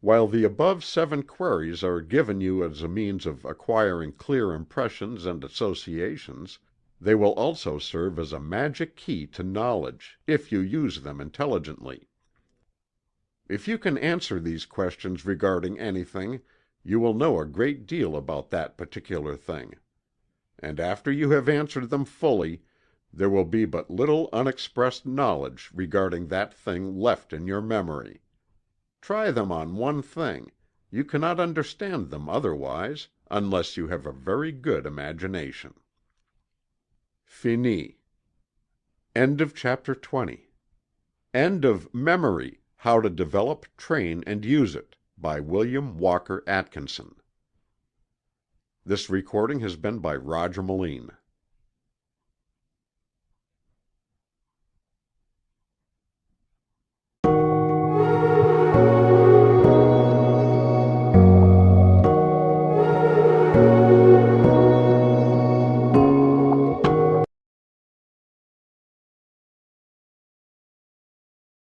Speaker 1: While the above 7 queries are given you as a means of acquiring clear impressions and associations, they will also serve as a magic key to knowledge, if you use them intelligently. If you can answer these questions regarding anything, you will know a great deal about that particular thing. And after you have answered them fully, there will be but little unexpressed knowledge regarding that thing left in your memory. Try them on one thing; you cannot understand them otherwise, unless you have a very good imagination. Fini. End of Chapter 20. End of Memory: How to Develop, Train and Use It, by William Walker Atkinson. This recording has been by Roger Moline.